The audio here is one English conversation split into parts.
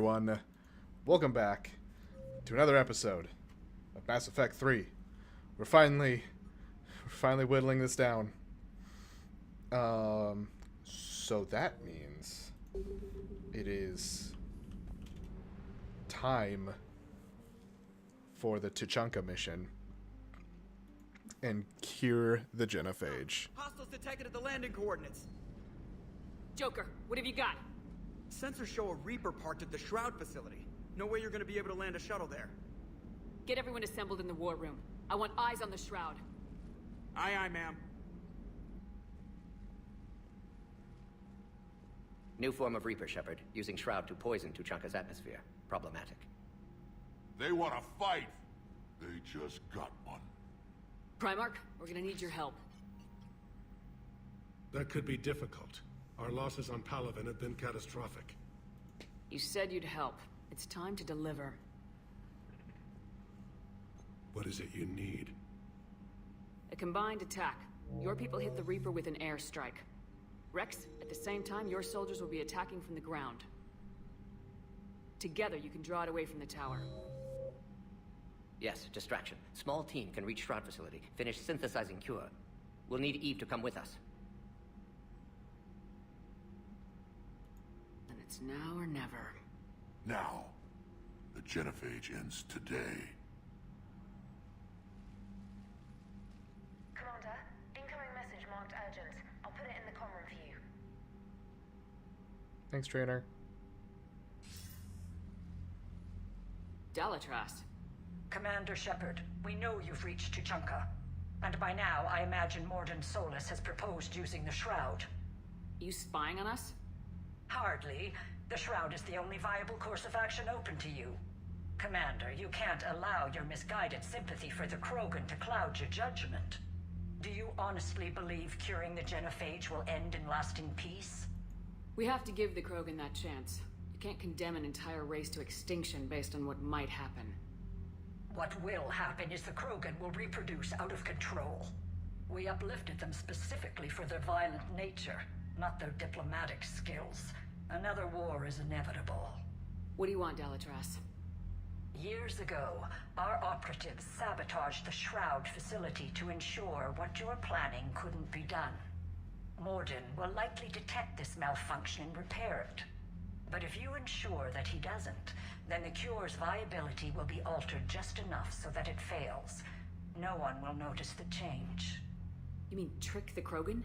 everyone. Welcome back to another episode of Mass Effect 3. We're finally whittling this down. So that means it is time for the Tuchanka mission and cure the Genophage. Hostiles detected at the landing coordinates. Joker, what have you got? Sensors show a Reaper parked at the Shroud facility. No way you're gonna be able to land a shuttle there. Get everyone assembled in the war room. I want eyes on the Shroud. Aye, aye, ma'am. New form of Reaper, Shepard. Using Shroud to poison Tuchanka's atmosphere. Problematic. They want to fight. They just got one. Primarch, we're gonna need your help. That could be difficult. Our losses on Palaven have been catastrophic. You said you'd help. It's time to deliver. What is it you need? A combined attack. Your people hit the Reaper with an airstrike. Rex, at the same time, your soldiers will be attacking from the ground. Together, you can draw it away from the tower. Yes, distraction. Small team can reach Shroud facility. Finish synthesizing cure. We'll need Eve to come with us. Then it's now or never. Now, the Genophage ends today. Commander, incoming message marked urgent. I'll put it in the comm room for you. Thanks, trainer. Dalatras. Commander Shepard, we know you've reached Tuchanka. And by now, I imagine Mordin Solus has proposed using the Shroud. You spying on us? Hardly. The Shroud is the only viable course of action open to you. Commander, you can't allow your misguided sympathy for the Krogan to cloud your judgment. Do you honestly believe curing the Genophage will end in lasting peace? We have to give the Krogan that chance. You can't condemn an entire race to extinction based on what might happen. What will happen is the Krogan will reproduce out of control. We uplifted them specifically for their violent nature, not their diplomatic skills. Another war is inevitable. What do you want, Dalatras? Years ago, our operatives sabotaged the Shroud facility to ensure what you're planning couldn't be done. Mordin will likely detect this malfunction and repair it. But if you ensure that he doesn't, then the cure's viability will be altered just enough so that it fails. No one will notice the change. You mean trick the Krogan?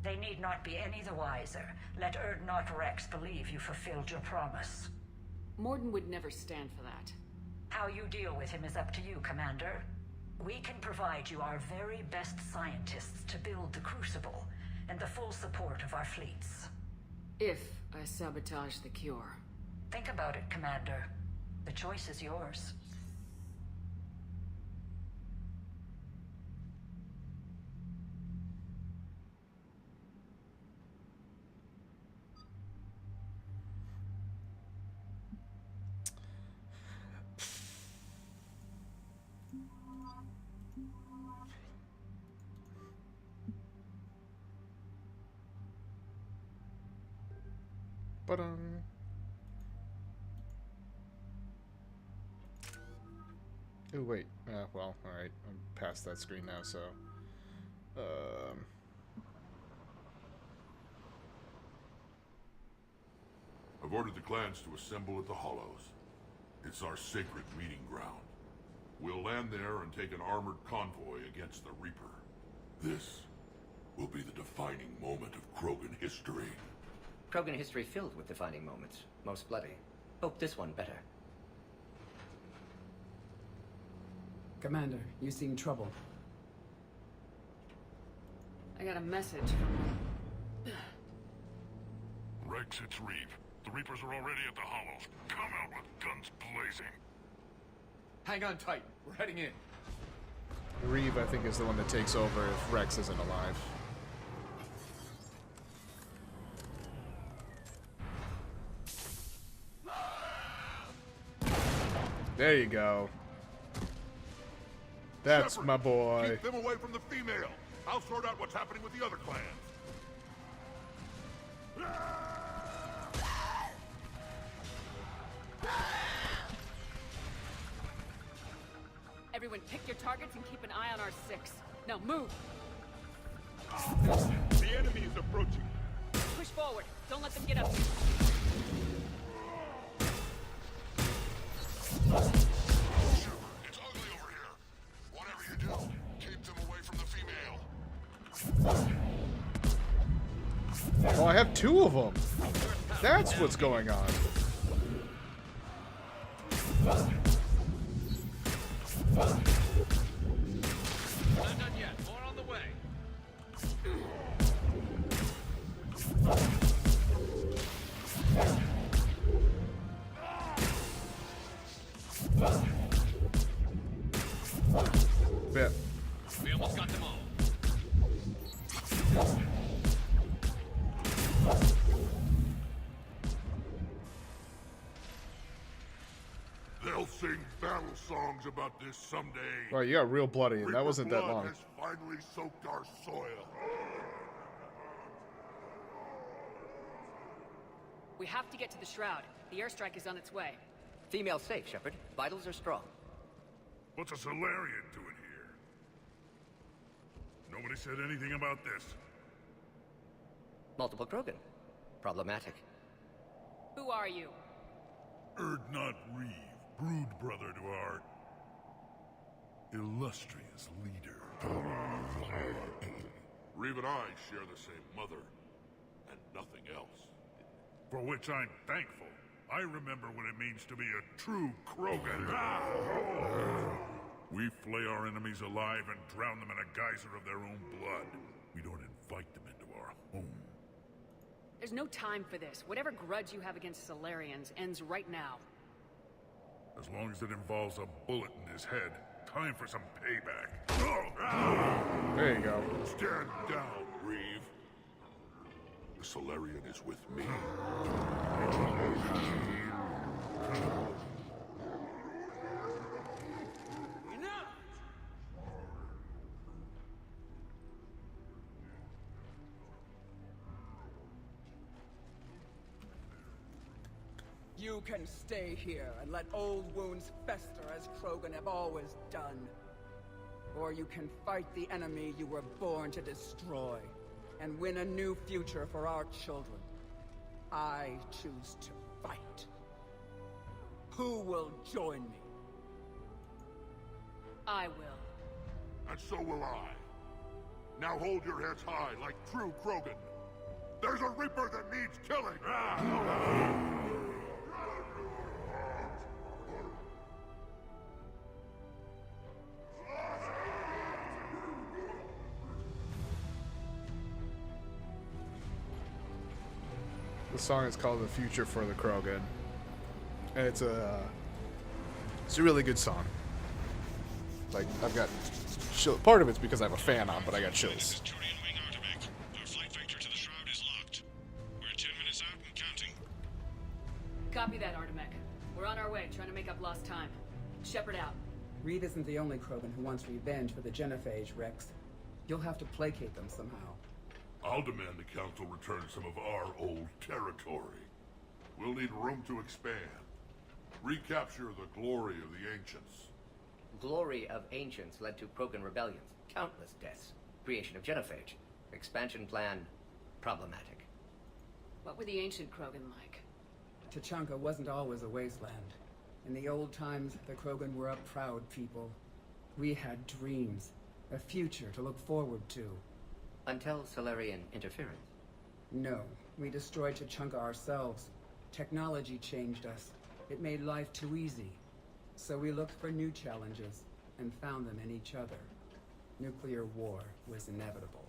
They need not be any the wiser. Let Urdnot Rex believe you fulfilled your promise. Mordin would never stand for that. How you deal with him is up to you, Commander. We can provide you our very best scientists to build the Crucible, and the full support of our fleets. If I sabotage the cure. Think about it, Commander. The choice is yours. Oh, wait. Well, alright. I'm past that screen now, so... I've ordered the clans to assemble at the Hollows. It's our sacred meeting ground. We'll land there and take an armored convoy against the Reaper. This will be the defining moment of Krogan history. Krogan history filled with defining moments. Most bloody. Hope this one better. Commander, you seem troubled. I got a message from... Rex, it's Reeve. The Reapers are already at the Hollows. Come out with guns blazing. Hang on tight. We're heading in. Reeve, I think, is the one that takes over if Rex isn't alive. There you go. That's Shepard, my boy. Keep them away from the female. I'll sort out what's happening with the other clans. Everyone pick your targets and keep an eye on our 6. Now move! The enemy is approaching. Push forward. Don't let them get up. It's ugly over here. Whatever you do, keep them away from the female. Oh, I have 2 of them. That's what's going on. Not done yet. More on the way. Bit. We almost got them all. They'll sing battle songs about this someday. All right, you got real bloody, and that Reaper wasn't that blood long. has finally soaked our soil. We have to get to the Shroud. The airstrike is on its way. Female safe, Shepard. Vitals are strong. What's a Solarian doing here? Nobody said anything about this. Multiple Krogan. Problematic. Who are you? Erdnot Reeve, brood brother to our illustrious leader. Reeve and I share the same mother, and nothing else. For which I'm thankful. I remember what it means to be a true Krogan. We flay our enemies alive and drown them in a geyser of their own blood. We don't invite them into our home. There's no time for this. Whatever grudge you have against Solarians ends right now. As long as it involves a bullet in his head, time for some payback. There you go. Stand down, Reeve. The Solarian is with me. You can stay here and let old wounds fester as Krogan have always done. Or you can fight the enemy you were born to destroy, and win a new future for our children. I choose to fight. Who will join me? I will. And so will I. Now hold your heads high like true Krogan. There's a Reaper that needs killing! The song is called "The Future for the Krogan," and it's a really good song. Like, I've got chill. Part of it's because I have a fan on, but I got chills. Copy that, Artemek. We're on our way, trying to make up lost time. Shepard out. Reeve isn't the only Krogan who wants revenge for the Genophage, Rex. You'll have to placate them somehow. I'll demand the Council return some of our old territory. We'll need room to expand. Recapture the glory of the Ancients. Glory of Ancients led to Krogan rebellions, countless deaths, creation of Genophage, expansion plan, problematic. What were the ancient Krogan like? Tuchanka wasn't always a wasteland. In the old times, the Krogan were a proud people. We had dreams, a future to look forward to. Until Solarian interference. No, we destroyed Tuchanka ourselves. Technology changed us. It made life too easy. So we looked for new challenges, and found them in each other. Nuclear war was inevitable.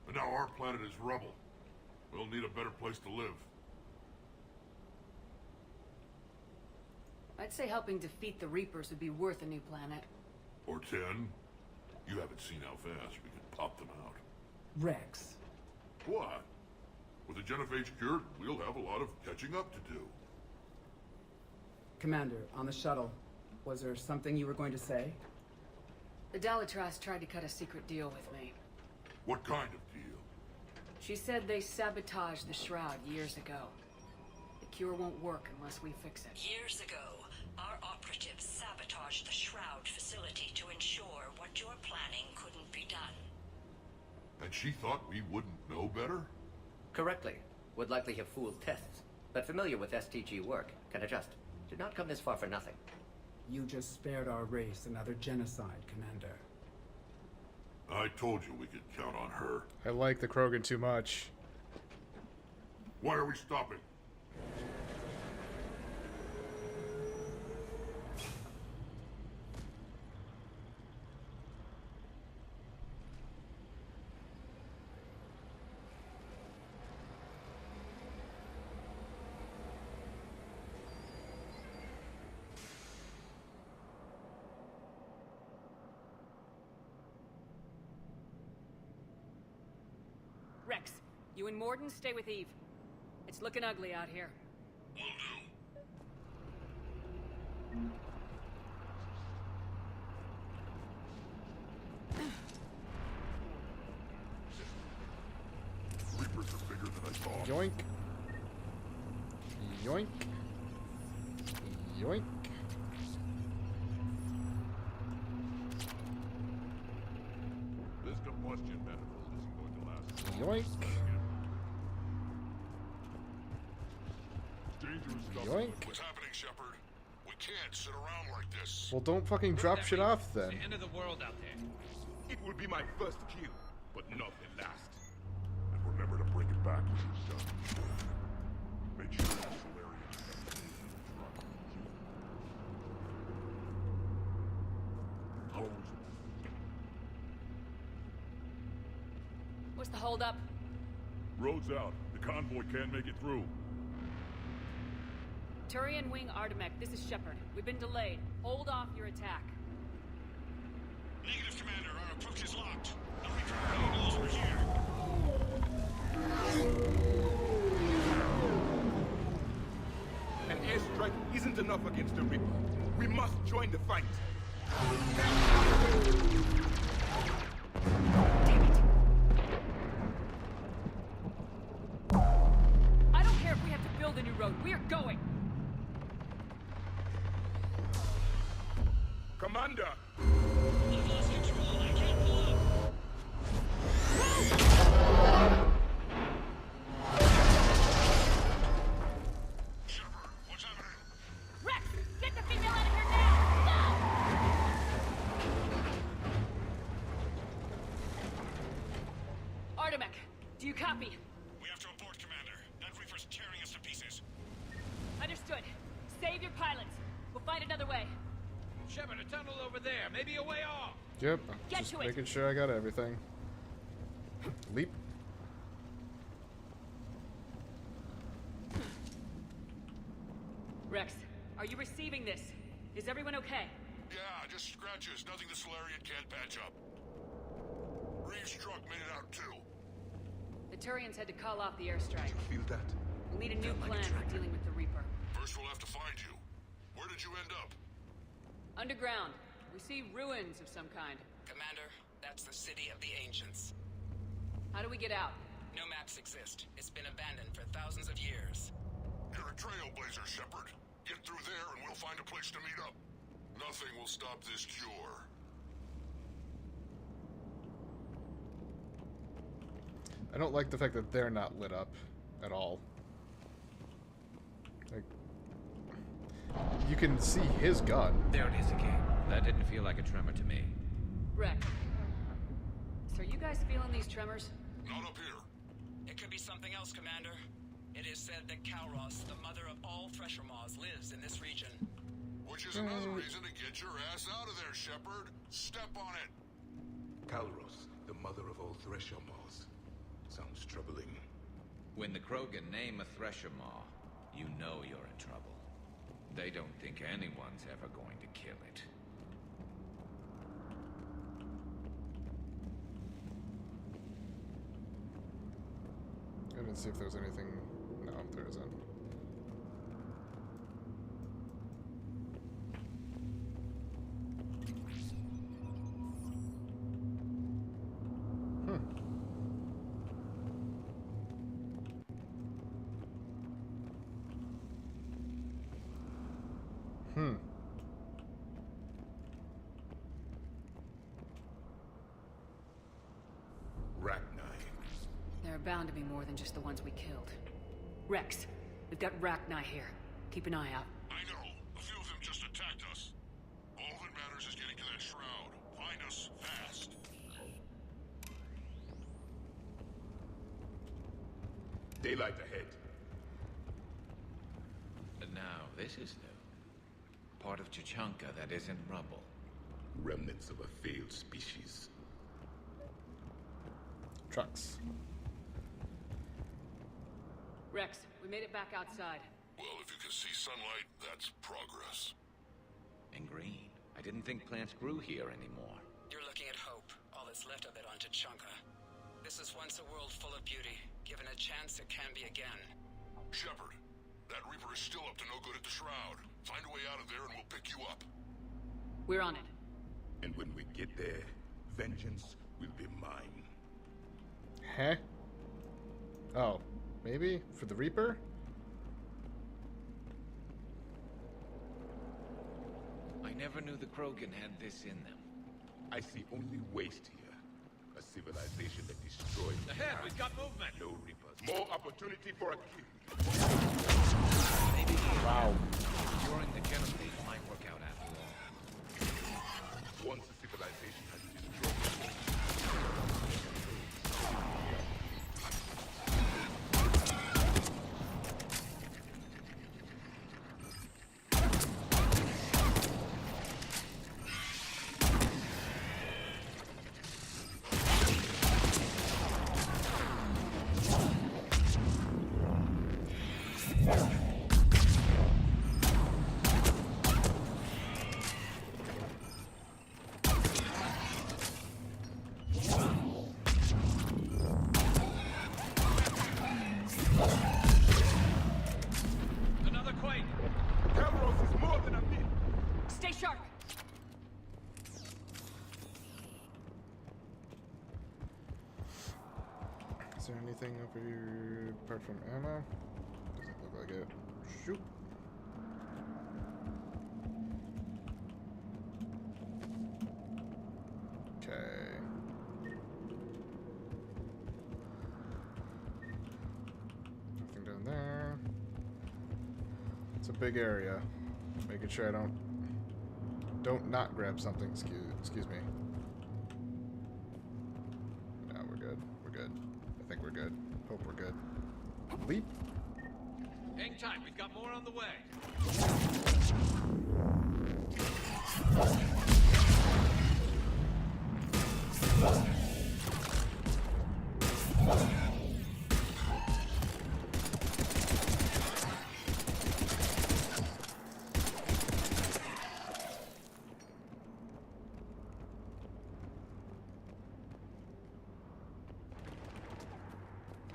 And now our planet is rubble. We'll need a better place to live. I'd say helping defeat the Reapers would be worth a new planet. Or 10. You haven't seen how fast we can pop them out. Rex. What? With the Genophage cured, we'll have a lot of catching up to do. Commander, on the shuttle, was there something you were going to say? The Dalitras tried to cut a secret deal with me. What kind of deal? She said they sabotaged the Shroud years ago. The cure won't work unless we fix it. Years ago, our operatives sabotaged the Shroud facility to ensure what you're planning couldn't be done. And she thought we wouldn't know better? Correctly. Would likely have fooled tests, but familiar with STG work, can adjust. Did not come this far for nothing. You just spared our race another genocide, Commander. I told you we could count on her. I like the Krogan too much. Why are we stopping? Rex, you and Morden stay with Eve. It's looking ugly out here. Will do. Reapers are bigger than I thought. Yoink. Yoink. Yoink. This combustion manifold isn't going to last. Yoink. Dangerous stuff. Yoink. What's happening, Shepard? We can't sit around like this. Well, don't fucking drop shit off then. The end of the world out there. It will be my first kill, but not the last. And remember to bring it back when it's done. Make sure that Solarian What's the holdup? Road's out. The convoy can't make it through. Turian Wing Artemek, this is Shepard. We've been delayed. Hold off your attack. Negative, Commander. Our approach is locked. The Reaper already knows we're here. An airstrike isn't enough against the Reaper. We must join the fight. I don't care if we have to build a new road. We are going. Commander! I've lost control. I can't pull up. Shepard, what's happening? Rex, get the female out of here now! Go! Artemek, do you copy? We have to abort, Commander. That Reaper's tearing us to pieces. Understood. Save your pilots. We'll find another way. Shepard, a tunnel over there. Maybe a way off. Yep. Get Just to it. making sure I got everything. Leap. Rex, are you receiving this? Is everyone okay? Yeah, just scratches. Nothing the Solarian can't patch up. Reeves' truck made it out too. The Turians had to call off the airstrike. Feel that? We'll need a new plan for dealing with the Reaper. First we'll have to find you. Where did you end up? Underground. We see ruins of some kind. Commander, that's the city of the ancients. How do we get out? No maps exist. It's been abandoned for thousands of years. You're a trailblazer, Shepard. Get through there and we'll find a place to meet up. Nothing will stop this cure. I don't like the fact that they're not lit up at all. Like, you can see his gun. There it is again. That didn't feel like a tremor to me. Rex. So are you guys feeling these tremors? Not up here. It could be something else, Commander. It is said that Kalros, the mother of all Thresher Maws, lives in this region. Which is another reason to get your ass out of there, Shepard. Step on it. Kalros, the mother of all Thresher Maws. Sounds troubling. When the Krogan name a Thresher Maw, you know you're in trouble. They don't think anyone's ever going to kill it. I didn't see if there was anything. No, there isn't. There are bound to be more than just the ones we killed. Rex, we've got Rachni here. Keep an eye out. I know. A few of them just attacked us. All that matters is getting to that shroud. Find us fast. Daylight ahead. Now, this is new. Part of Tuchanka that isn't rubble. Remnants of a failed species. Trucks. Rex, we made it back outside. Well, if you can see sunlight, that's progress. And green. I didn't think plants grew here anymore. You're looking at hope, all that's left of it on Tuchanka. This is once a world full of beauty. Given a chance, it can be again. Shepard, that Reaper is still up to no good at the Shroud. Find a way out of there and we'll pick you up. We're on it. And when we get there, vengeance will be mine. Huh? Oh, maybe? For the Reaper? I never knew the Krogan had this in them. I see only waste here. A civilization that destroyed... Ahead, we've got movement! No Reapers. More opportunity for a kill. Wow. During the Genophage might work out after all. Once a civilization has destroyed... Is there anything over here apart from ammo? Doesn't look like it. Shoot. Okay. Nothing down there. It's a big area. Making sure I don't not grab something. Excuse me. No, we're good. We're good. I think we're good. Hope we're good. Leap. Hang tight, we've got more on the way.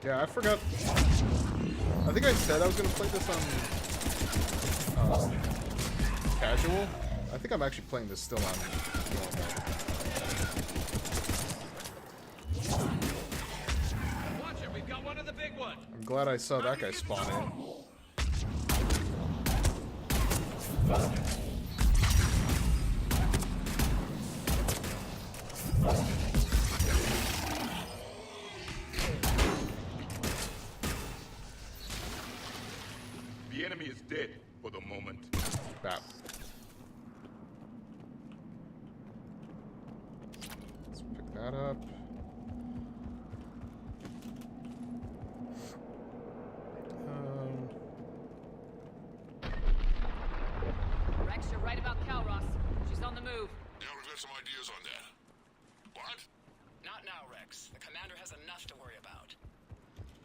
Yeah, I forgot. I think I said I was going to play this on casual. I think I'm actually playing this still on normal. Watch it, we've got one of the big ones. I'm glad I saw that guy spawn in. The enemy is dead for the moment. Bap. Let's pick that up. Rex, you're right about Calros. She's on the move. Yeah, we've got some ideas on that. What? Not now, Rex. The commander has enough to worry about.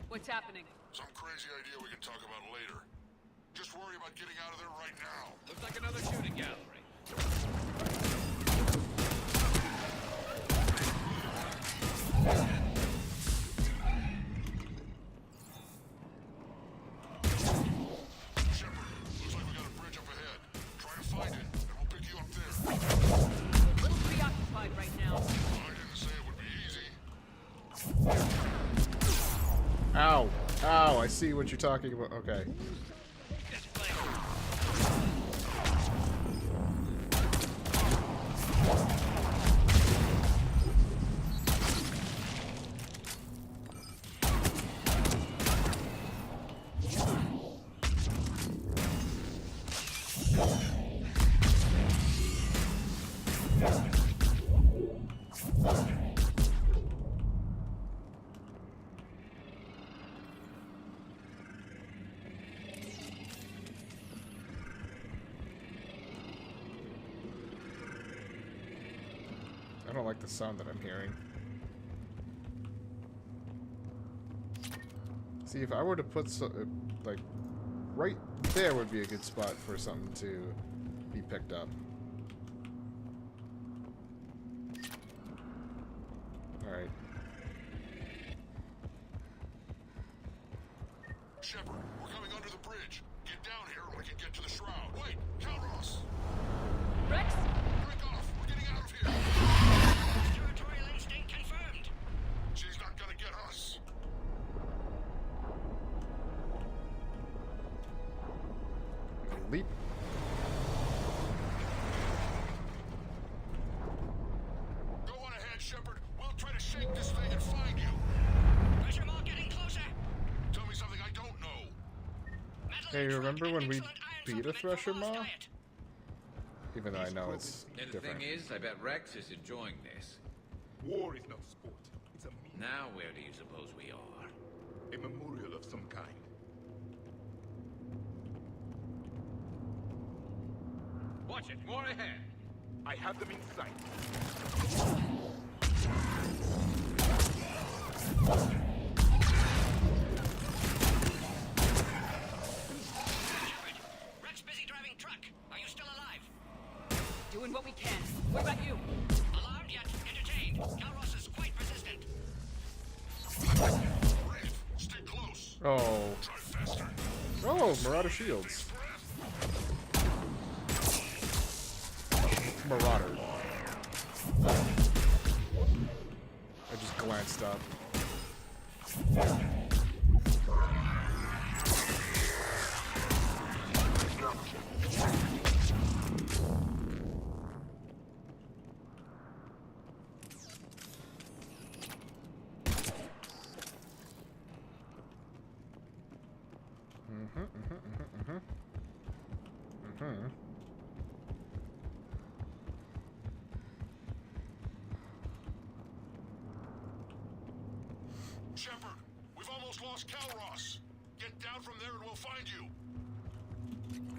What's happening? Some crazy idea we can talk about later. Just worry about getting out of there right now. Looks like another shooting gallery. Shepard, looks like we got a bridge up ahead. Try to find it, and we'll pick you up there. A little preoccupied right now. I didn't say it would be easy. Ow. Ow, I see what you're talking about. Okay. don't like the sound that I'm hearing. See, if I were to put like right there would be a good spot for something to be picked up. All right. Shepard, we're coming under the bridge. Get down here and we can get to the shroud. Wait, Calros! Rex? Break off! We're getting out of here! Territorial instinct confirmed. She's not gonna get us. Leap. Go on ahead, Shepard. We'll try to shake this thing and find you. Pressure mark getting closer. Tell me something I don't know. Metal Hey, truck remember and when we excellent iron beat a supplement for Thresher Mars Maw? diet. Even though I know it's And the different. thing is, I bet Rex is enjoying this. War is no sport. It's a means, Now where do you suppose we are? a memorial of some kind. Watch it, more ahead. I have them in sight. Shepard, Rex busy driving truck. Are you still alive? Doing what we can. What about you? Alarmed yet entertained. Calros is quite resistant. Wraith, stay close. Oh. Try faster. Oh, Marauder shields. Marauder. I just glanced up. Shepard, we've almost lost Calros. Get down from there and we'll find you.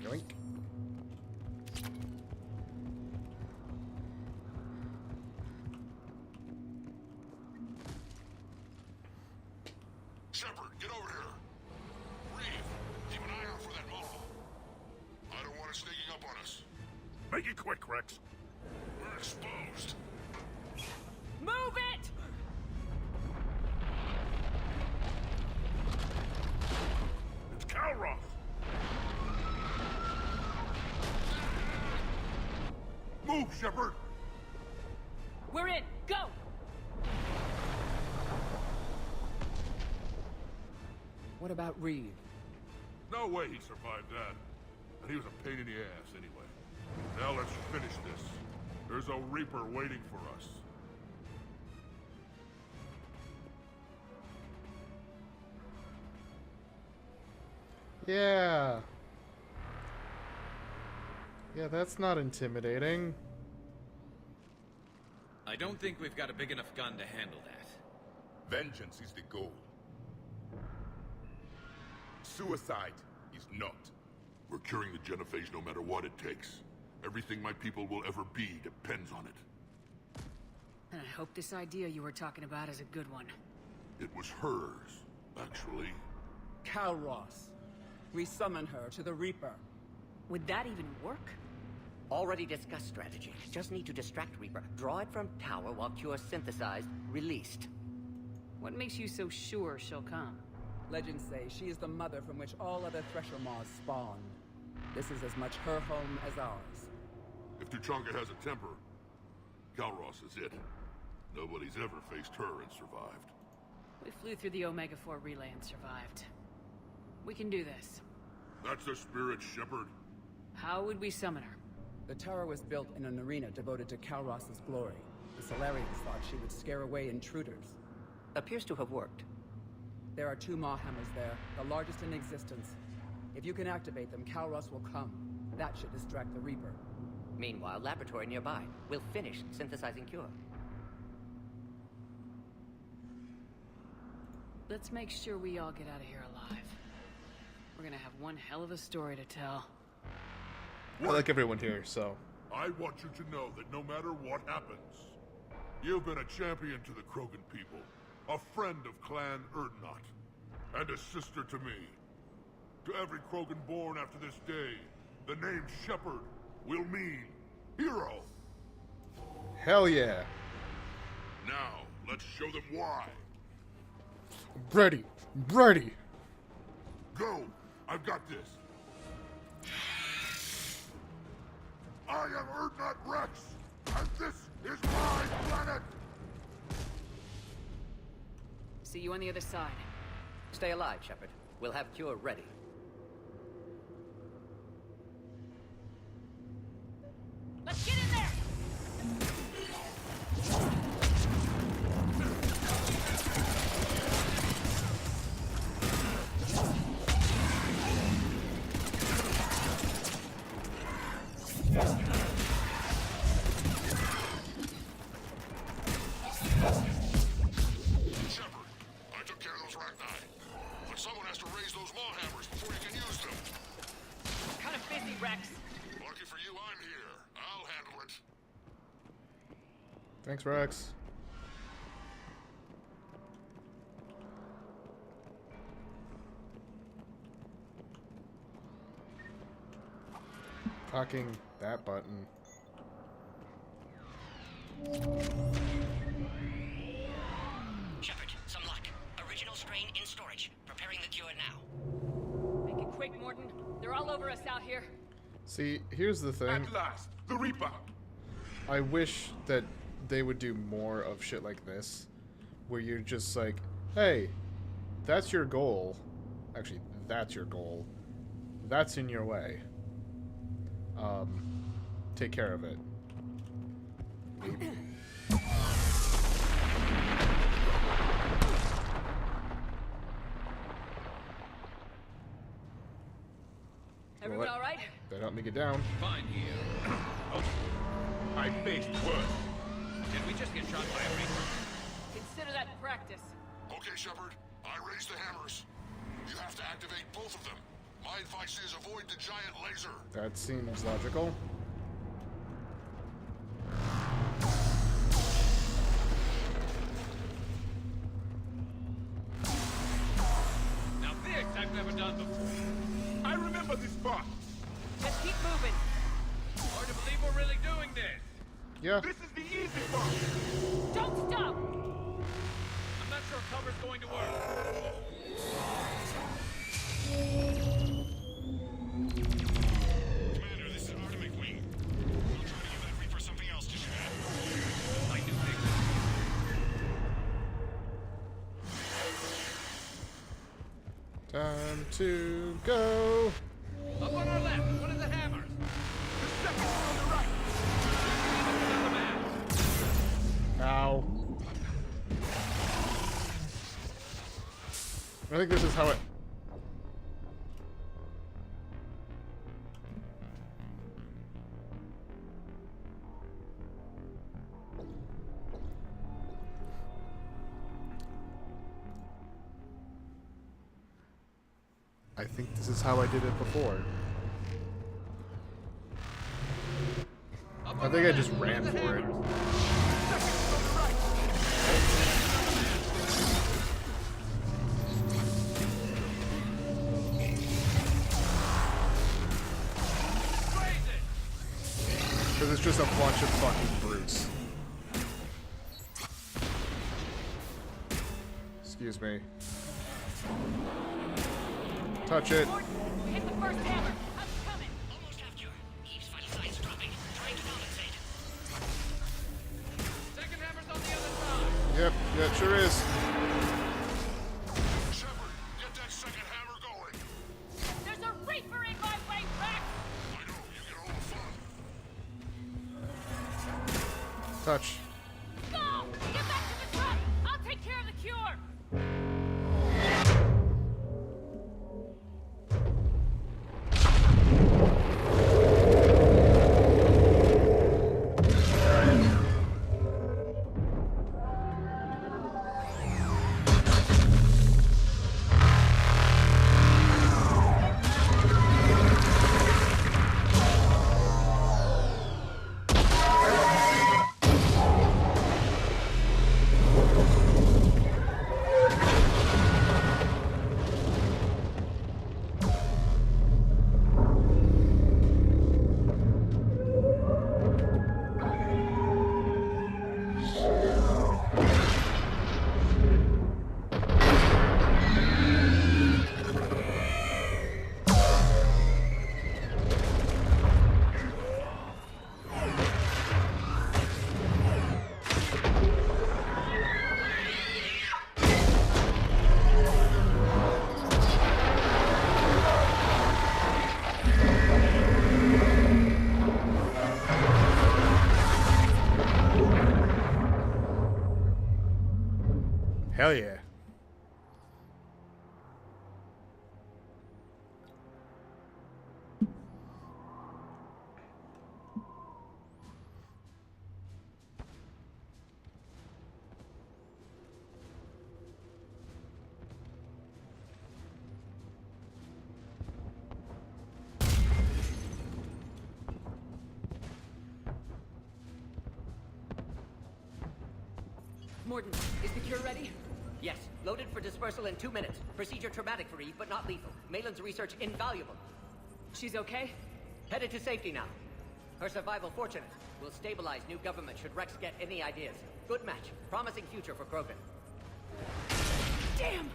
Yoink. Shepard, get over here. Reeve, keep an eye out for that mall. I don't want it sneaking up on us. Make it quick, Rex. We're exposed. Move it! It's Calros! Move, Shepard! We're in. Go! What about Reeve? No way he survived that. And he was a pain in the ass anyway. Now let's finish this. There's a Reaper waiting for us. Yeah. Yeah, that's not intimidating. I don't think we've got a big enough gun to handle that. Vengeance is the goal. Suicide is not. We're curing the Genophage no matter what it takes. Everything my people will ever be depends on it. And I hope this idea you were talking about is a good one. It was hers, actually. Calros. We summon her to the Reaper. Would that even work? Already discussed strategy. Just need to distract Reaper. Draw it from tower while Cure synthesized, released. What makes you so sure she'll come? Legends say she is the mother from which all other Thresher Maws spawned. This is as much her home as ours. If Tuchanka has a temper, Calros is it. Nobody's ever faced her and survived. We flew through the Omega-4 relay and survived. We can do this. That's the spirit, Shepard. How would we summon her? The tower was built in an arena devoted to Calros' glory. The Solarians thought she would scare away intruders. Appears to have worked. There are 2 Maw hammers there, the largest in existence. If you can activate them, Calros will come. That should distract the Reaper. Meanwhile, laboratory nearby. We'll finish synthesizing Cure. Let's make sure we all get out of here alive. We're gonna have one hell of a story to tell. I like everyone here, so. I want you to know that no matter what happens, You've been a champion to the Krogan people, a friend of Clan Erdnot, and a sister to me. To every Krogan born after this day, the name Shepard will mean hero. Hell yeah. Now, let's show them why. Ready. Ready. Go! I've got this. I am Erdnot Rex, and this is my planet! See you on the other side. Stay alive, Shepard. We'll have cure ready. Let's get in there! Thanks, Rex. Cocking that button. Shepard, some luck. Original strain in storage. Preparing the cure now. Make it quick, Morton. They're all over us out here. See, here's the thing. At last, the Reaper. I wish that they would do more of shit like this, where you're just like, hey, that's your goal. Actually, that's your goal. That's in your way. Take care of it. Maybe. Everyone all right? That helped me get down. Fine here. Oh, I faced worse. Did we just get shot by a Reaper? Consider that practice. Okay, Shepard. I raised the hammers. You have to activate both of them. My advice is avoid the giant laser. That seems logical. Now this I've never done before. I remember this part. Just keep moving. Hard to believe we're really doing this. Yeah. This is the easy part. Don't stop! I'm not sure cover's going to work. Commander, this is Artemis Wing. We'll try to give that Reaper something else to shoot at. I knew they Time to go. Up on our left, one of the hammers. The second one on the right. Ow. I think this is how it... I think this is how I did it before. I think I just ran for it. Because it's just a bunch of fucking brutes. Excuse me. Touch it. Hit the first hammer. How's it coming? Almost have cure. Eve's vital signs dropping. Trying to compensate. Second hammer's on the other side. Yep, that sure is. Shepard, get that second hammer going. There's a Reaper in my way, Rex! I know, you get all the fun. Touch. Go! Get back to the truck! I'll take care of the cure! Hell yeah. Morden, is the cure ready? Yes, loaded for dispersal in 2 minutes. Procedure traumatic for Eve, but not lethal. Malin's research invaluable. She's okay? Headed to safety now. Her survival fortunate. Will stabilize new government should Rex get any ideas. Good match. Promising future for Krogan. Damn!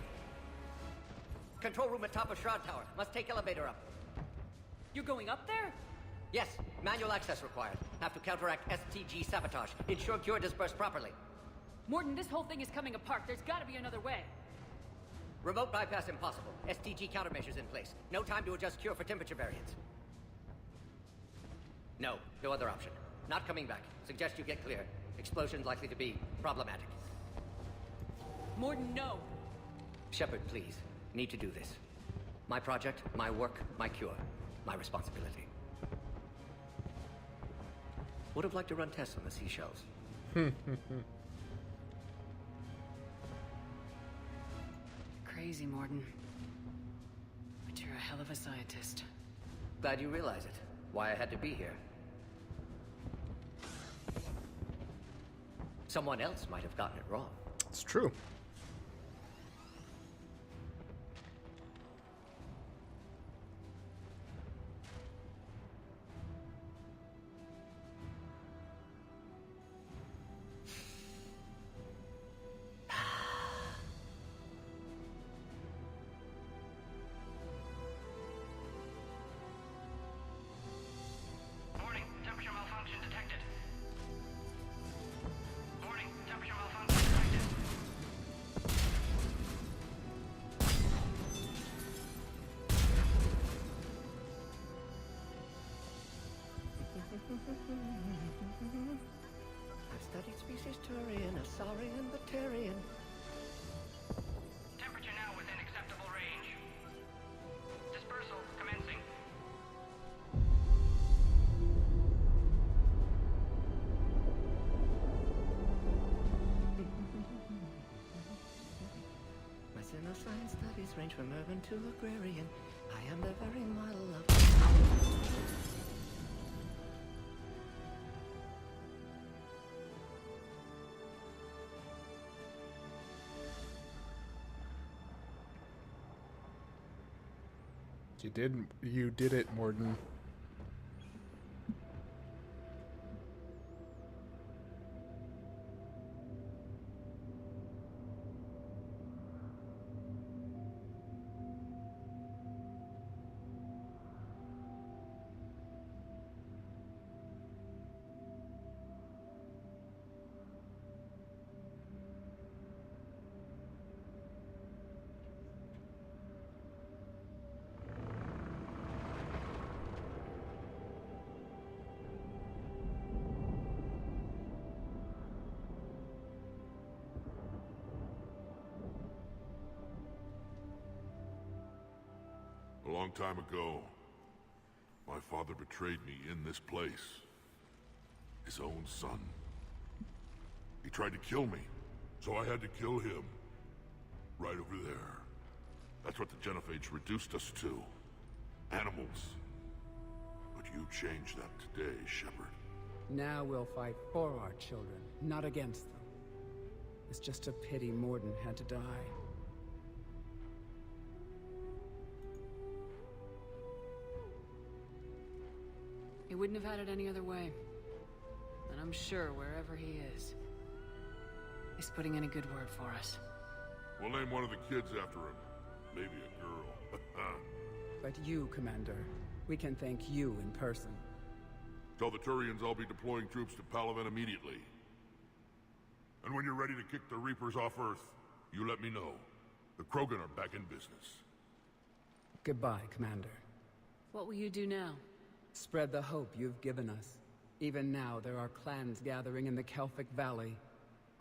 Control room at top of Shroud Tower. Must take elevator up. You're going up there? Yes, manual access required. Have to counteract STG sabotage. Ensure cure dispersed properly. Morden, this whole thing is coming apart. There's gotta be another way. Remote bypass impossible. STG countermeasures in place. No time to adjust cure for temperature variance. No other option. Not coming back. Suggest you get clear. Explosion's likely to be problematic. Morden, no. Shepard, please. Need to do this. My project, my work, my cure. My responsibility. Would have liked to run tests on the seashells. Crazy, Morden. But you're a hell of a scientist. Glad you realize it. Why I had to be here. Someone else might have gotten it wrong. It's true. Warning, temperature malfunction detected. Warning, temperature malfunction detected. I've studied species Turian, Asaurian, Batarian. Temperature now within acceptable range. Dispersal commencing. My science studies range from urban to agrarian. I am the very model of... You did it, Morden. A long time ago, my father betrayed me in this place. His own son. He tried to kill me, so I had to kill him. Right over there. That's what the Genophage reduced us to. Animals. But you changed that today, Shepard. Now we'll fight for our children, not against them. It's just a pity Morden had to die. He wouldn't have had it any other way. And I'm sure wherever he is, he's putting in a good word for us. We'll name one of the kids after him. Maybe a girl. But you, Commander, we can thank you in person. Tell the Turians I'll be deploying troops to Palaven immediately. And when you're ready to kick the Reapers off Earth, you let me know. The Krogan are back in business. Goodbye, Commander. What will you do now? Spread the hope you've given us. Even now, there are clans gathering in the Kelphic Valley.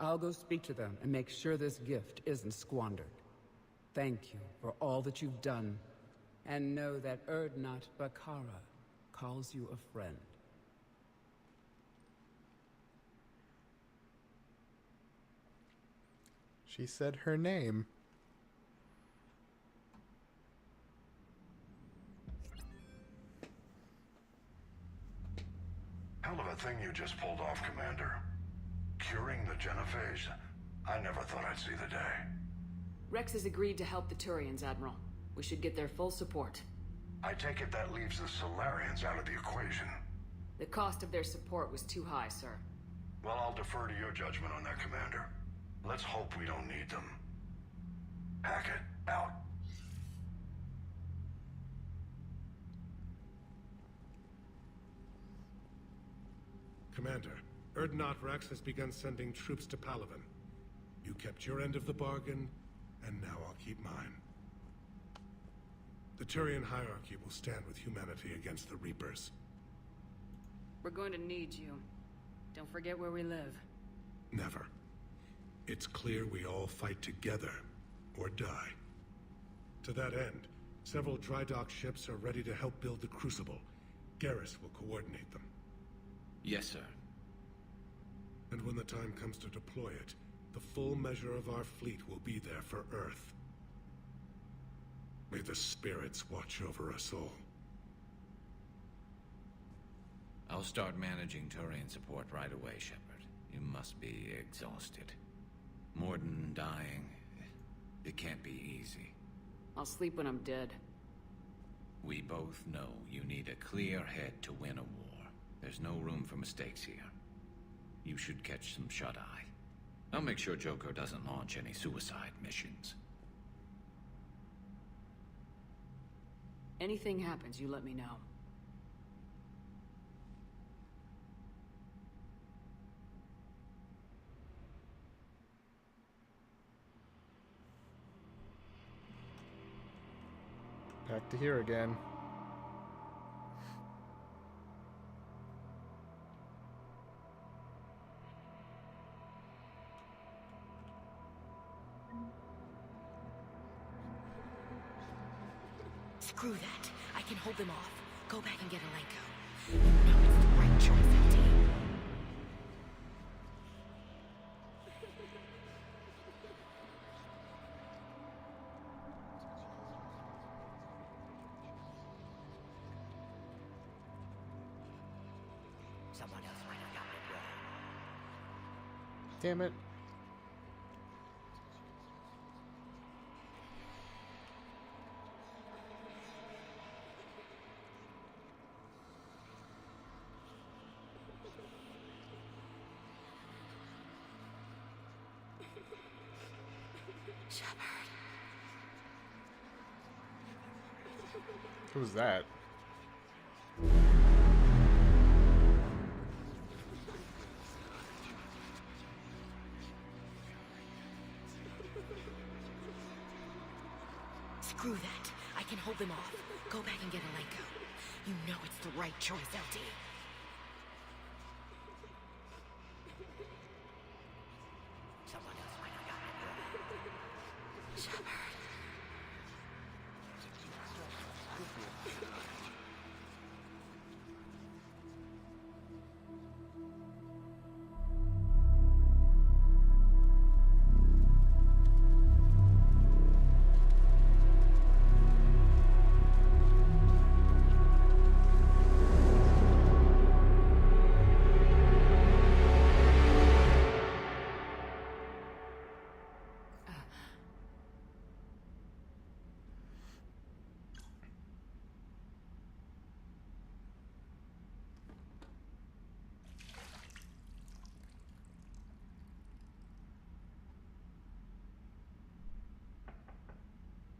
I'll go speak to them and make sure this gift isn't squandered. Thank you for all that you've done, and know that Erdnot Bakara calls you a friend. She said her name. Hell of a thing you just pulled off, Commander. Curing the Genophage? I never thought I'd see the day. Rex has agreed to help the Turians, Admiral. We should get their full support. I take it that leaves the Solarians out of the equation. The cost of their support was too high, sir. Well, I'll defer to your judgment on that, Commander. Let's hope we don't need them. Hackett, out. Commander, Erdnot Rex has begun sending troops to Palaven. You kept your end of the bargain, and now I'll keep mine. The Turian hierarchy will stand with humanity against the Reapers. We're going to need you. Don't forget where we live. Never. It's clear we all fight together, or die. To that end, several dry dock ships are ready to help build the Crucible. Garrus will coordinate them. Yes, sir. And when the time comes to deploy it, the full measure of our fleet will be there for Earth. May the spirits watch over us all. I'll start managing Turian support right away, Shepard. You must be exhausted. Morden dying, it can't be easy. I'll sleep when I'm dead. We both know you need a clear head to win a war. There's no room for mistakes here. You should catch some shut-eye. I'll make sure Joker doesn't launch any suicide missions. Anything happens, you let me know. Back to here again. Screw that. I can hold them off. Go back and get Alenko. No, it's the right choice, LT. Someone else might have gotten it wrong. Damn it. Shepard. Who's that? Screw that. I can hold them off. Go back and get Alenko. You know it's the right choice, LT. Someone else might have gotten it wrong. Shepard.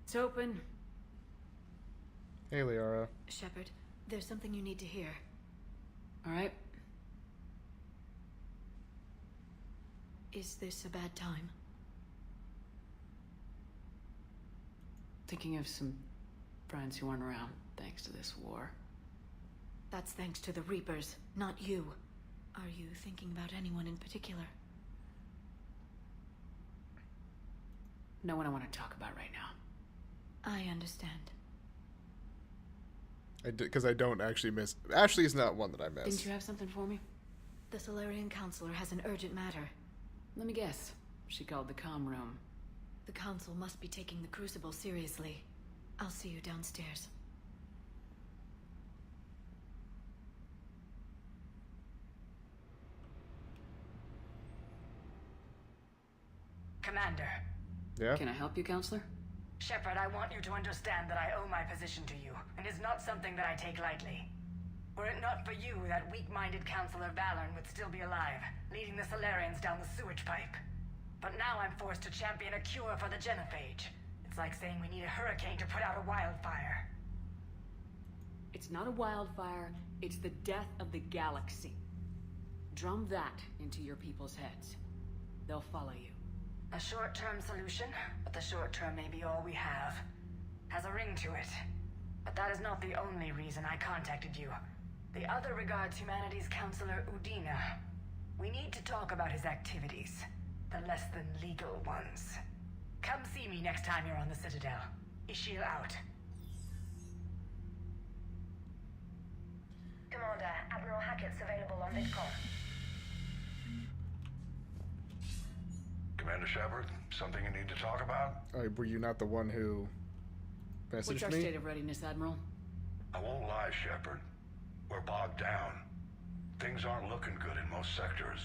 It's open. Hey, Liara. Shepard, there's something you need to hear. All right. Is this a bad time? Thinking of some friends who aren't around thanks to this war. That's thanks to the Reapers, not you. Are you thinking about anyone in particular? No one I want to talk about right now. I understand. Because I don't actually miss... Ashley's not one that I miss. Didn't you have something for me? The Solarian Counselor has an urgent matter. Let me guess. She called the comm room. The Council must be taking the Crucible seriously. I'll see you downstairs. Commander. Yeah? Can I help you, Counselor? Shepard, I want you to understand that I owe my position to you, and it's not something that I take lightly. Were it not for you, that weak-minded Counselor Valorn would still be alive, leading the Solarians down the sewage pipe. But now I'm forced to champion a cure for the Genophage. It's like saying we need a hurricane to put out a wildfire. It's not a wildfire, it's the death of the galaxy. Drum that into your people's heads. They'll follow you. A short-term solution, but the short term may be all we have. Has a ring to it. But that is not the only reason I contacted you. The other regards humanity's Counselor Udina. We need to talk about his activities. The less than legal ones. Come see me next time you're on the Citadel. Ishil out. Commander, Admiral Hackett's available on VidCon. Commander Shepard, something you need to talk about? Were you not the one who messaged What's our me? state of readiness, Admiral? I won't lie, Shepard. We're bogged down. Things aren't looking good in most sectors.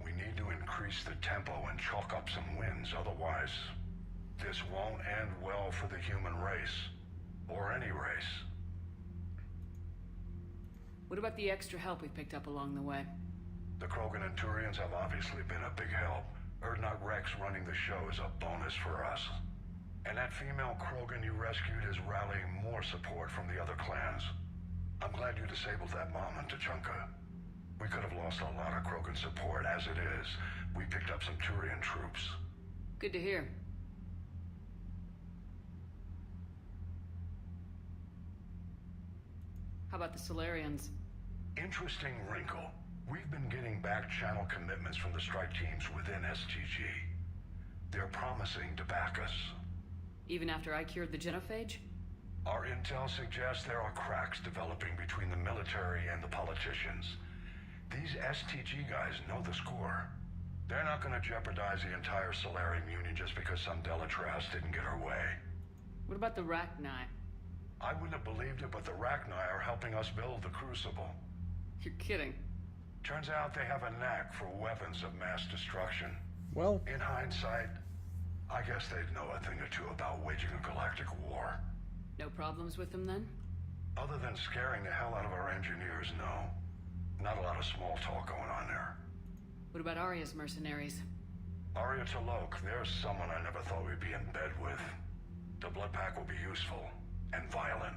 We need to increase the tempo and chalk up some wins, otherwise this won't end well for the human race. Or any race. What about the extra help we picked up along the way? The Krogan and Turians have obviously been a big help. Urdnot Rex running the show is a bonus for us. And that female Krogan you rescued is rallying more support from the other clans. I'm glad you disabled that bomb in Tuchanka. We could have lost a lot of Krogan support as it is. We picked up some Turian troops. Good to hear. How about the Solarians? Interesting wrinkle. We've been getting back-channel commitments from the strike teams within STG. They're promising to back us. Even after I cured the Genophage? Our intel suggests there are cracks developing between the military and the politicians. These STG guys know the score. They're not going to jeopardize the entire Solarian Union just because some Delatras didn't get her way. What about the Rachni? I wouldn't have believed it, but the Rachni are helping us build the Crucible. You're kidding. Turns out they have a knack for weapons of mass destruction. Well, in hindsight, I guess they'd know a thing or two about waging a galactic war. No problems with them then? Other than scaring the hell out of our engineers, no. Not a lot of small talk going on there. What about Arya's mercenaries? Arya Talok, there's someone I never thought we'd be in bed with. The blood pack will be useful. And violent.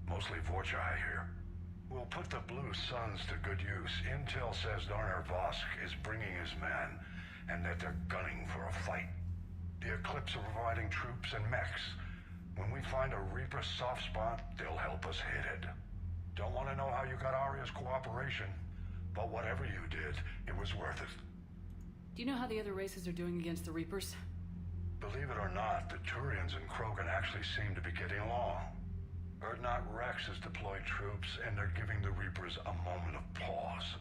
Mostly Vorchai here. We'll put the Blue Suns to good use. Intel says Darner Vosk is bringing his men, and that they're gunning for a fight. The Eclipse are providing troops and mechs. When we find a Reaper soft spot, they'll help us hit it. Don't want to know how you got Arya's cooperation, but whatever you did, it was worth it. Do you know how the other races are doing against the Reapers? Believe it or not, the Turians and Krogan actually seem to be getting along. Urdnot Rex has deployed troops, and they're giving the Reapers a moment of pause.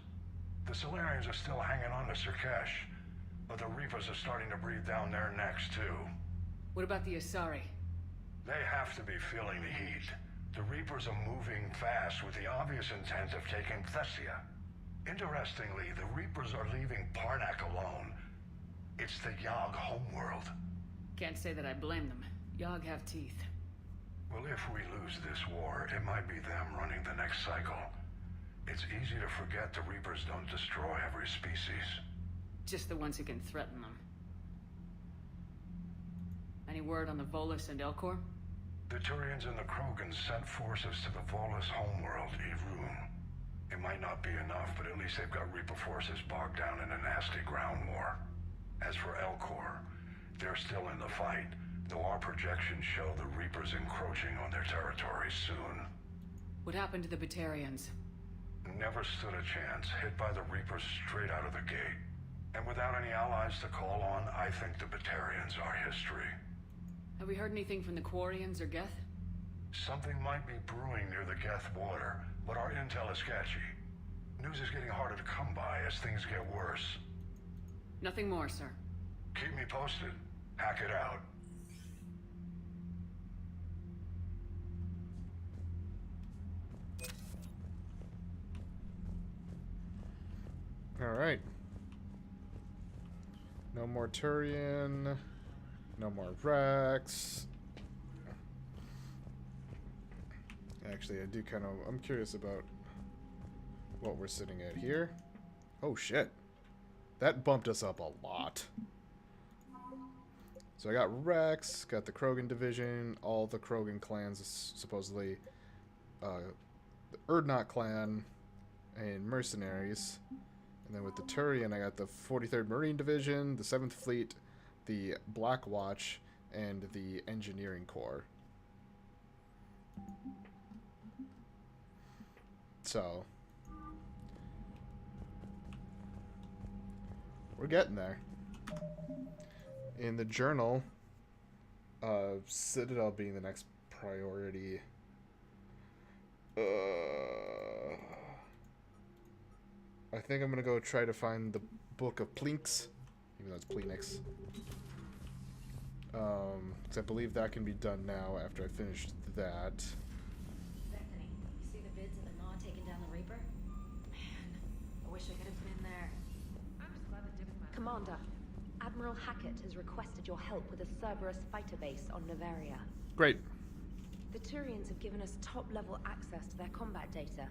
The Solarians are still hanging on to Surkesh, but the Reapers are starting to breathe down their necks, too. What about the Asari? They have to be feeling the heat. The Reapers are moving fast with the obvious intent of taking Thessia. Interestingly, the Reapers are leaving Parnak alone. It's the Yogg homeworld. Can't say that I blame them. Yogg have teeth. Well, if we lose this war, it might be them running the next cycle. It's easy to forget the Reapers don't destroy every species. Just the ones who can threaten them. Any word on the Volus and Elcor? The Turians and the Krogans sent forces to the Volus homeworld, Irun. It might not be enough, but at least they've got Reaper forces bogged down in a nasty ground war. As for Elcor, they're still in the fight, though our projections show the Reapers encroaching on their territory soon. What happened to the Batarians? Never stood a chance, hit by the Reapers straight out of the gate. And without any allies to call on, I think the Batarians are history. Have we heard anything from the Quarians or Geth? Something might be brewing near the Geth border, but our intel is sketchy. News is getting harder to come by as things get worse. Nothing more, sir. Keep me posted. Hack it out. Alright. No more Turian. No more Rex. Actually, I'm curious about what we're sitting at here. Oh shit. That bumped us up a lot. So I got Rex, got the Krogan division, all the Krogan clans supposedly, the Urdnot clan, and mercenaries. And then with the Turian, I got the 43rd Marine Division, the 7th Fleet, the Black Watch, and the Engineering Corps. So, we're getting there. In the journal, Citadel being the next priority. I think I'm gonna go try to find the Book of Plinks, even though it's Plenix. 'Cause I believe that can be done now after I finished that. Bethany, you see the vids of the Maw taking down the Reaper? Man, I wish I could have been there. Commander, Admiral Hackett has requested your help with a Cerberus fighter base on Novaria. Great. The Turians have given us top-level access to their combat data.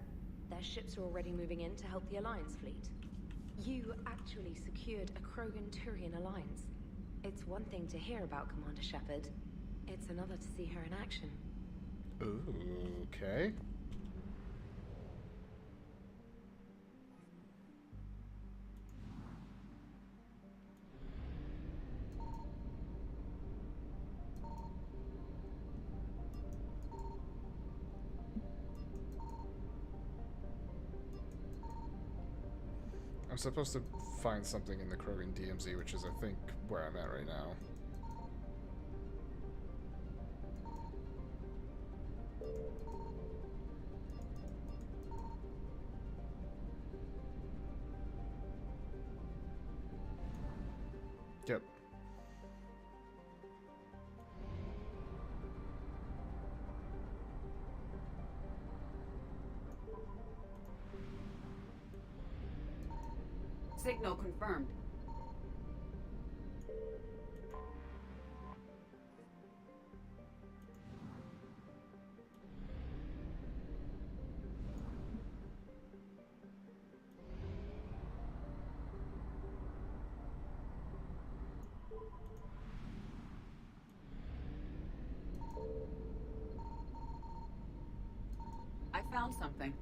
Their ships are already moving in to help the Alliance fleet. You actually secured a Krogan-Turian alliance. It's one thing to hear about, Commander Shepard. It's another to see her in action. Ooh, okay. I'm supposed to find something in the Krogan DMZ, which is, I think, where I'm at right now. Yep. Signal confirmed. I found something.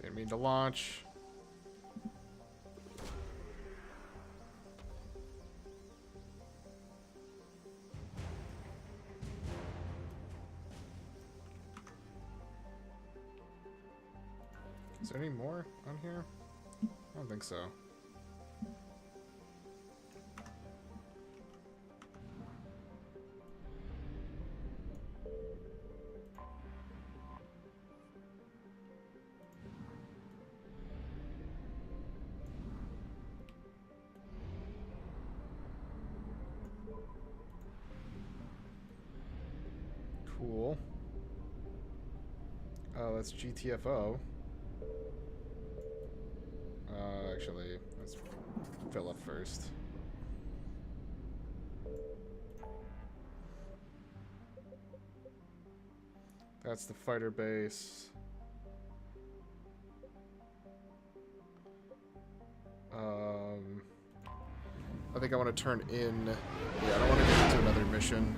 Didn't mean to launch. Is there any more on here? I don't think so. Cool. That's GTFO. Actually, let's fill up first. That's the fighter base. I think I want to turn in. Yeah, I don't want to get into another mission.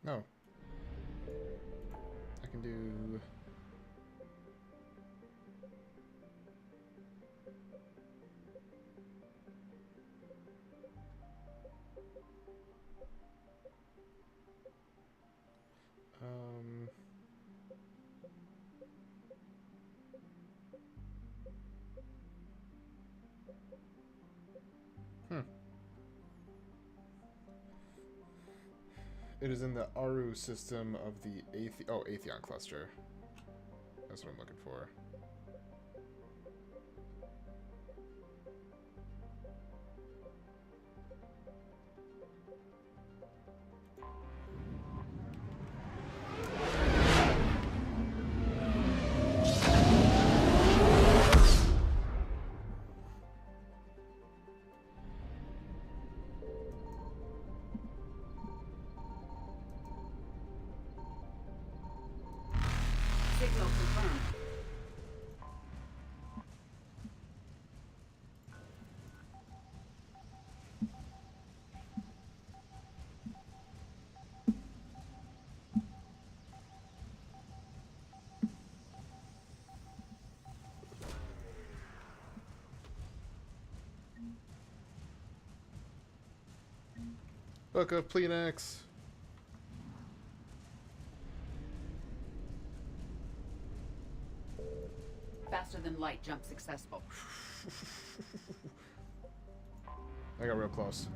No. I can do... It is in the Aru system of the Atheon cluster. That's what I'm looking for. Signal confirmed. Book of Kleenex. Faster than light jump successful. I got real close.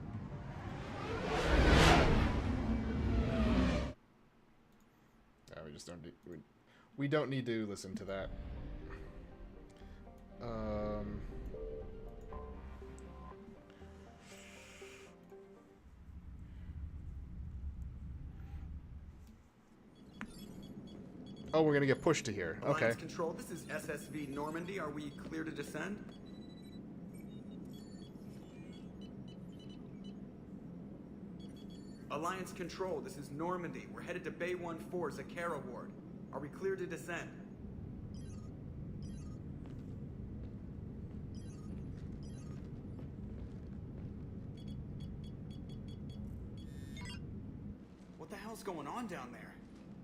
Yeah, we just don't need, we don't need to listen to that. Oh, we're gonna get pushed to here. Okay. Alliance Control, this is SSV Normandy. Are we clear to descend? Alliance Control, this is Normandy. We're headed to Bay 1-4, Zakara Ward. Are we clear to descend? What the hell's going on down there?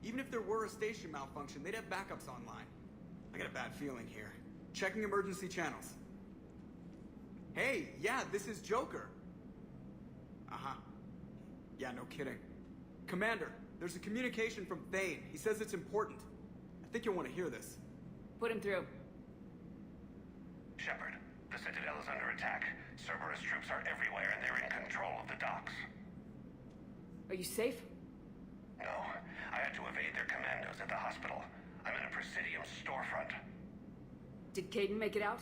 Even if there were a station malfunction, they'd have backups online. I got a bad feeling here. Checking emergency channels. Hey, yeah, this is Joker. Uh-huh. Yeah, no kidding. Commander, there's a communication from Thane. He says it's important. I think you'll want to hear this. Put him through. Shepard, the Citadel is under attack. Cerberus troops are everywhere and they're in control of the docks. Are you safe? No, I had to evade their commandos at the hospital. I'm in a Presidium storefront. Did Caden make it out?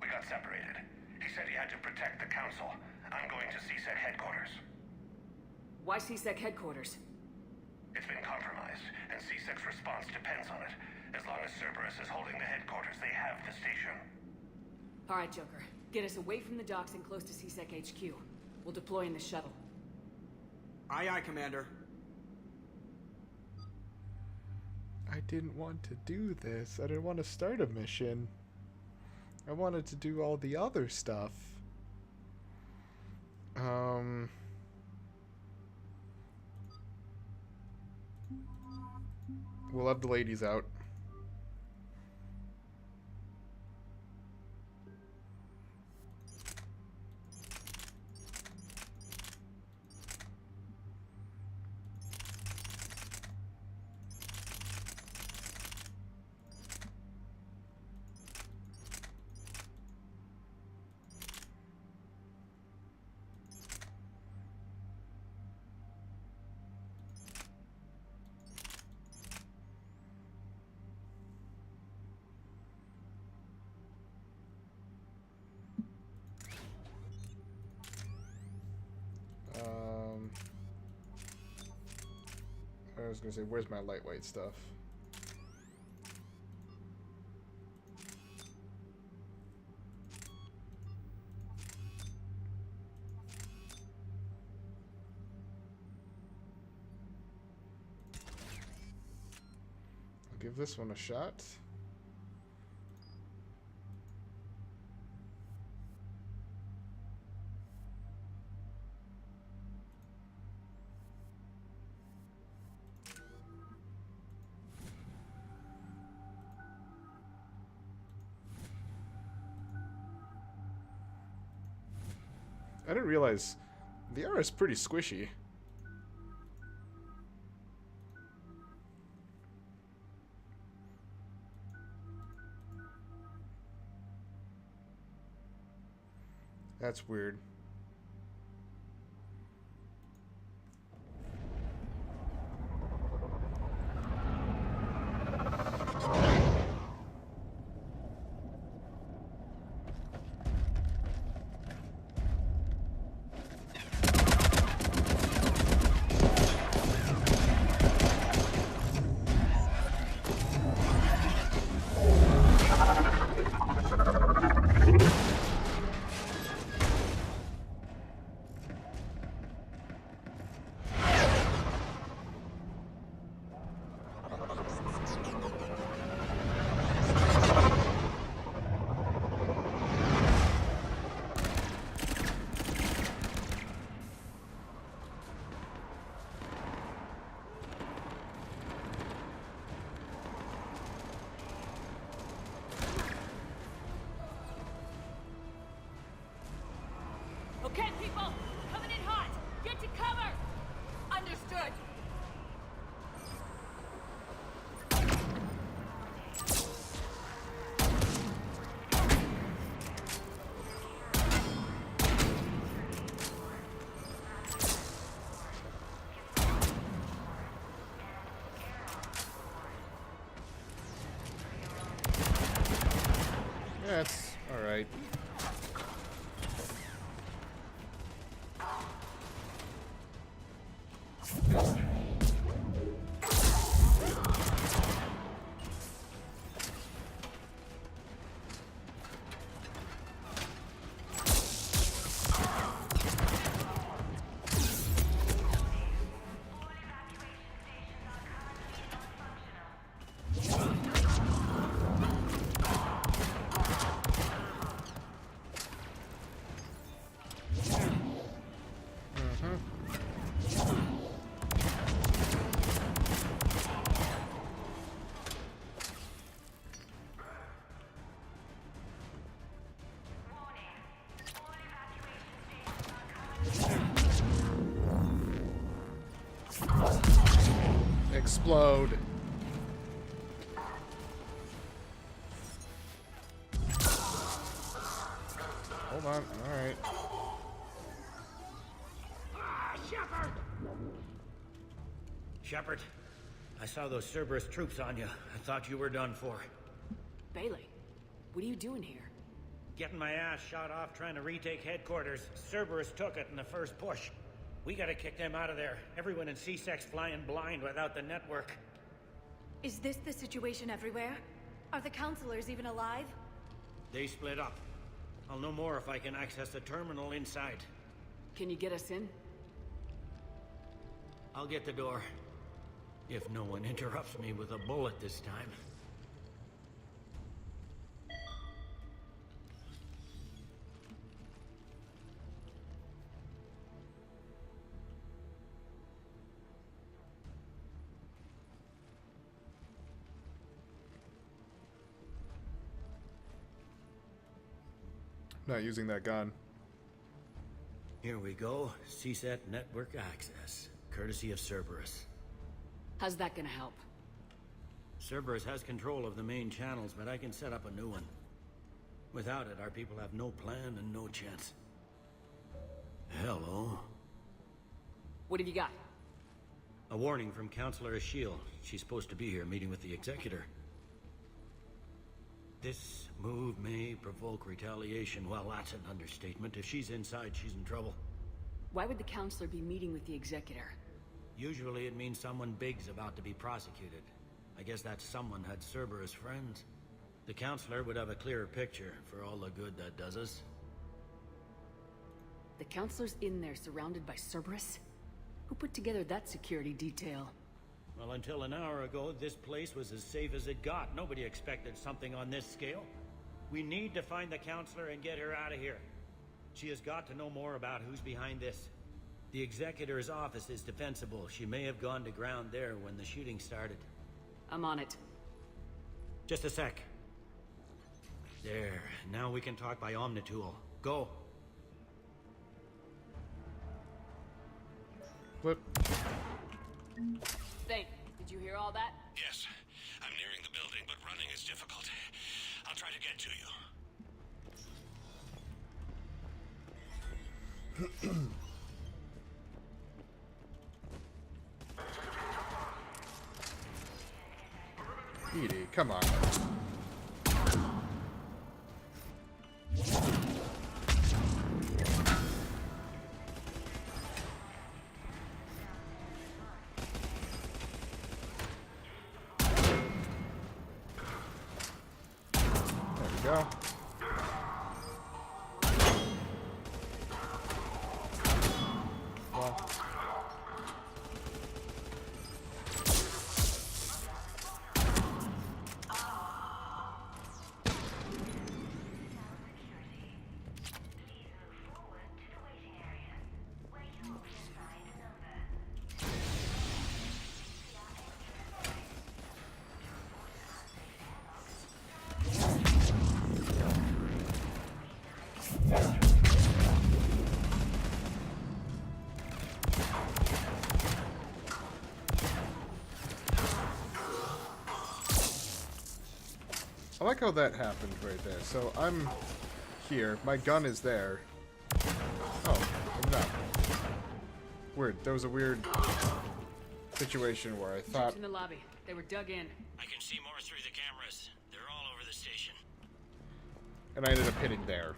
We got separated. He said he had to protect the Council. I'm going to CSEC headquarters. Why CSEC headquarters? It's been compromised, and CSEC's response depends on it. As long as Cerberus is holding the headquarters, they have the station. Alright, Joker. Get us away from the docks and close to CSEC HQ. We'll deploy in the shuttle. Aye, aye, Commander. I didn't want to do this. I didn't want to start a mission. I wanted to do all the other stuff. We'll have the ladies out. I was gonna say, where's my lightweight stuff? I'll give this one a shot. I didn't realize the air is pretty squishy. That's weird. Okay, people, coming in hot. Get to cover. Understood. That's all right. Explode. Hold on. All right. Shepard, I saw those Cerberus troops on you. I thought you were done for. Bailey, what are you doing here? Getting my ass shot off trying to retake headquarters. Cerberus took it in the first push. We gotta kick them out of there. Everyone in C-Sec's flying blind without the network. Is this the situation everywhere? Are the counselors even alive? They split up. I'll know more if I can access the terminal inside. Can you get us in? I'll get the door. If no one interrupts me with a bullet this time. Not using that gun. Here we go. CSAT network access, courtesy of Cerberus. How's that gonna help? Cerberus has control of the main channels, but I can set up a new one. Without it, our people have no plan and no chance. Hello. What have you got? A warning from Counselor Ashiel. She's supposed to be here meeting with the Executor. This move may provoke retaliation. Well, that's an understatement. If she's inside, she's in trouble. Why would the counselor be meeting with the Executor? Usually it means someone big's about to be prosecuted. I guess that someone had Cerberus friends. The counselor would have a clearer picture for all the good that does us. The counselor's in there surrounded by Cerberus? Who put together that security detail? Well, until an hour ago, this place was as safe as it got. Nobody expected something on this scale. We need to find the counselor and get her out of here. She has got to know more about who's behind this. The Executor's office is defensible. She may have gone to ground there when the shooting started. I'm on it. Just a sec. There. Now we can talk by Omnitool. Go. Flip. Thane, did you hear all that? Yes. I'm nearing the building, but running is difficult. I'll try to get to you. Edie, come on. There we go. Well. I like how that happened right there. So I'm here. My gun is there. Oh, no. Weird. There was a weird situation where I thought... Troops in the lobby. They were dug in. I can see more through the cameras. They're all over the station. And I ended up hitting there.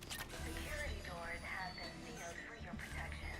Security doors have been sealed for your protection.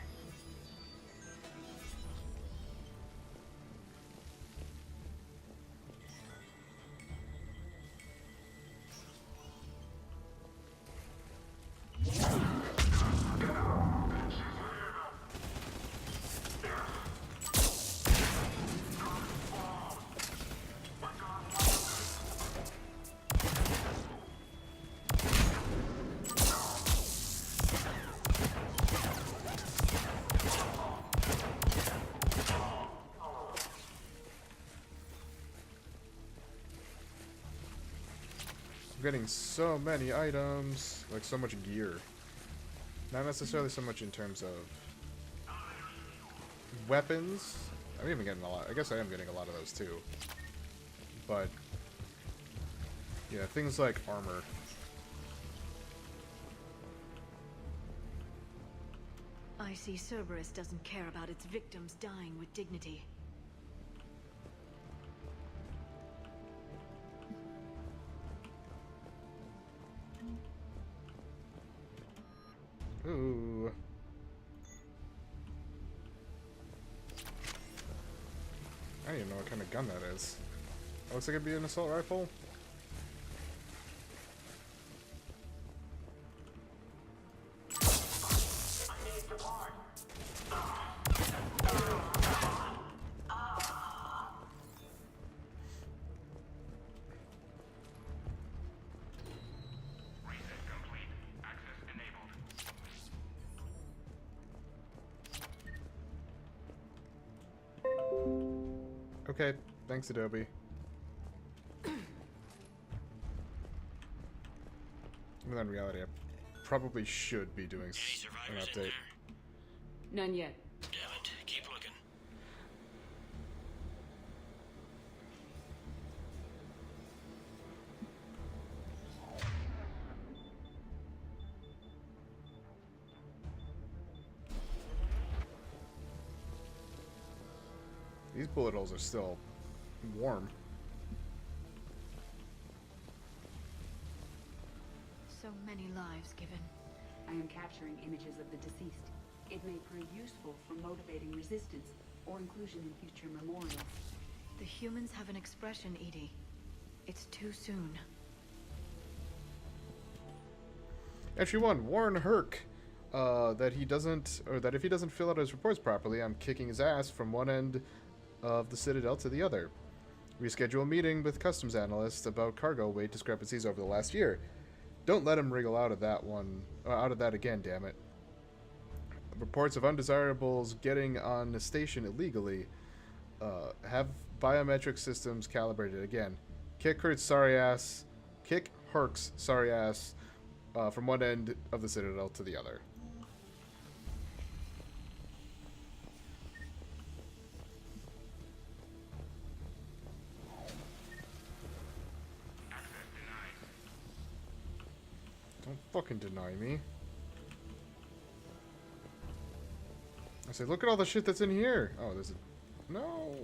I'm getting so many items, like so much gear. Not necessarily so much in terms of weapons. I'm even getting a lot. I guess I am getting a lot of those too. But yeah, things like armor. I see Cerberus doesn't care about its victims dying with dignity. Ooh. I don't even know what kind of gun that is. It looks like it'd be an assault rifle. Okay, thanks, Adobe. But in reality, I probably should be doing an update. None yet. Damn it. Keep looking. These bullet holes are still warm. So many lives given. I am capturing images of the deceased. It may prove useful for motivating resistance or inclusion in future memorials. The humans have an expression, Edie. It's too soon. Entry 1, warn Herc that he doesn't, or that if he doesn't fill out his reports properly, I'm kicking his ass from one end of the Citadel to the other. Reschedule a meeting with customs analysts about cargo weight discrepancies over the last year. Don't let him wriggle out of that one, out of that again, damn it. Reports of undesirables getting on the station illegally. Have biometric systems calibrated again. Kick Herc's sorry ass from one end of the Citadel to the other. Don't fucking deny me. I say, look at all the shit that's in here. Oh, there's a... No!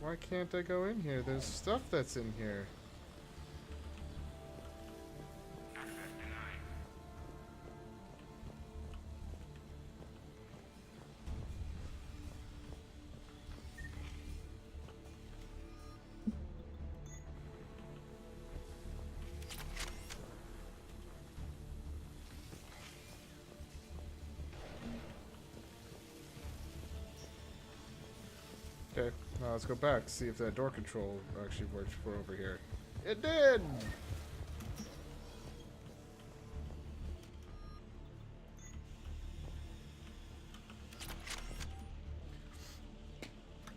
Why can't I go in here? There's stuff that's in here. Okay, now let's go back, see if that door control actually works for over here. It did!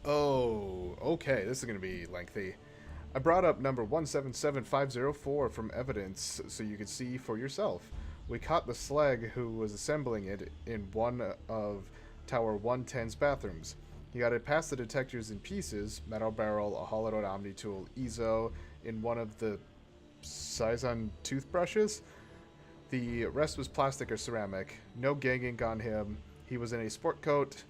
Oh, okay, this is going to be lengthy. I brought up number 177504 from evidence so you could see for yourself. We caught the slag who was assembling it in one of Tower 110's bathrooms. He got it past the detectors in pieces, metal barrel, a hollowed-out Omni tool, Ezo, in one of the Saison toothbrushes. The rest was plastic or ceramic. No gang ink on him. He was in a sport coat,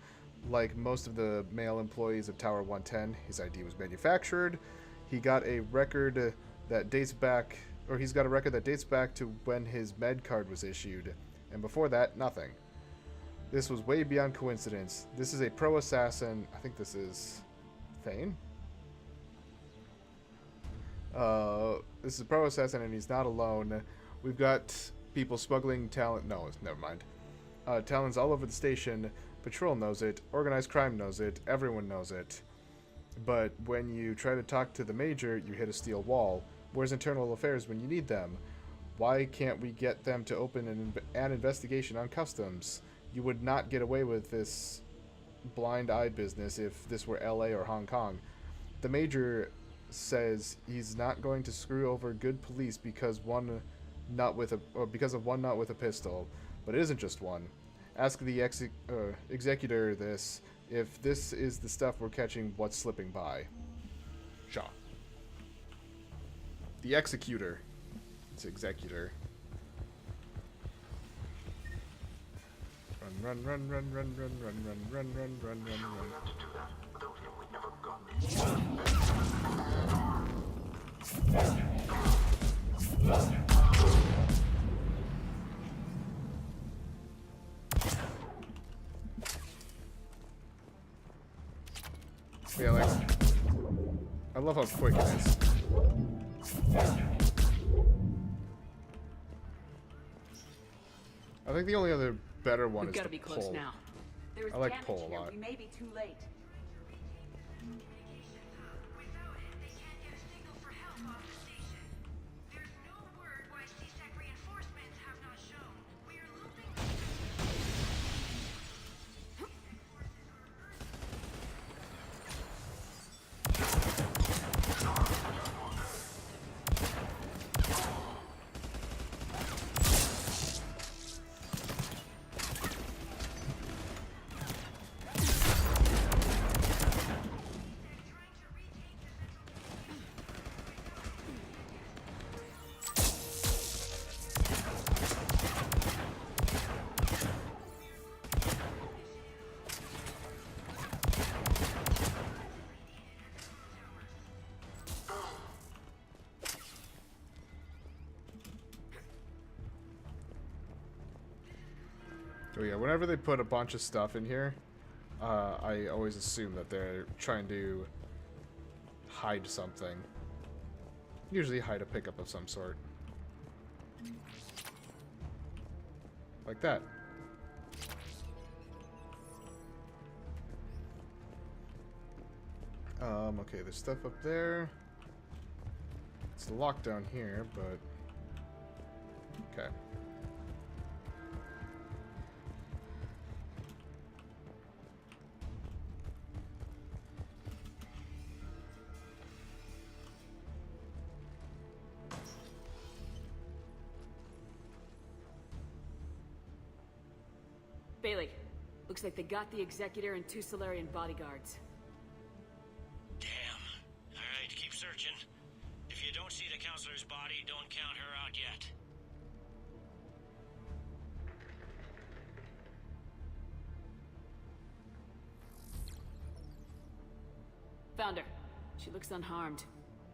like most of the male employees of Tower 110. His ID was manufactured. He got a record that dates back, or he's got a record that dates back to when his med card was issued. And before that, nothing. This was way beyond coincidence. This is a pro assassin. I think this is Thane. This is a pro assassin and he's not alone. We've got people smuggling talent. No, never mind. Talents all over the station. Patrol knows it. Organized crime knows it. Everyone knows it. But when you try to talk to the Major, you hit a steel wall. Where's Internal Affairs when you need them? Why can't we get them to open an investigation on customs? You would not get away with this blind eye business if this were LA or Hong Kong. The Major says he's not going to screw over good police because of one nut with a pistol, but it isn't just one. Ask the executor this. If this is the stuff we're catching, what's slipping by? Shaw. The executor. It's executor. Run, run, run, run, run, run, run, run, run, run, run, yeah, like, I love how quick it is. I think the only other better one We've is got to the be close pull. now. There is I like damage pull a here. lot. We may be too late. Oh yeah, whenever they put a bunch of stuff in here, I always assume that they're trying to hide something. Usually hide a pickup of some sort. Like that. Okay, there's stuff up there. It's locked down here, but... Okay. Looks like they got the Executor and 2 Solarian bodyguards. Damn. Alright, keep searching. If you don't see the Counselor's body, don't count her out yet. Found her. She looks unharmed.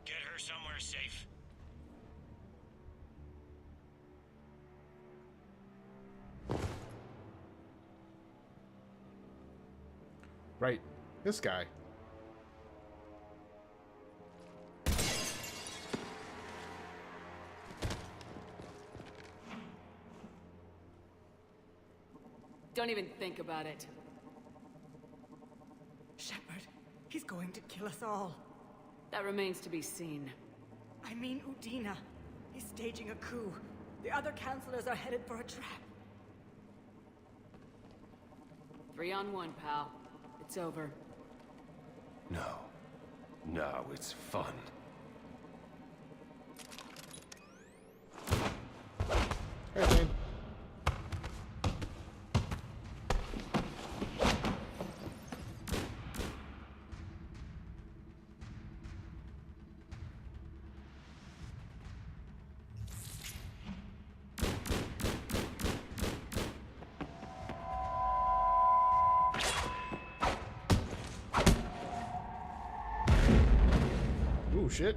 Get her somewhere safe. Right. This guy. Don't even think about it. Shepard, he's going to kill us all. That remains to be seen. I mean Udina. He's staging a coup. The other counselors are headed for a trap. 3-on-1, pal. It's over. No. No, it's fun. Hey, Dane. Ooh, shit.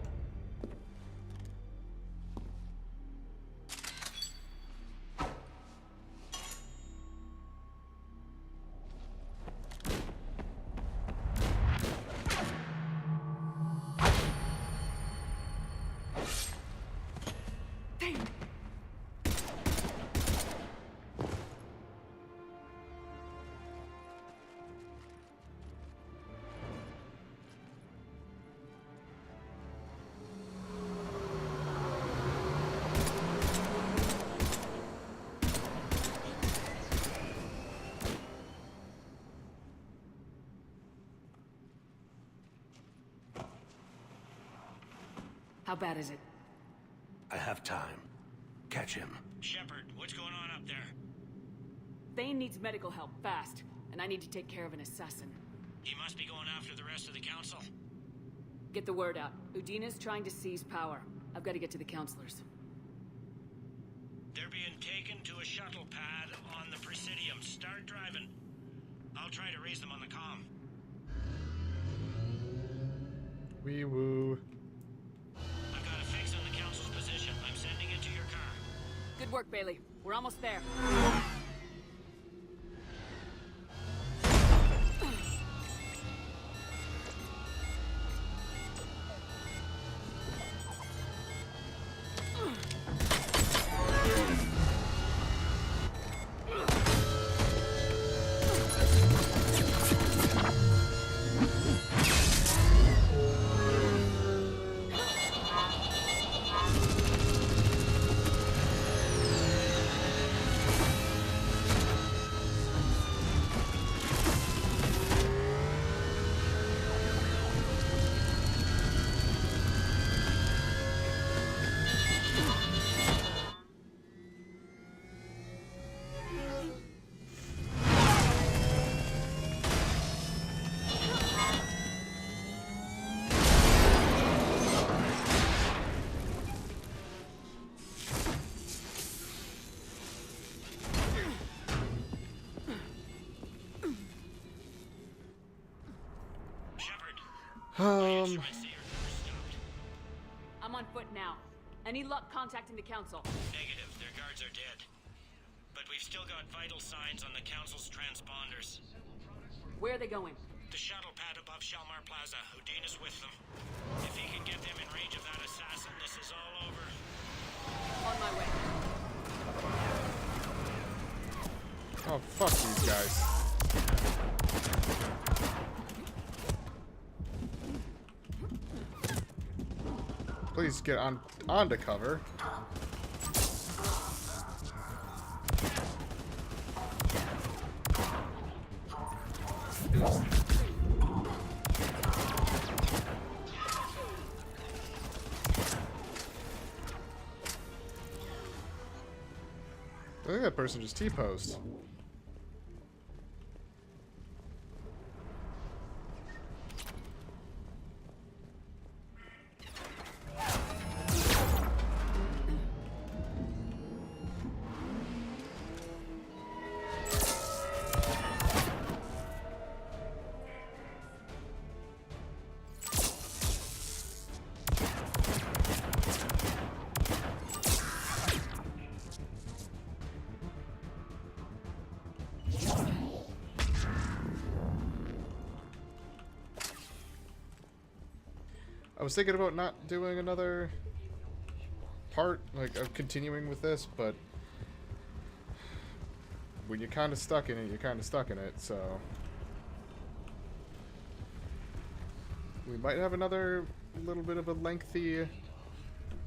How bad is it? I have time. Catch him. Shepard, what's going on up there? Thane needs medical help, fast. And I need to take care of an assassin. He must be going after the rest of the council. Get the word out. Udina's trying to seize power. I've got to get to the counselors. They're being taken to a shuttle pad on the Presidium. Start driving. I'll try to raise them on the comm. Wee woo. I've got a fix on the council's position. I'm sending it to your car. Good work, Bailey. We're almost there. I'm on foot now. Any luck contacting the council? Negative. Their guards are dead. But we've still got vital signs on the council's transponders. Where are they going? The shuttle pad above Shalmar Plaza. Udina's with them. If he can get them in range of that assassin, this is all over. On my way. Oh, fuck these guys. Please get onto cover. Look at that person just T-posed. I was thinking about not doing another part, like, of continuing with this, but when you're kind of stuck in it, you're kind of stuck in it, so we might have another little bit of a lengthy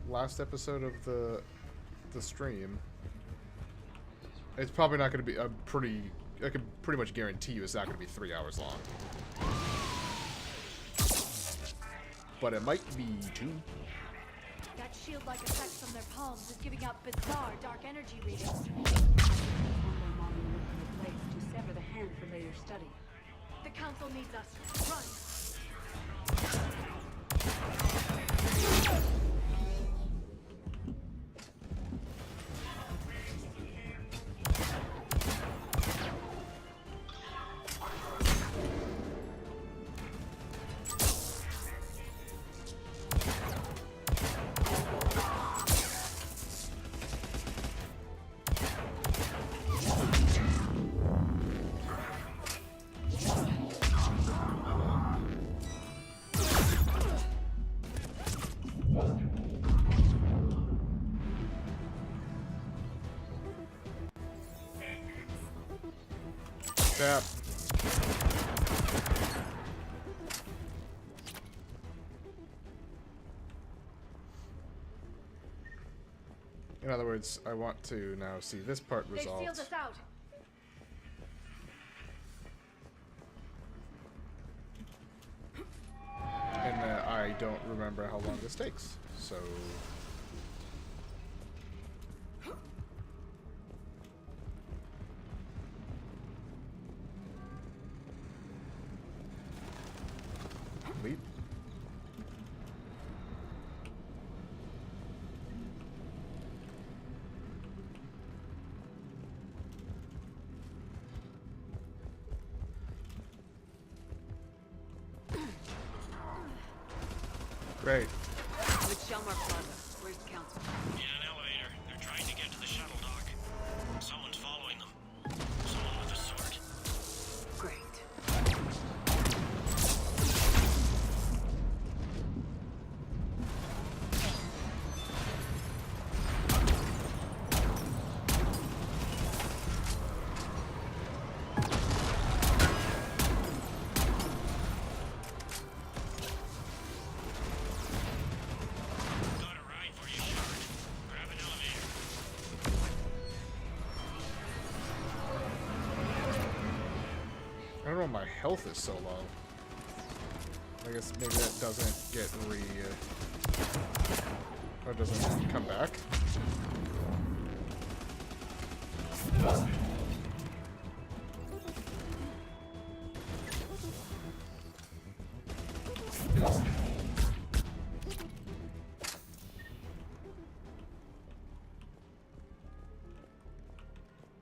last episode of the stream. It's probably not going to be I can pretty much guarantee you it's not going to be 3 hours long. But it might be 2. That shield-like effect from their palms is giving out bizarre dark energy readings. One more model nuclear plates to sever the hand for later study. The council needs us. Run! Tap. In other words, I want to now see this part resolved. They sealed us out. And I don't remember how long this takes, so leap. Great. The Shelmar Plaza. Where's the council? In an elevator. They're trying to get to the shuttle dock. Someone's following them. Someone with a sword. Great. I don't know why my health is so low. I guess maybe that doesn't get or doesn't come back.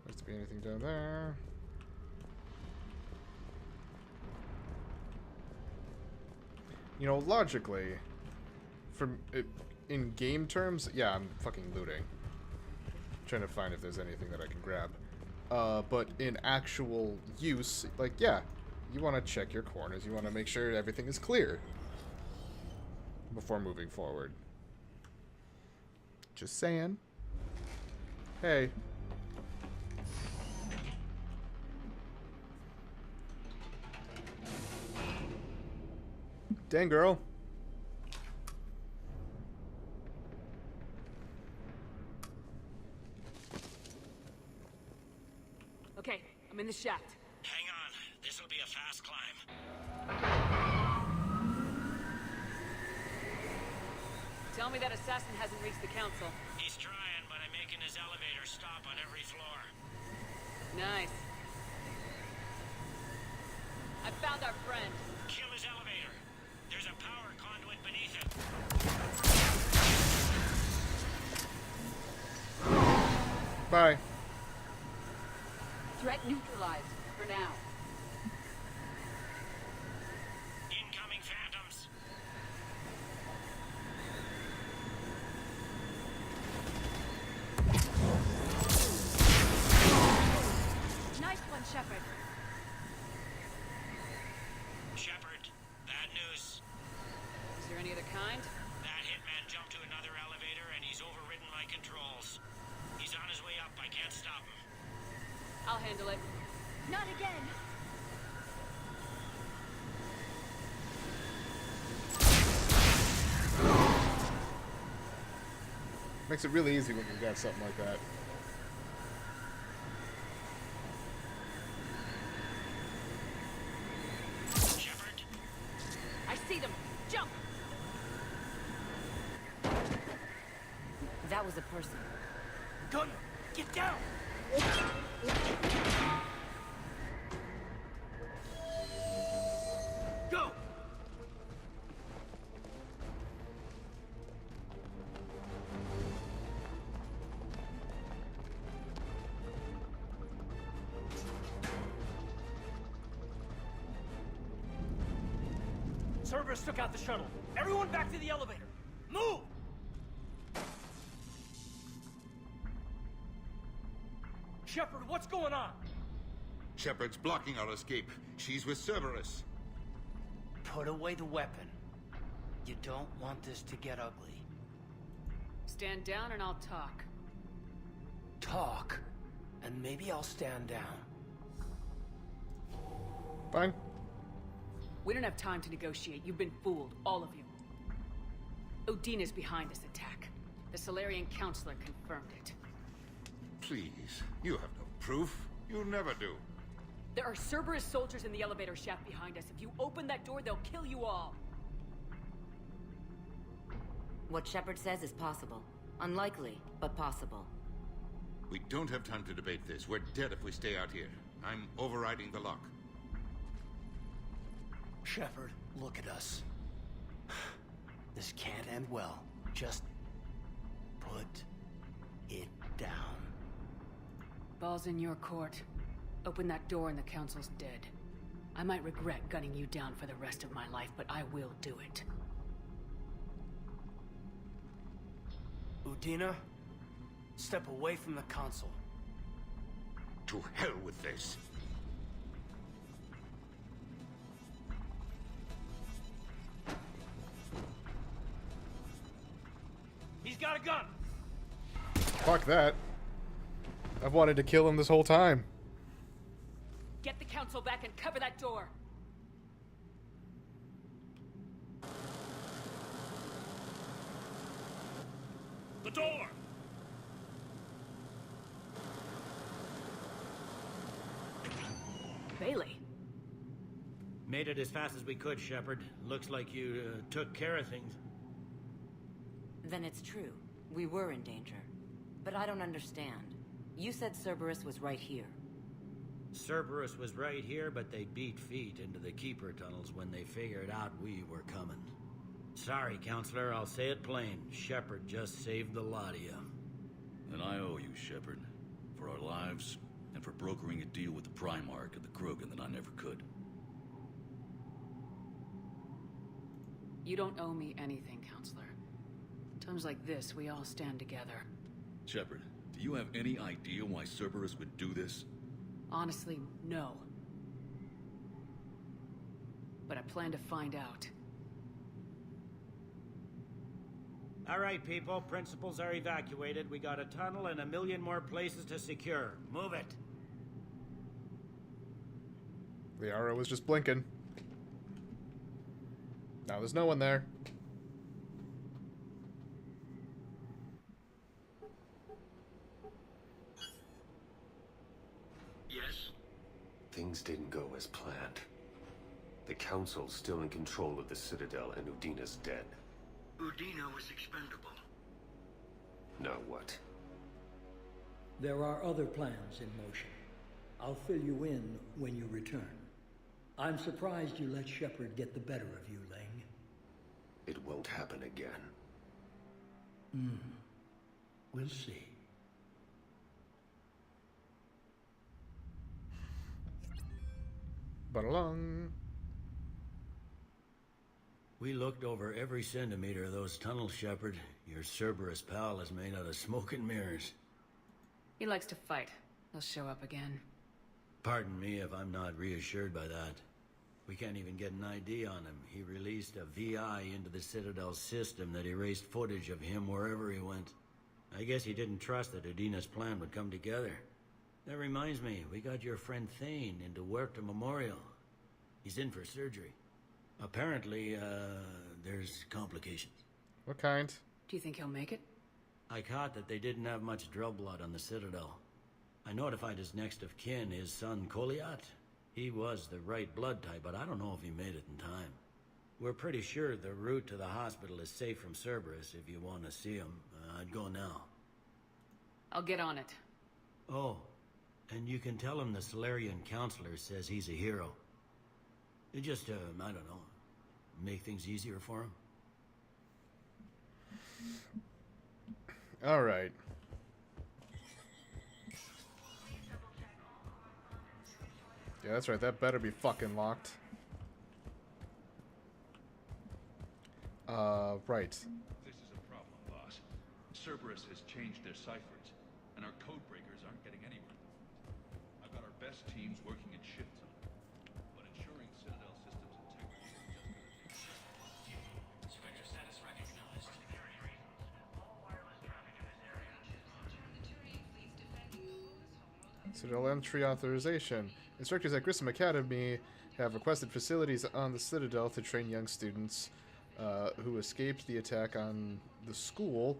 Must be anything down there. You know, logically, from in game terms, yeah, I'm fucking looting. Trying to find if there's anything that I can grab. But in actual use, like, yeah, you want to check your corners. You want to make sure everything is clear before moving forward. Just saying. Hey. Dang, girl. Okay, I'm in the shaft. Hang on. This'll be a fast climb. Tell me that assassin hasn't reached the council. He's trying, but I'm making his elevator stop on every floor. Nice. I found our friend. Kill his elevator. There's a power conduit beneath it. Bye. Threat neutralized, for now. Incoming phantoms. Nice one, Shepard. Shepard, bad news. Is there any other the kind? That hitman jumped to another elevator and he's overridden my controls. He's on his way up. I can't stop him. I'll handle it. Not again! Makes it really easy when you got something like that. Shepard? I see them! Jump! That was a person. Gunner, get down! Go! Cerberus took out the shuttle. Everyone back to the elevator. Move! Shepard, what's going on? Shepard's blocking our escape. She's with Cerberus. Put away the weapon. You don't want this to get ugly. Stand down and I'll talk. Talk, and maybe I'll stand down. Fine. We don't have time to negotiate. You've been fooled, all of you. Udina's behind this attack. The Solarian Counselor confirmed it. Please, you have no proof. You never do. There are Cerberus soldiers in the elevator shaft behind us. If you open that door, they'll kill you all. What Shepard says is possible. Unlikely, but possible. We don't have time to debate this. We're dead if we stay out here. I'm overriding the lock. Shepard, look at us. This can't end well. Just put it down. Ball's in your court. Open that door and the Council's dead. I might regret gunning you down for the rest of my life, but I will do it. Udina, step away from the console. To hell with this. He's got a gun! Fuck that. I've wanted to kill him this whole time. Get the Council back and cover that door! The door! Bailey. Made it as fast as we could, Shepard. Looks like you took care of things. Then it's true. We were in danger. But I don't understand. You said Cerberus was right here. Cerberus was right here, but they beat feet into the Keeper tunnels when they figured out we were coming. Sorry, Counselor, I'll say it plain. Shepard just saved the lot of you. And I owe you, Shepard. For our lives, and for brokering a deal with the Primarch of the Krogan that I never could. You don't owe me anything, Counselor. Times like this, we all stand together. Shepard, do you have any idea why Cerberus would do this? Honestly, no. But I plan to find out. All right, people. Principals are evacuated. We got a tunnel and 1 million more places to secure. Move it. The arrow was just blinking. Now there's no one there. Yes? Things didn't go as planned. The Council's still in control of the Citadel and Udina's dead. Udina was expendable. Now what? There are other plans in motion. I'll fill you in when you return. I'm surprised you let Shepard get the better of you, Ling. It won't happen again. We'll see. But along. We looked over every centimeter of those tunnels, Shepard. Your Cerberus pal is made out of smoke and mirrors. He likes to fight. He'll show up again. Pardon me if I'm not reassured by that. We can't even get an ID on him. He released a VI into the Citadel system that erased footage of him wherever he went. I guess he didn't trust that Udina's plan would come together. That reminds me, we got your friend Thane into Huerta Memorial. He's in for surgery. Apparently, there's complications. What kind? Do you think he'll make it? I caught that they didn't have much drill blood on the Citadel. I notified his next of kin, his son Koliat. He was the right blood type, but I don't know if he made it in time. We're pretty sure the route to the hospital is safe from Cerberus if you want to see him. I'd go now. I'll get on it. Oh, and you can tell him the Solarian counselor says he's a hero. It just, I don't know, make things easier for him. All right. Yeah, that's right. That better be fucking locked. Right. This is a problem, boss. Cerberus has changed their ciphers, and our code breakers aren't getting anywhere. I've got our best teams working in shifts on it, but ensuring Citadel systems integrity is just gonna take... Spectre status recognized. Citadel entry authorization. Instructors at Grissom Academy have requested facilities on the Citadel to train young students who escaped the attack on the school,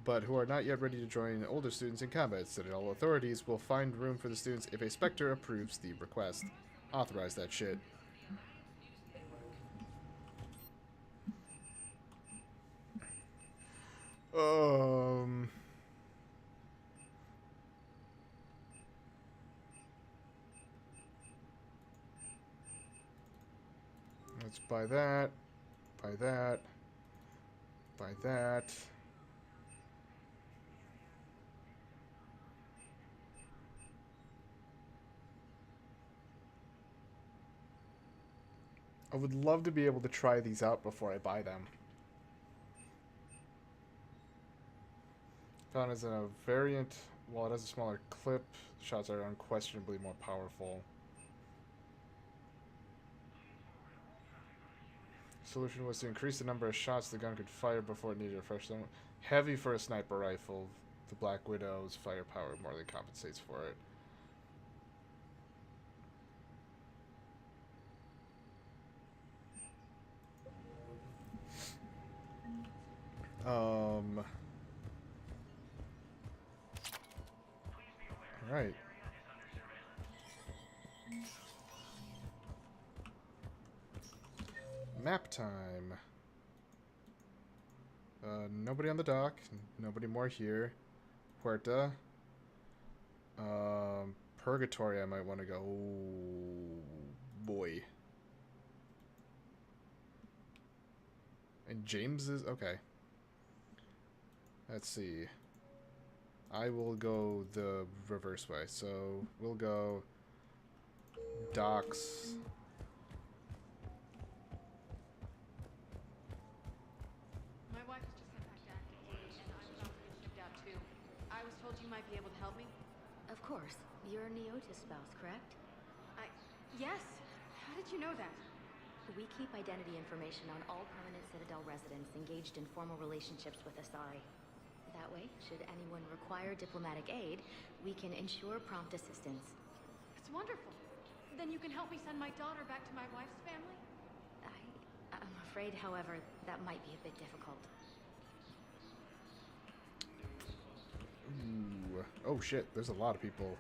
but who are not yet ready to join older students in combat. Citadel authorities will find room for the students if a Spectre approves the request. Authorize that shit. Let's buy that. Buy that. Buy that. I would love to be able to try these out before I buy them. Found as a variant, while it has a smaller clip, shots are unquestionably more powerful. Solution was to increase the number of shots the gun could fire before it needed a fresh ammo. Heavy for a sniper rifle. The Black Widow's firepower more than compensates for it. Alright. Map time. Nobody on the dock. Nobody more here. Huerta. Purgatory I might want to go. Oh, boy. And James is... okay. Let's see. I will go the reverse way. So, we'll go... docks... Be able to help me? Of course. You're Neota's spouse, correct? Yes. How did you know that? We keep identity information on all permanent Citadel residents engaged in formal relationships with Asari. That way, should anyone require diplomatic aid, we can ensure prompt assistance. It's wonderful. Then you can help me send my daughter back to my wife's family? I'm afraid, however, that might be a bit difficult. Ooh. Oh shit, there's a lot of people.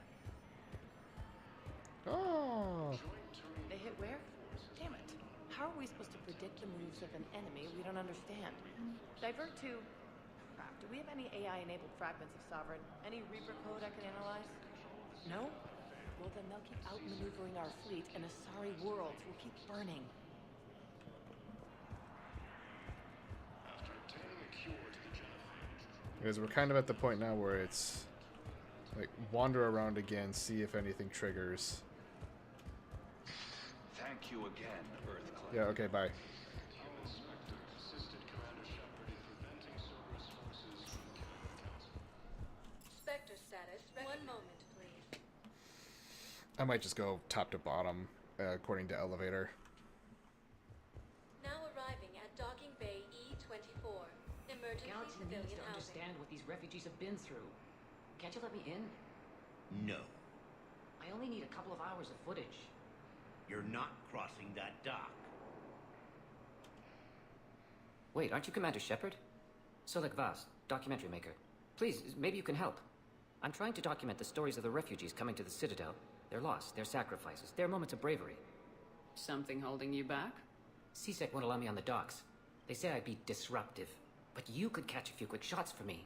Oh! They hit where? Damn it. How are we supposed to predict the moves of an enemy we don't understand? Divert to... crap, do we have any AI-enabled fragments of Sovereign? Any Reaper code I can analyze? No? Well, then they'll keep outmaneuvering our fleet, and Asari worlds will keep burning. Because we're kind of at the point now where it's like wander around again, see if anything triggers. Thank you again, Earthclay. Yeah, okay, bye. Spectre status. One moment, please. I might just go top to bottom, according to elevator. Galaxy needs to understand what these refugees have been through. Can't you let me in? No. I only need a couple of hours of footage. You're not crossing that dock. Wait, aren't you Commander Shepard? Solek Vaz, documentary maker. Please, maybe you can help. I'm trying to document the stories of the refugees coming to the Citadel. Their loss, their sacrifices, their moments of bravery. Something holding you back? CSEC won't allow me on the docks. They say I'd be disruptive. But you could catch a few quick shots for me.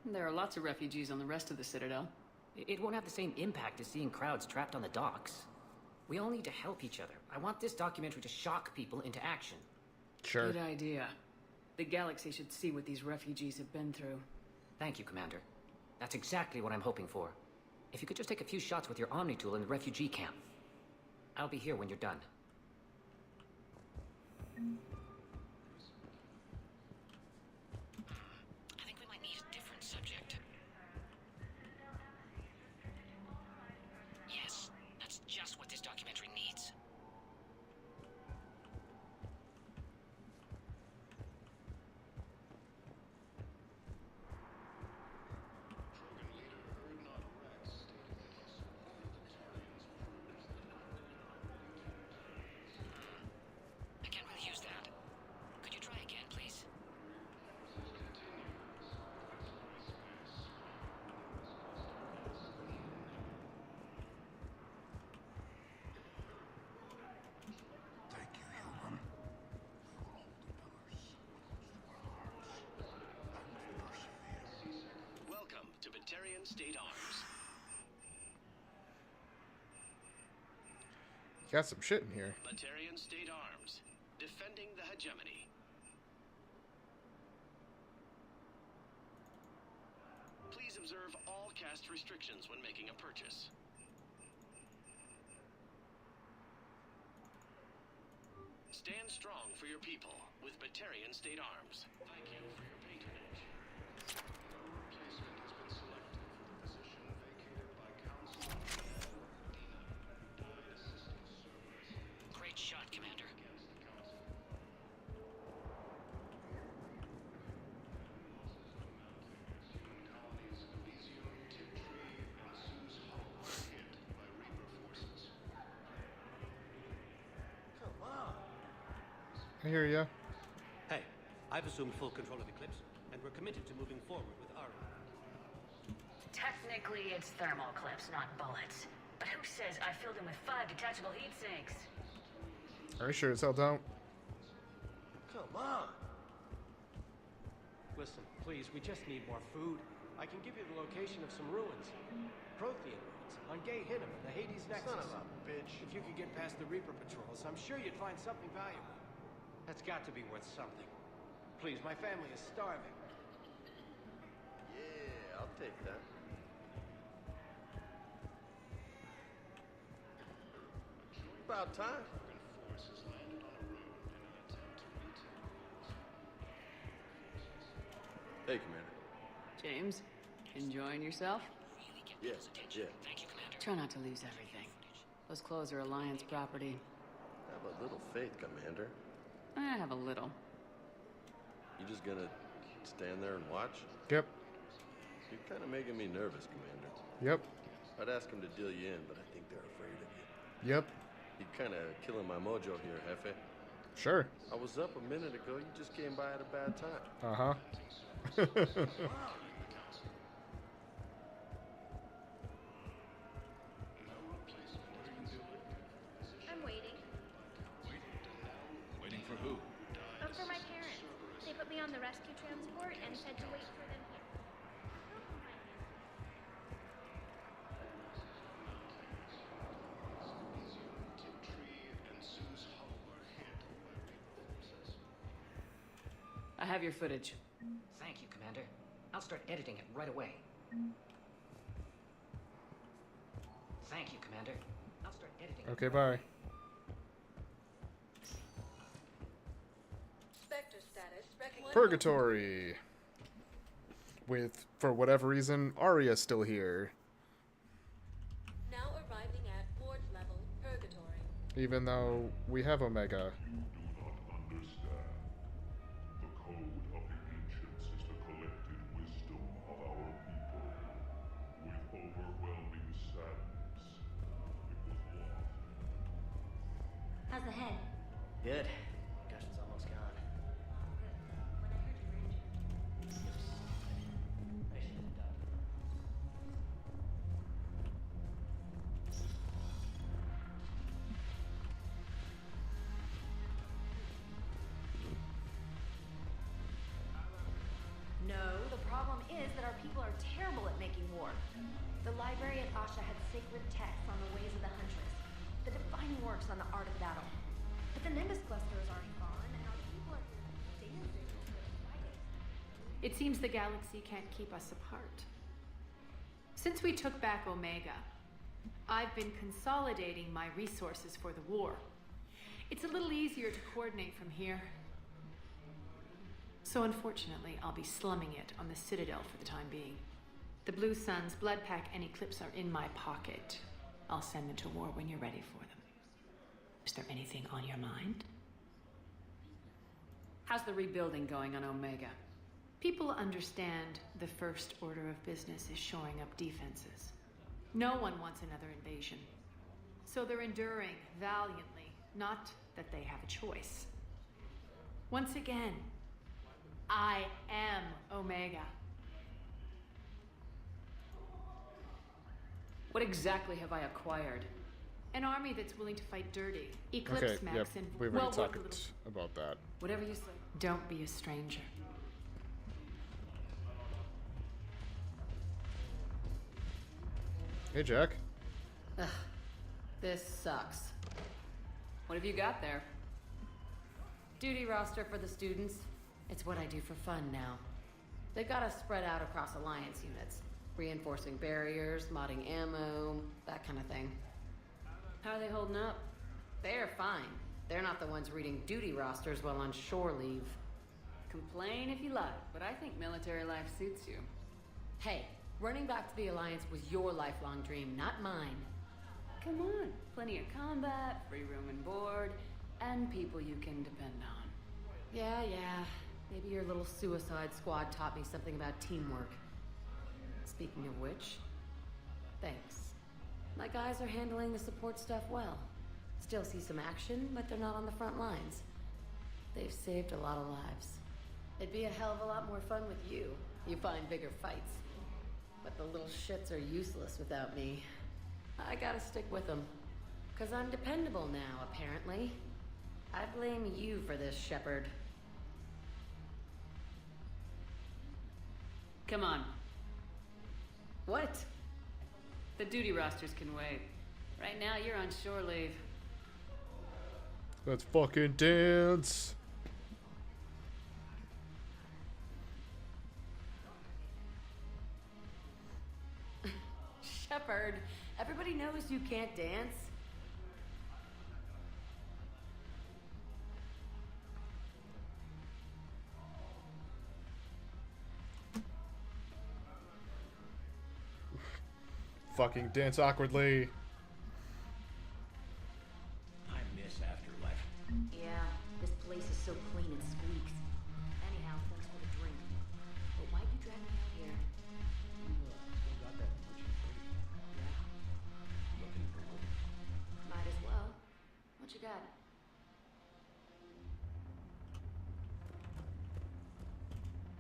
There are lots of refugees on the rest of the Citadel. It won't have the same impact as seeing crowds trapped on the docks. We all need to help each other. I want this documentary to shock people into action. Sure. Good idea. The galaxy should see what these refugees have been through. Thank you, Commander. That's exactly what I'm hoping for. If you could just take a few shots with your Omni tool in the refugee camp. I'll be here when you're done. I think we might need a different subject. Yes, that's just what this documentary needs. I can't really use that. Could you try again, please? Thank you, human. We will hold the pillars close to our hearts and persevere. Welcome to Batarian State Arms. Got some shit in here. Batarian State Arms. Defending the hegemony. Please observe all caste restrictions when making a purchase. Stand strong for your people with Batarian State Arms. Thank you for your patronage. No replacement has been selected for the position vacated by Council. Died assisting Cerberus Great shot, Commander. against the Council. Human colonies of Elysium, Tiptree, and Sue's Hull were hit by Reaper forces. Come on. I hear ya. Hey, I've assumed full control of Eclipse, and we're committed to moving forward with Aria. Technically, it's thermal clips, not bullets. But who says I filled them with 5 detachable heat sinks? Are you sure as hell don't? Come on. Listen, please, we just need more food. I can give you the location of some ruins. Prothean ruins on Gay Hinnom in the Hades Nexus. Son of a bitch. If you could get past the Reaper patrols, I'm sure you'd find something valuable. That's got to be worth something. Please, my family is starving. Yeah, I'll take that. About time. Forces landed on a road in an attempt to retake. Hey, Commander. James, enjoying yourself? Yeah, yeah. Thank you, Commander. Try not to lose everything. Those clothes are Alliance property. Have a little faith, Commander. I have a little. You just gonna stand there and watch? Yep. You're kind of making me nervous, Commander. Yep. I'd ask them to deal you in, but I think they're afraid of you. Yep. You're kind of killing my mojo here, Jefe. Sure. I was up a minute ago. You just came by at a bad time. Uh-huh. I'm waiting. Waiting for who? For my parents. They put me on the rescue transport and said to wait for them here. I have your footage. Thank you, Commander. I'll start editing it right away. Thank you, Commander. I'll start editing it. Okay, bye. Spectre status. Purgatory. With, for whatever reason, Arya's still here. Now arriving at ward level Purgatory. Even though we have Omega. You do not understand. The code of the ancients How's the head? Good. Concussion's almost gone. No, the problem is that our people are terrible at making war. The library at Asha had sacred texts on the ways of the Huntress, the divine works on the art of battle. But the Nimbus clusters aren't gone, and our people are here dancing instead of fighting. It seems the galaxy can't keep us apart. Since we took back Omega, I've been consolidating my resources for the war. It's a little easier to coordinate from here. So unfortunately, I'll be slumming it on the Citadel for the time being. The Blue Suns, Bloodpack, and Eclipse are in my pocket. I'll send them to war when you're ready for them. Is there anything on your mind? How's the rebuilding going on Omega? People understand the first order of business is shoring up defenses. No one wants another invasion. So they're enduring valiantly, not that they have a choice. Once again, I am Omega. What exactly have I acquired? An army that's willing to fight dirty. Eclipse, Okay, Max, yep, and we've already well, talked about that. Whatever you say. Don't be a stranger. Hey, Jack. Ugh, this sucks. What have you got there? Duty roster for the students. It's what I do for fun now. They've got us spread out across Alliance units. Reinforcing barriers, modding ammo, that kind of thing. How are they holding up? They're fine. They're not the ones reading duty rosters while on shore leave. Complain if you like, but I think military life suits you. Hey, running back to the Alliance was your lifelong dream, not mine. Come on, plenty of combat, free room and board, and people you can depend on. Yeah. Maybe your little suicide squad taught me something about teamwork. Speaking of which, thanks. My guys are handling the support stuff well. Still see some action, but they're not on the front lines. They've saved a lot of lives. It'd be a hell of a lot more fun with you. You find bigger fights. But the little shits are useless without me. I gotta stick with them. 'Cause I'm dependable now, apparently. I blame you for this, Shepard. Come on. What? The duty rosters can wait. Right now, you're on shore leave. Let's fucking dance. Shepard, everybody knows you can't dance. Fucking dance awkwardly. I miss Afterlife. Yeah, this place is so clean and squeaks. Anyhow, thanks for the drink. But why'd you drag me out here? Still got that merchant footage. Yeah. Looking for gold. Might as well. What you got?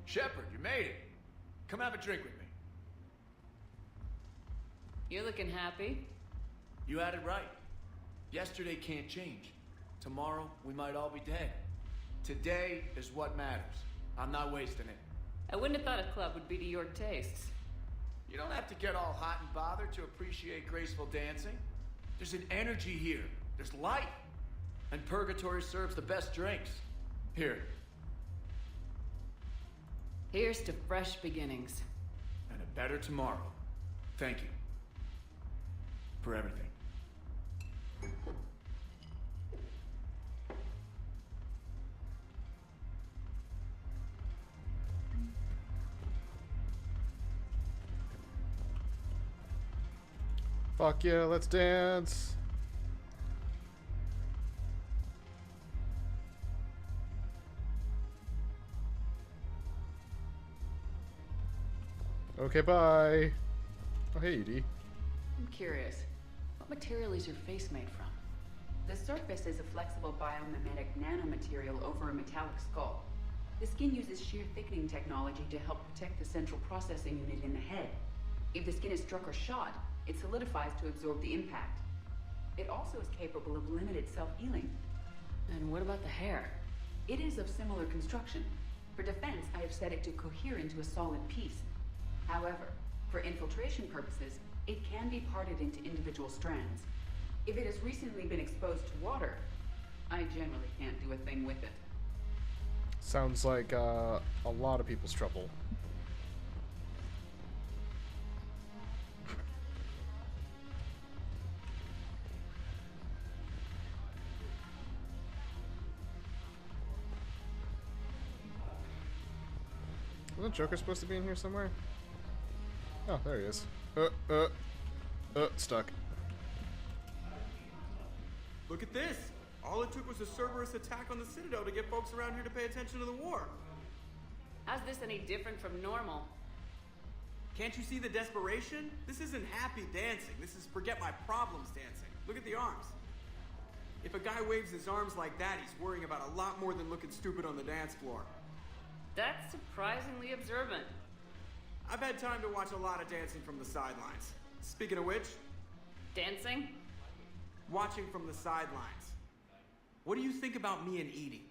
Shepard, you made it. Come have a drink with me. You're looking happy. You had it right. Yesterday can't change. Tomorrow, we might all be dead. Today is what matters. I'm not wasting it. I wouldn't have thought a club would be to your tastes. You don't have to get all hot and bothered to appreciate graceful dancing. There's an energy here. There's life. And Purgatory serves the best drinks. Here. Here's to fresh beginnings. And a better tomorrow. Thank you. For everything. Fuck yeah, let's dance. Okay, bye. Oh, hey, Edie. I'm curious. What material is your face made from? The surface is a flexible biomimetic nanomaterial over a metallic skull. The skin uses shear thickening technology to help protect the central processing unit in the head. If the skin is struck or shot, it solidifies to absorb the impact. It also is capable of limited self-healing. And what about the hair? It is of similar construction. For defense, I have set it to cohere into a solid piece. However, for infiltration purposes, it can be parted into individual strands. If it has recently been exposed to water, I generally can't do a thing with it. Sounds like a lot of people's trouble. Wasn't Joker supposed to be in here somewhere? Oh, there he is. Stuck. Look at this! All it took was a Cerberus attack on the Citadel to get folks around here to pay attention to the war. How's this any different from normal? Can't you see the desperation? This isn't happy dancing. This is forget my problems dancing. Look at the arms. If a guy waves his arms like that, he's worrying about a lot more than looking stupid on the dance floor. That's surprisingly observant. I've had time to watch a lot of dancing from the sidelines. Speaking of which... Dancing? Watching from the sidelines. What do you think about me and Edie?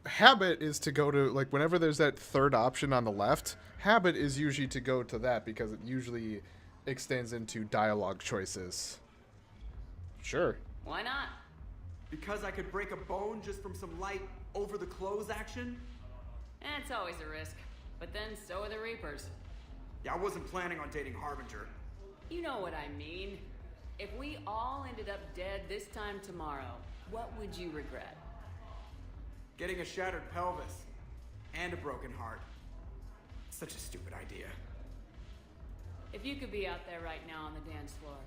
Habit is to go to, like, whenever there's that third option on the left, habit is usually to go to that because it usually extends into dialogue choices. Sure. Why not? Because I could break a bone just from some light over-the-clothes action? It's always a risk. But then so are the Reapers. Yeah, I wasn't planning on dating Harbinger. You know what I mean. If we all ended up dead this time tomorrow, what would you regret? Getting a shattered pelvis. And a broken heart. Such a stupid idea. If you could be out there right now on the dance floor,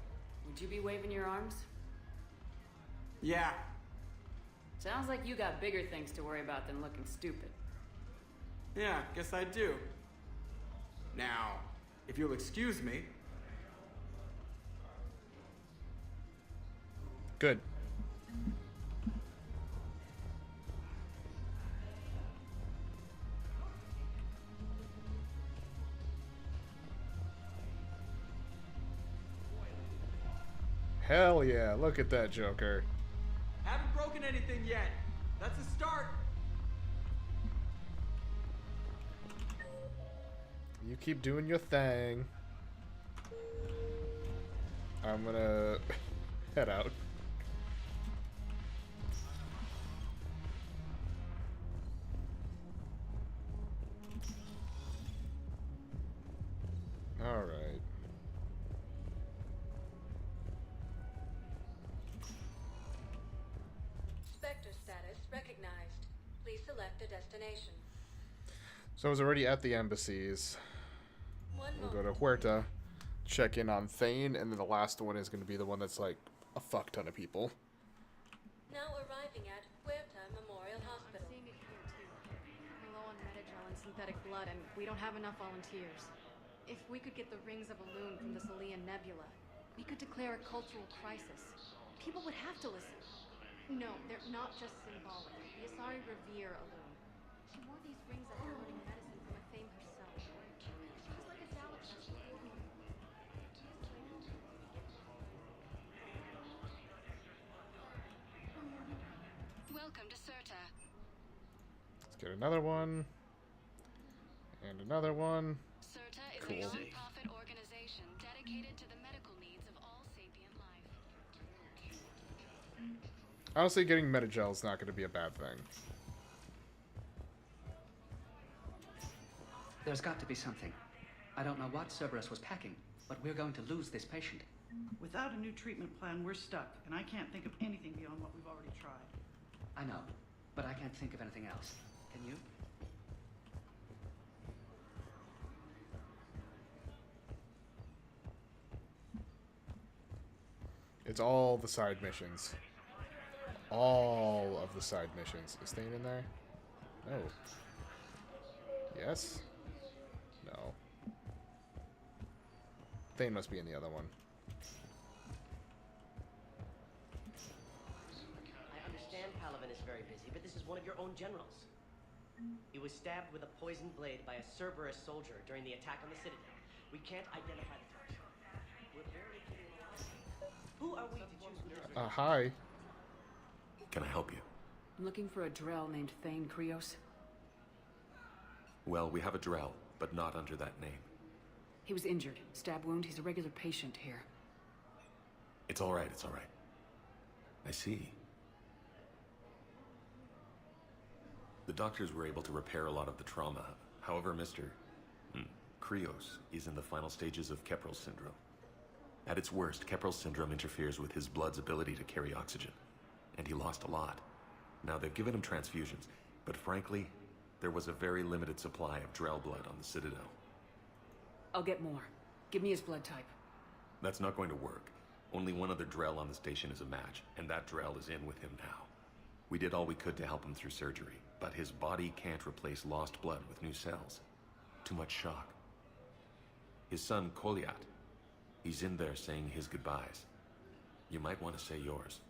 would you be waving your arms? Yeah. Sounds like you got bigger things to worry about than looking stupid. Yeah, guess I do. Now, if you'll excuse me. Good. Hell yeah, look at that Joker. Haven't broken anything yet. That's a start. You keep doing your thing. I'm gonna head out. All right. Spectre status recognized. Please select a destination. So I was already at the embassies. We'll go to Huerta, check in on Thane, and then the last one is going to be the one that's like a fuck ton of people. Now arriving at Huerta Memorial Hospital. I'm seeing it here too. We're low on Metagel and synthetic blood, and we don't have enough volunteers. If we could get the rings of Elune from the Salian Nebula, we could declare a cultural crisis. People would have to listen. No, they're not just symbolic. The Asari revere Elune. She wore these rings after learning medicine from Athame herself. She was like a Zalakos before we... Welcome to Serta. Let's get another one. And another one. Serta is Cool. a non-profit organization dedicated to the medical needs of all sapient life. Honestly, getting Metagel is not going to be a bad thing. There's got to be something. I don't know what Cerberus was packing, but we're going to lose this patient. Without a new treatment plan, we're stuck, and I can't think of anything beyond what we've already tried. I know, but I can't think of anything else. Can you? It's all the side missions. All of the side missions. Is Thane in there? No. Yes? No. Thane must be in the other one. I understand Palaven is very busy, but this is one of your own generals. He was stabbed with a poisoned blade by a Cerberus soldier during the attack on the Citadel. We can't identify the target. We're barely keeping him alive. Who are we to choose with Hi. Can I help you? I'm looking for a Drell named Thane Krios. Well, we have a Drell, but not under that name. He was injured. Stab wound. He's a regular patient here. It's all right, it's all right. I see. The doctors were able to repair a lot of the trauma. However, Mr. Krios is in the final stages of Keprel's syndrome. At its worst, Keprel's syndrome interferes with his blood's ability to carry oxygen. And he lost a lot. Now, they've given him transfusions, but frankly, there was a very limited supply of Drell blood on the Citadel. I'll get more. Give me his blood type. That's not going to work. Only one other Drell on the station is a match, and that Drell is in with him now. We did all we could to help him through surgery, but his body can't replace lost blood with new cells. Too much shock. His son, Koliat, he's in there saying his goodbyes. You might want to say yours.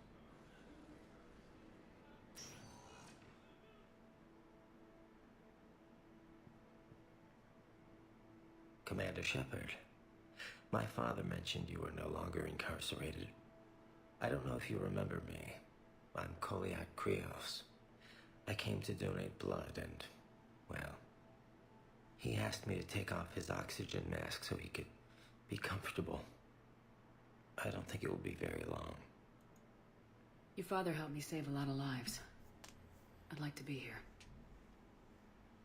Commander Shepard, my father mentioned you were no longer incarcerated. I don't know if you remember me. I'm Koliak Krios. I came to donate blood and, well, he asked me to take off his oxygen mask so he could be comfortable. I don't think it will be very long. Your father helped me save a lot of lives. I'd like to be here.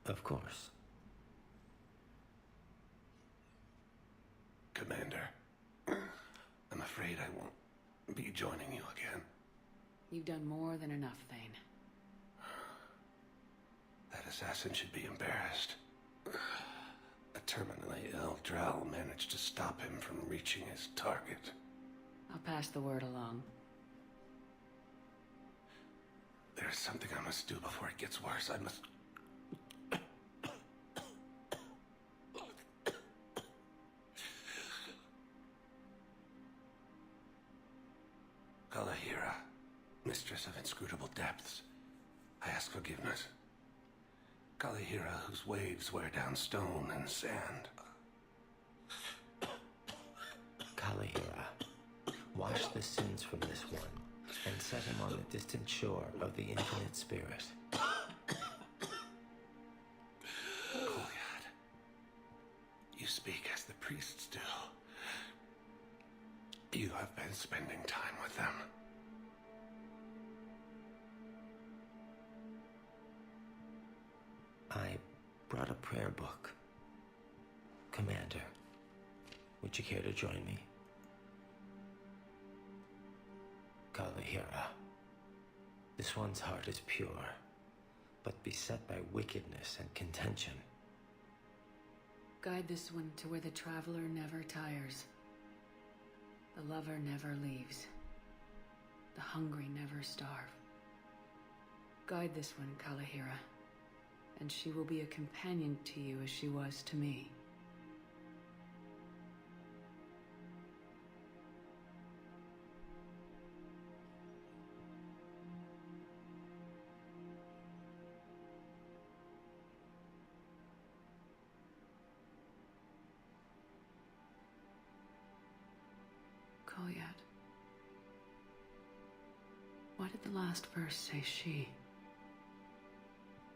Of course. Commander, I'm afraid I won't be joining you again. You've done more than enough, Thane. That assassin should be embarrassed. A terminally ill Drell managed to stop him from reaching his target. I'll pass the word along. There's something I must do before it gets worse. I must... Kalahira, mistress of inscrutable depths, I ask forgiveness. Kalahira, whose waves wear down stone and sand. Kalahira, wash the sins from this one and set him on the distant shore of the infinite spirit. Koliad, you speak as the priests do. You have been spending time with them. I brought a prayer book. Commander, would you care to join me? Kalahira, this one's heart is pure, but beset by wickedness and contention. Guide this one to where the traveler never tires. The lover never leaves. The hungry never starve. Guide this one, Kalahira, and she will be a companion to you as she was to me. Koliad. Why did the last verse say she?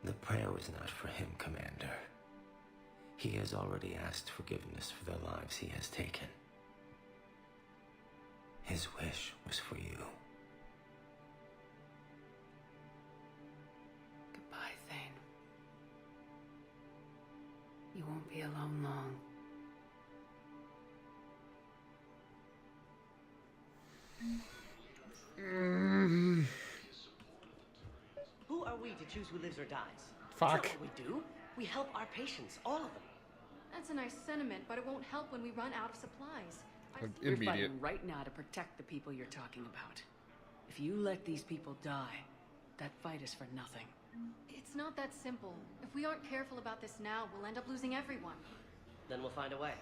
The prayer was not for him, Commander. He has already asked forgiveness for the lives he has taken. His wish was for you. Goodbye, Thane. You won't be alone long. Who are we to choose who lives or dies? Fuck. That's not what we do. We help our patients, all of them. That's a nice sentiment, but it won't help when we run out of supplies. We're Immediate. fighting right now to protect the people you're talking about. If you let these people die, that fight is for nothing. It's not that simple. If we aren't careful about this now, we'll end up losing everyone. Then we'll find a way.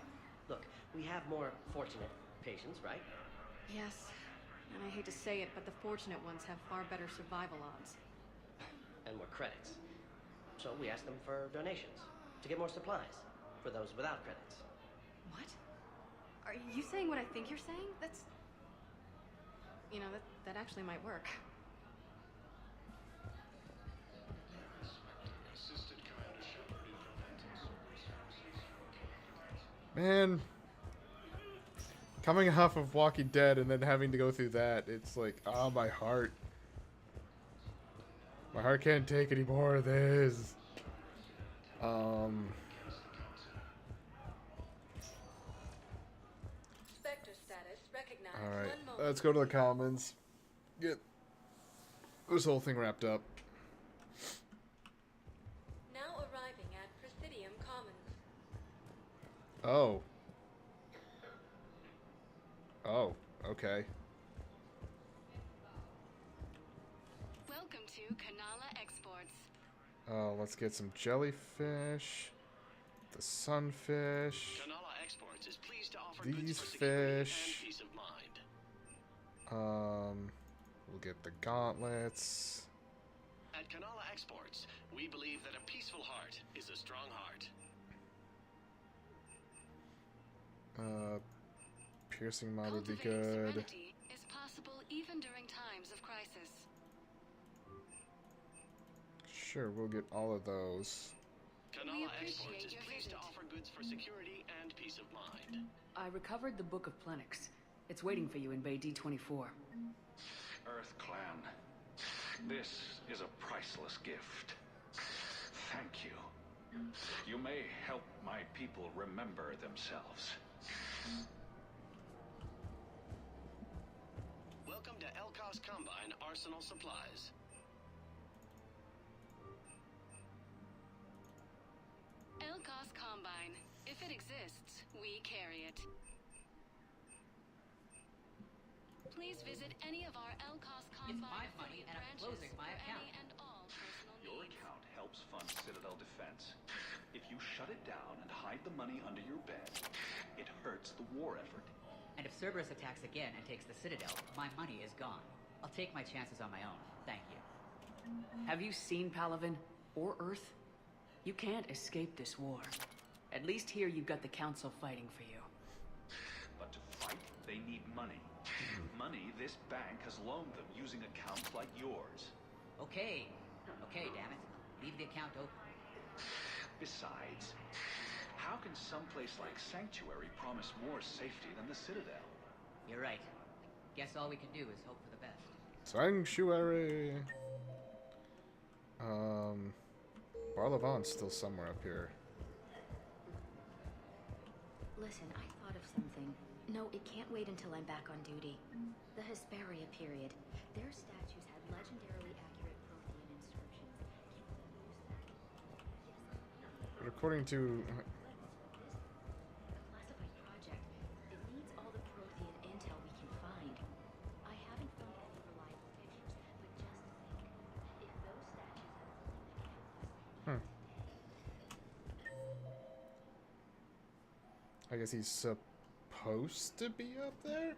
Look, We have more fortunate patients, right? Yes. And I hate to say it, but the fortunate ones have far better survival odds. And more credits. So we asked them for donations to get more supplies for those without credits. What? Are you saying what I think you're saying? That's... You know, that actually might work. Man, coming off of Walking Dead and then having to go through that, it's like, ah, my heart. My heart can't take any more of this. Spectre status recognized. Alright, One moment. let's go to the commons. Get this whole thing wrapped up. Now arriving at Presidium Commons. Oh. Oh, okay. Welcome to Kanala Exports. Oh, let's get some jellyfish. The sunfish. Kanala Exports is pleased to offer These goods for security fish. and peace of mind. We'll get the gauntlets. At Kanala Exports, we believe that a peaceful heart is a strong heart. Piercing mod would be Cultivating good. serenity is possible even during times of crisis. Sure, we'll get all of those. Kanala Exports is pleased to offer goods for security and peace of mind. I recovered the Book of Plenix. It's waiting for you in Bay D24. Earth Clan, this is a priceless gift. Thank you. You may help my people remember themselves. Welcome to Elkos Combine Arsenal Supplies. Elkos Combine. If it exists, we carry it. Please visit any of our Elkos Combine my money, and I'm affiliate closing branches my for account. any and all personal Your needs. account helps fund Citadel defense. If you shut it down and hide the money under your bed, it hurts the war effort. And if Cerberus attacks again and takes the Citadel, my money is gone. I'll take my chances on my own. Thank you. Have you seen Palaven? Or Earth? You can't escape this war. At least here you've got the Council fighting for you. But to fight, they need money. Money this bank has loaned them using accounts like yours. Okay. Okay, damn it. Leave the account open. Besides, how can someplace like Sanctuary promise more safety than the Citadel? You're right. Guess all we can do is hope for the best. Sanctuary. Barlavon's still somewhere up here. Listen, I thought of something. No, it can't wait until I'm back on duty. The Hesperia period. Their statues had legendarily accurate Prothean inscriptions. But according to... Classified project. It needs all the Prothean intel we can find. I haven't found any reliable pictures, but just think. If those statues had I guess he's supposed to be up there?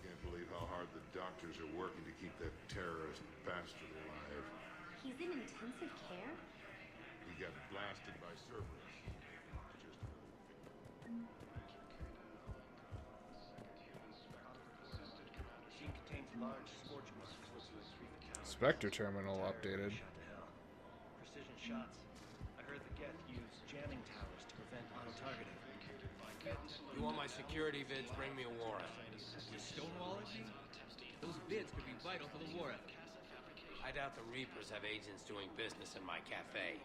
Can't believe how hard the doctors are working to keep that terrorist bastard alive. He's in intensive care? He got blasted by Cerberus. Just Machine contains large scorch marks, looks like 3 fatalities. Spectre terminal updated. Precision shots. I heard the Geth use jamming towers to prevent auto-targeting. You want my security vids, bring me a warrant. You stonewalling me? Those vids could be vital for the war effort. I doubt the Reapers have agents doing business in my cafe.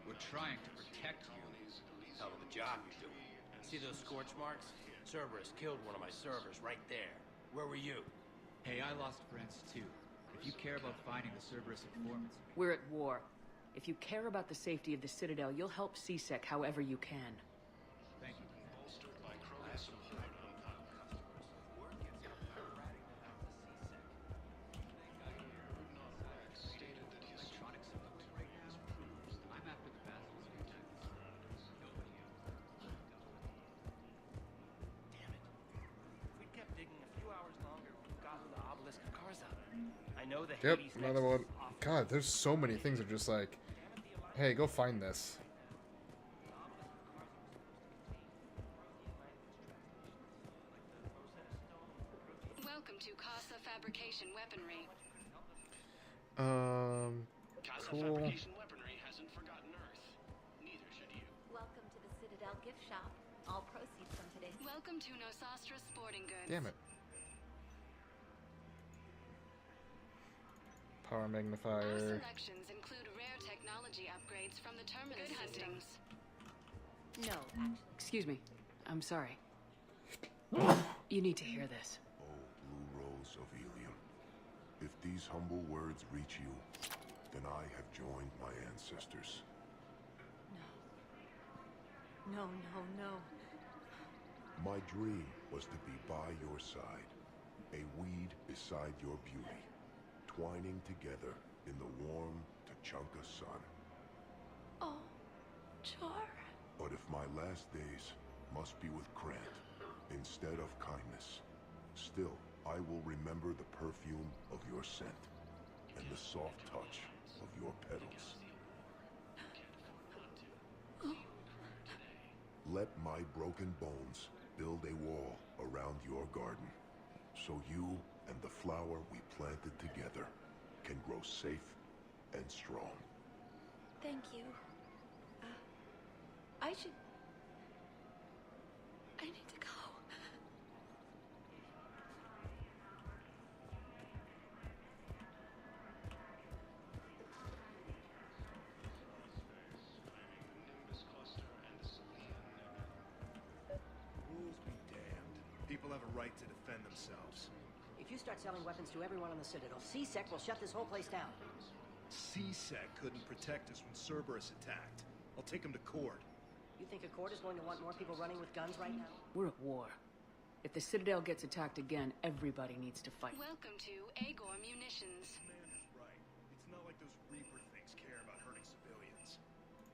We're trying to protect you. Hell of a job you're doing. See those scorch marks? Cerberus killed one of my servers right there. Where were you? Hey, I lost friends too. If you care about finding the Cerberus informants... We're at war. If you care about the safety of the Citadel, you'll help CSEC however you can. Thank you. know the Yep, Hades another Nexus one. is off. God, there's so many things that are just like, hey, go find this. Welcome to Casa Fabrication Weaponry. Casa Cool. Fabrication Weaponry hasn't forgotten Earth. Neither should you. Welcome to the Citadel gift shop. All proceeds from today's... Welcome to Nosastra Sporting Goods. Damn it. Power Our magnifier. selections include rare technology upgrades from the terminus systems. No, actually. Excuse me. I'm sorry. You need to hear this. Oh, Blue Rose of Ilium. If these humble words reach you, then I have joined my ancestors. No, no, no. My dream was to be by your side, a weed beside your beauty, twining together in the warm Tuchanka sun. Oh, Char. But if my last days must be with Grant instead of kindness, still I will remember the perfume of your scent and the soft touch of your petals. Let my broken bones build a wall around your garden, so you and the flower we planted together can grow safe and strong. Thank you. I need to go. Rules be damned. People have a right to defend themselves. If you start selling weapons to everyone on the Citadel, CSEC will shut this whole place down. CSEC couldn't protect us when Cerberus attacked. I'll take them to court. You think a court is going to want more people running with guns right now? We're at war. If the Citadel gets attacked again, everybody needs to fight. Welcome to Agor Munitions. Commander's right. It's not like those Reaper things care about hurting civilians.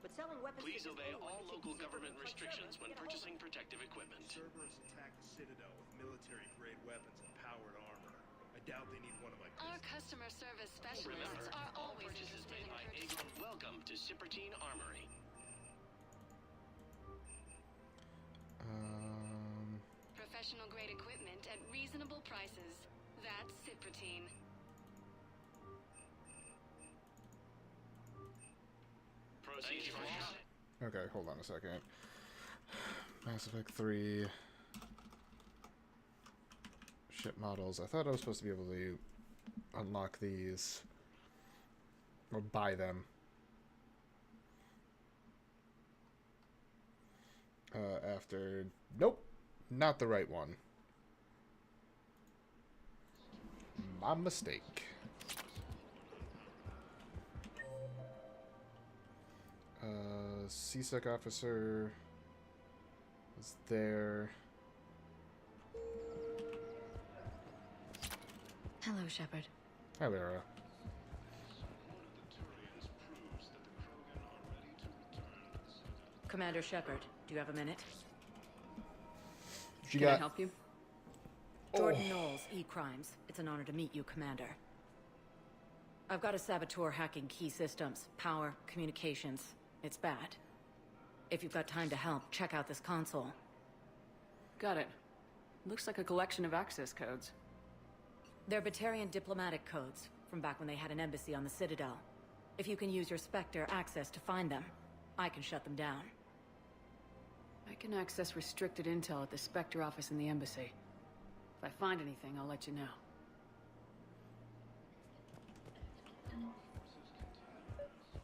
But selling weapons... Please to obey anyone all who local thinks government Cerberus restrictions when get a hold of purchasing protective equipment. Cerberus attacked the Citadel with military-grade weapons and powered armor. I doubt they need one of my Our customer service specialists Remember, are all always purchases interested made in by purchasing. Agron. Welcome to Cypertine Armory. Professional grade equipment at reasonable prices. That's Cypratine. Proceed for Okay, hold on a second. Mass Effect 3. Ship models. I thought I was supposed to be able to unlock these. Or buy them. After... Nope! Not the right one. My mistake. CSEC officer is there. Hello, Shepard. Hi, Lara. Commander Shepard, do you have a minute? Can I help you? Jordan Knowles, E-Crimes. It's an honor to meet you, Commander. I've got a saboteur hacking key systems, power, communications. It's bad. If you've got time to help, check out this console. Got it. Looks like a collection of access codes. They're Batarian diplomatic codes, from back when they had an embassy on the Citadel. If you can use your Spectre access to find them, I can shut them down. I can access restricted intel at the Spectre office in the embassy. If I find anything, I'll let you know.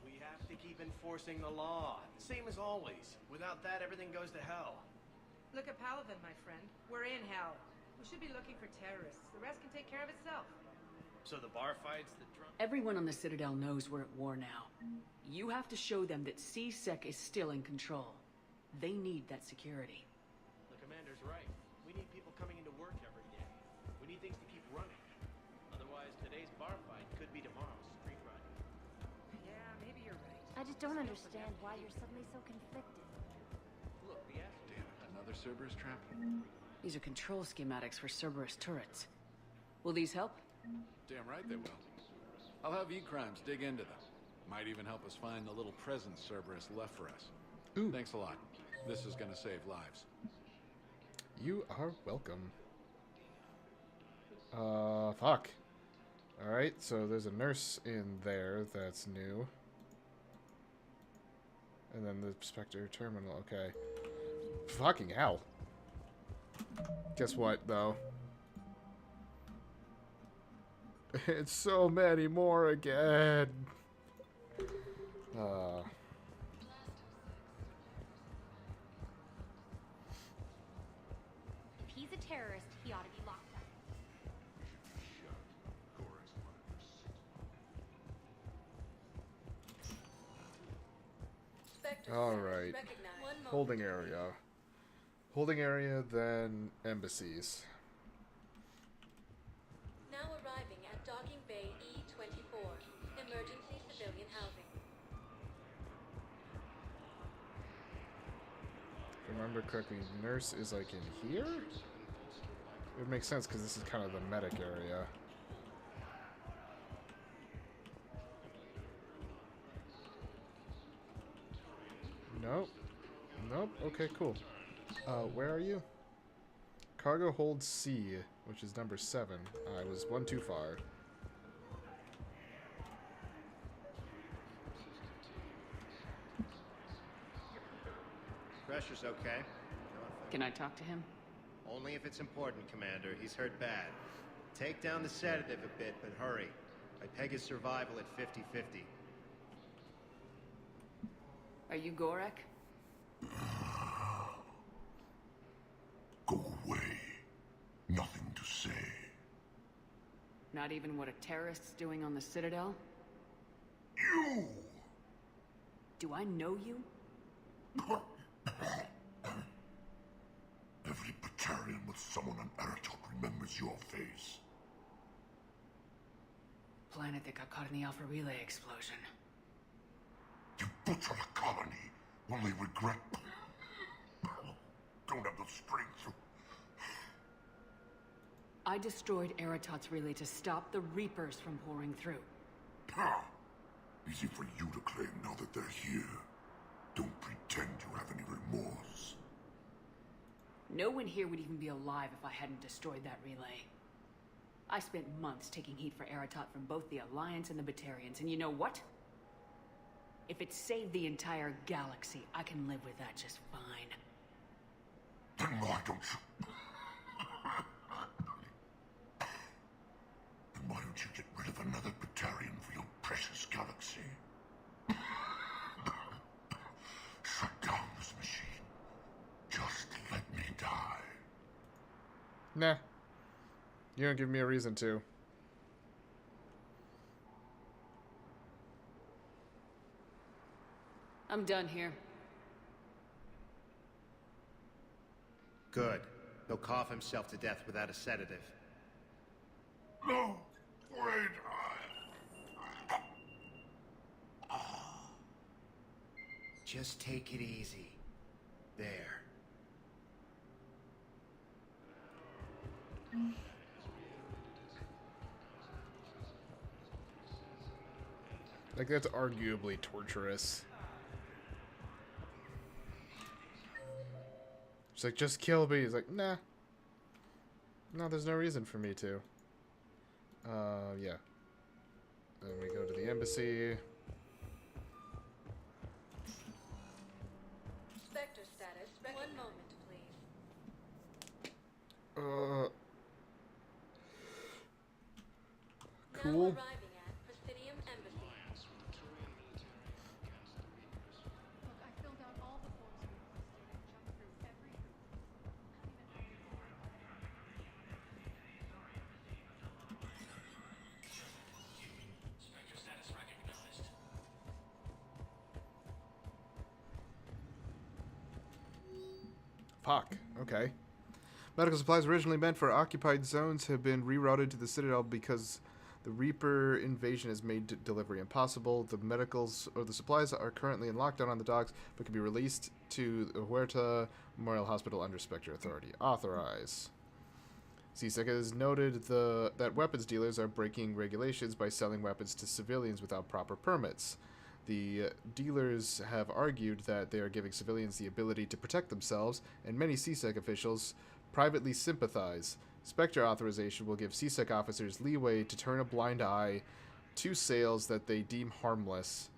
We have to keep enforcing the law. Same as always. Without that, everything goes to hell. Look at Paladin, my friend. We're in hell. We should be looking for terrorists. The rest can take care of itself. So the bar fights, the drunk... Everyone on the Citadel knows we're at war now. You have to show them that CSEC is still in control. They need that security. The commander's right. We need people coming into work every day. We need things to keep running. Otherwise, today's bar fight could be tomorrow's street run. Yeah, maybe you're right. I just don't understand why you're suddenly so conflicted. Look, the Damn it, another Cerberus trap? These are control schematics for Cerberus turrets. Will these help? Damn right they will. I'll have E-Crimes dig into them. Might even help us find the little present Cerberus left for us. Ooh. Thanks a lot. This is gonna save lives. You are welcome. Fuck. Alright, so there's a nurse in there that's new. And then the Spectre Terminal, okay. Fucking hell. Guess what, though? It's so many more again. If he's a terrorist, he ought to be locked up. Alright. Holding area. Holding area, then embassies. Now arriving at Docking Bay E24, emergency civilian housing. If I remember correctly, nurse is like in here? It would make sense because this is kind of the medic area. Nope. Nope. Okay, cool. Where are you? Cargo hold C, which is number 7. I was one too far. Pressure's okay. Can I talk to him? Only if it's important, Commander. He's hurt bad. Take down the sedative a bit, but hurry. I peg his survival at 50-50. Are you Gorek? Go away. Nothing to say. Not even what a terrorist's doing on the Citadel? You! Do I know you? Every Batarian with someone on Aratok remembers your face. Planet that got caught in the Alpha Relay explosion. You butchered a colony, only regret. Don't have the strength. I destroyed Eratot's relay to stop the Reapers from pouring through. Easy for you to claim now that they're here. Don't pretend you have any remorse. No one here would even be alive if I hadn't destroyed that relay. I spent months taking heat for Eratot from both the Alliance and the Batarians, and you know what? If it saved the entire galaxy, I can live with that just fine. Then why don't you... Then why don't you get rid of another Batarian for your precious galaxy? Shut down this machine. Just let me die. Nah. You don't give me a reason to. I'm done here. Good. He'll cough himself to death without a sedative. No! Wait! Just take it easy. There. Like, that's arguably torturous. She's like, just kill me. He's like, nah. No, there's no reason for me to. Yeah. Then we go to the embassy. Spectre status. 1 moment, please. Cool. Now arriving at Presidium Embassy. Look, I filled out all the forms you requested and jumped through every hoop. Spectre status recognized. Fuck. Okay. Medical supplies originally meant for occupied zones have been rerouted to the Citadel because the Reaper invasion has made delivery impossible. The medicals or the supplies are currently in lockdown on the docks, but can be released to the Huerta Memorial Hospital under Spectre authority. Authorize. CSEC has noted that weapons dealers are breaking regulations by selling weapons to civilians without proper permits. The dealers have argued that they are giving civilians the ability to protect themselves, and many CSEC officials privately sympathize. Spectre authorization will give CSEC officers leeway to turn a blind eye to sales that they deem harmless.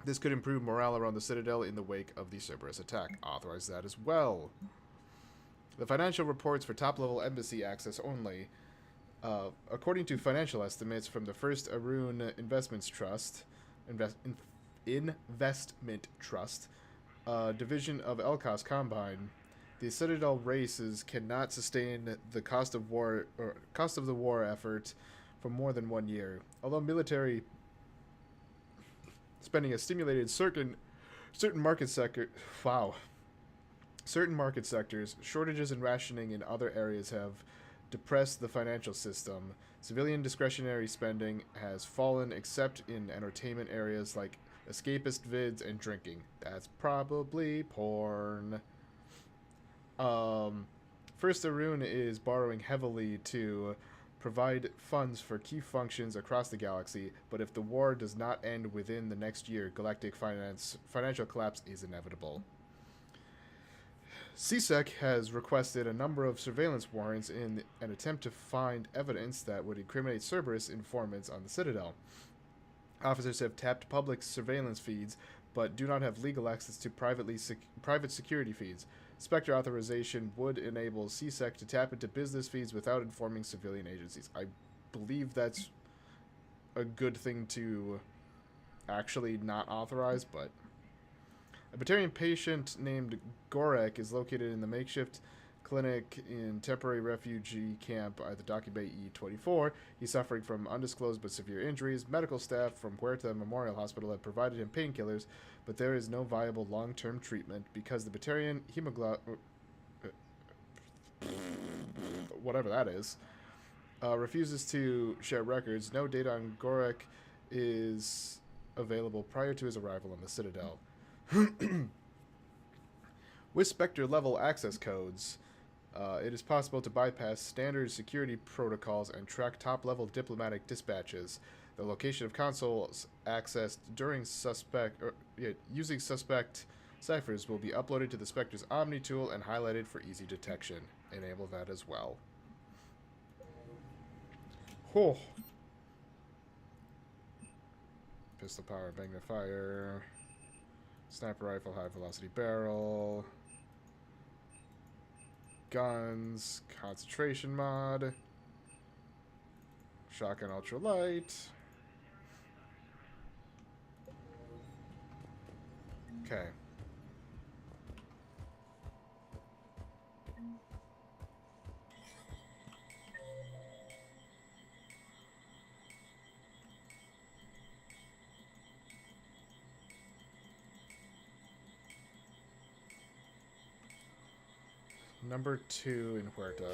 This could improve morale around the Citadel in the wake of the Cerberus attack. Authorize that as well. The financial reports for top-level embassy access only. According to financial estimates from the First Arun Investment Trust, division of Elkos Combine, the Citadel races cannot sustain the cost of the war effort for more than 1 year. Although military spending has stimulated certain market sectors, shortages and rationing in other areas have depressed the financial system. Civilian discretionary spending has fallen except in entertainment areas like escapist vids and drinking. That's probably porn. First Arun is borrowing heavily to provide funds for key functions across the galaxy, but if the war does not end within the next year, galactic financial collapse is inevitable. CSEC has requested a number of surveillance warrants in an attempt to find evidence that would incriminate Cerberus informants on the Citadel. Officers have tapped public surveillance feeds, but do not have legal access to private security feeds. Spectre authorization would enable CSEC to tap into business feeds without informing civilian agencies. I believe that's a good thing to actually not authorize, but... A Batarian patient named Gorek is located in the makeshift clinic in temporary refugee camp at the Docking Bay E-24. He's suffering from undisclosed but severe injuries. Medical staff from Huerta Memorial Hospital have provided him painkillers, but there is no viable long-term treatment because the Batarian whatever that is, refuses to share records. No data on Gorek is available prior to his arrival on the Citadel. With Spectre-level access codes, it is possible to bypass standard security protocols and track top-level diplomatic dispatches. The location of consoles accessed during using suspect ciphers will be uploaded to the Spectre's Omni tool and highlighted for easy detection. Enable that as well. Oh. Pistol power, magnifier. Sniper rifle, high velocity barrel. Guns, concentration mod. Shotgun ultralight. Okay. Number 2 in Huerta.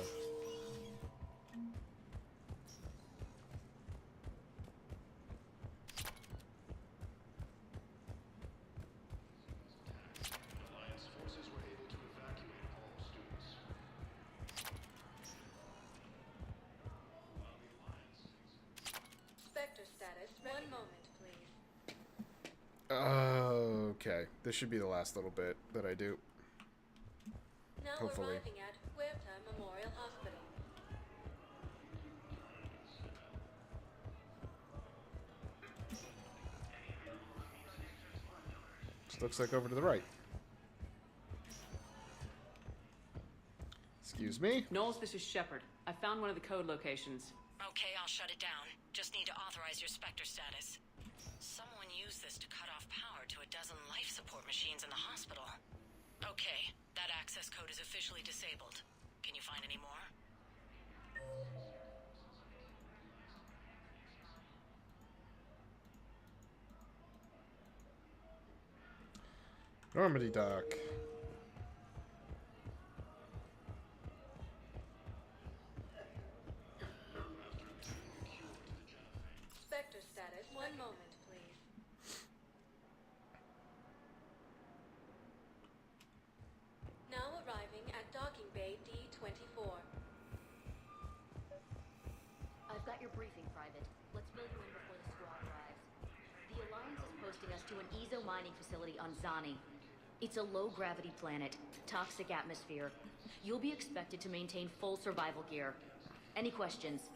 Alliance forces were able to evacuate all students. Spectre status. 1 moment, please. Okay. This should be the last little bit that I do. Now Hopefully. arriving at Huerta Memorial Hospital. This looks like over to the right. Excuse me? Knowles, this is Shepard. I found one of the code locations. Okay, I'll shut it down. Just need to authorize your Spectre status. Someone used this to cut off power to a dozen life support machines in the hospital. Okay, that access code is officially disabled. Can you find any more? Normandy Dock. Spectre status. 1 moment, please. Now arriving at Docking Bay D-24. your briefing, Private. Let's fill you in before the squad arrives. The Alliance is posting us to an ezo mining facility on Zani. It's a low-gravity planet, toxic atmosphere. You'll be expected to maintain full survival gear. Any questions?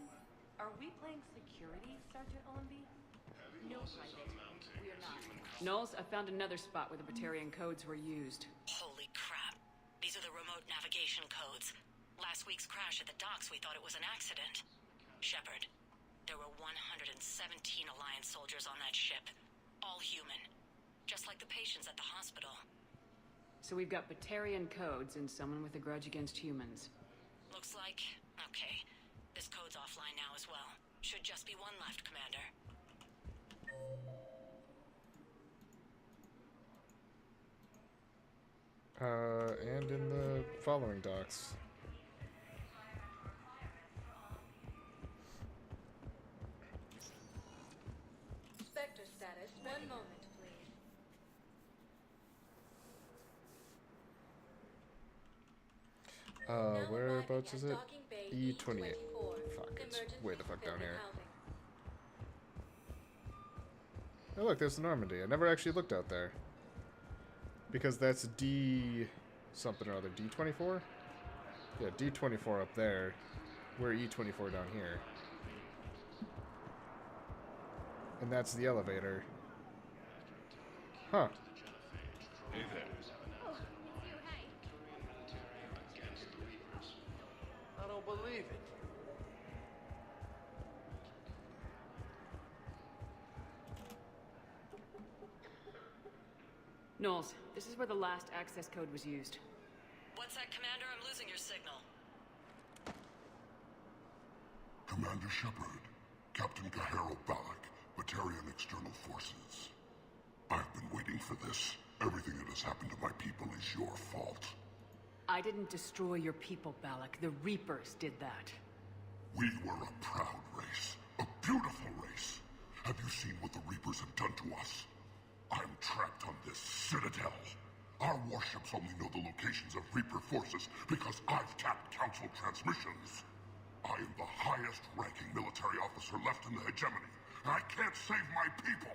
Are we playing security, Sergeant Allenby? No, Private. We're not. Knowles, I found another spot where the Batarian codes were used. Holy crap. These are the remote navigation codes. Last week's crash at the docks, we thought it was an accident. Shepard, there were 117 Alliance soldiers on that ship. All human. Just like the patients at the hospital. So we've got Batarian codes and someone with a grudge against humans. Looks like... okay. This code's offline now as well. Should just be one left, Commander. And in the following docs. Spectre status, 1 moment, please. Whereabouts is it? E28. Fuck, it's way the fuck down here. Oh look, there's the Normandy. I never actually looked out there. Because that's D... something or other. D24? Yeah, D24 up there. We're E24 down here. And that's the elevator. Huh. Hey there. Oh, it's you, hey. I don't believe it. Knowles, this is where the last access code was used. What's that, Commander? I'm losing your signal. Commander Shepard, Captain Gahero Balak, Batarian External Forces. I've been waiting for this. Everything that has happened to my people is your fault. I didn't destroy your people, Balak. The Reapers did that. We were a proud race. A beautiful race. Have you seen what the Reapers have done to us? I'm trapped on this Citadel. Our warships only know the locations of Reaper forces because I've tapped Council transmissions. I am the highest-ranking military officer left in the hegemony, and I can't save my people.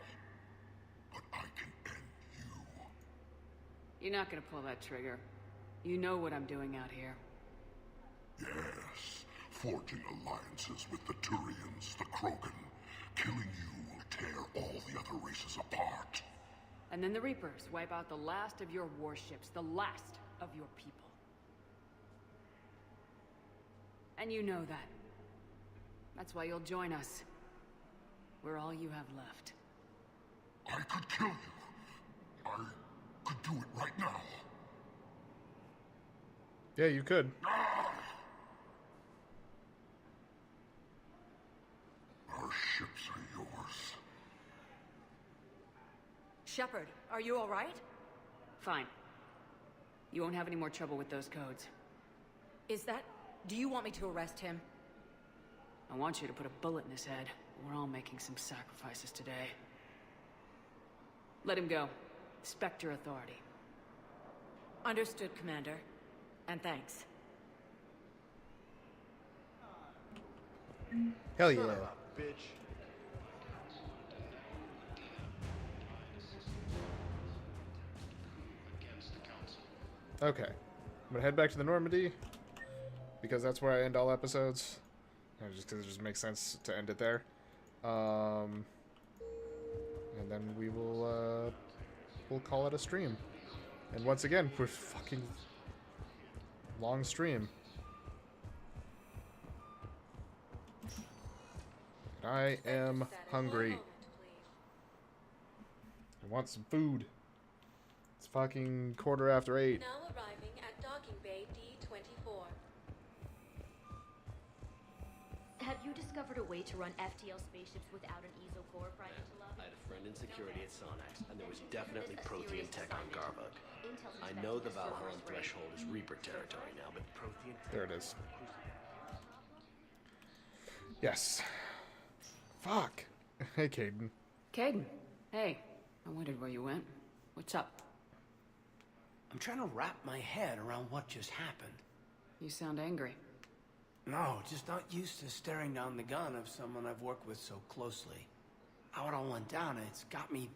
But I can end you. You're not gonna pull that trigger. You know what I'm doing out here. Yes, forging alliances with the Turians, the Krogan. Killing you will tear all the other races apart. And then the Reapers wipe out the last of your warships, the last of your people. And you know that. That's why you'll join us. We're all you have left. I could kill you. I could do it right now. Yeah, you could. Our ships are yours. Shepard, are you all right? Fine. You won't have any more trouble with those codes. Is that... do you want me to arrest him? I want you to put a bullet in his head. We're all making some sacrifices today. Let him go. Spectre authority. Understood, Commander. And thanks. Hell yeah. Bitch. Okay. I'm gonna head back to the Normandy. Because that's where I end all episodes. Just because it just makes sense to end it there. And then we will, we'll call it a stream. And once again, we're fucking long stream. I am hungry. I want some food. It's fucking 8:15. Now arriving at docking bay D24. Have you discovered a way to run FTL spaceships without an ezo core, Private Love? I had a friend in security at Sonax, and there was definitely Prothean tech on Garvug. I know the Valhallan threshold is Reaper territory now, but Prothean tech... There it is. Yes. Fuck. Hey, Caden. Caden. Hey. I wondered where you went. What's up? I'm trying to wrap my head around what just happened. You sound angry. No, just not used to staring down the gun of someone I've worked with so closely. How it all went down, it's got me...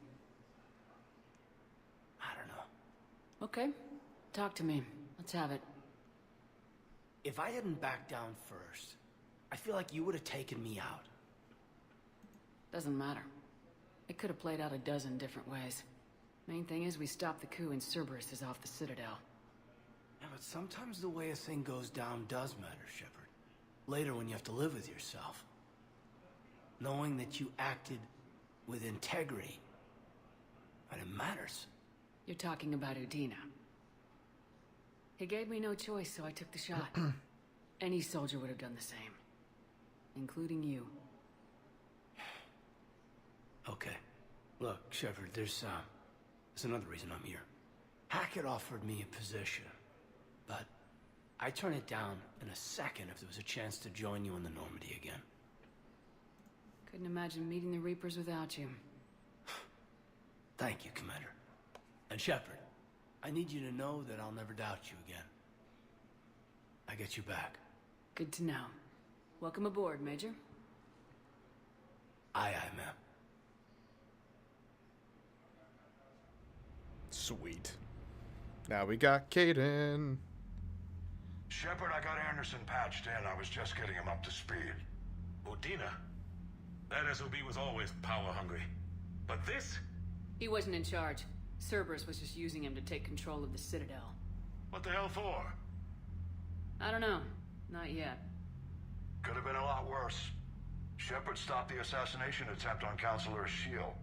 I don't know. Okay. Talk to me. Let's have it. If I hadn't backed down first, I feel like you would have taken me out. Doesn't matter. It could have played out a dozen different ways. Main thing is we stopped the coup and Cerberus is off the Citadel. Yeah, but sometimes the way a thing goes down does matter, Shepard. Later when you have to live with yourself. Knowing that you acted with integrity. And it matters. You're talking about Udina. He gave me no choice, so I took the shot. Any soldier would have done the same. Including you. Okay. Look, Shepard, there's another reason I'm here. Hackett offered me a position, but I'd turn it down in a second if there was a chance to join you in the Normandy again. Couldn't imagine meeting the Reapers without you. Thank you, Commander. And Shepard, I need you to know that I'll never doubt you again. I get you back. Good to know. Welcome aboard, Major. Aye, aye, ma'am. Sweet. Now we got Caden. Shepard, I got Anderson patched in. I was just getting him up to speed. Udina? That SOB was always power-hungry. But this? He wasn't in charge. Cerberus was just using him to take control of the Citadel. What the hell for? I don't know. Not yet. Could have been a lot worse. Shepard stopped the assassination attempt on Counselor Shield.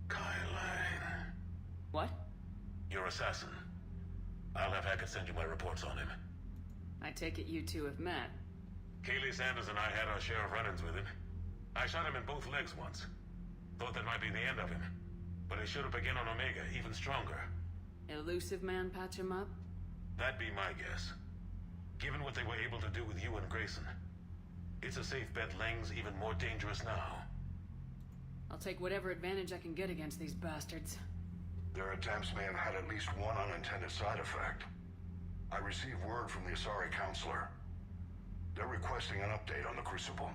Kylan. What? Your assassin. I'll have Hackett send you my reports on him. I take it you two have met. Kaylee Sanders and I had our share of run-ins with him. I shot him in both legs once. Thought that might be the end of him. But he showed up again on Omega, even stronger. Elusive man patch him up? That'd be my guess. Given what they were able to do with you and Grayson. It's a safe bet Lang's even more dangerous now. I'll take whatever advantage I can get against these bastards. Their attempts may have had at least one unintended side effect. I received word from the Asari Counselor. They're requesting an update on the Crucible.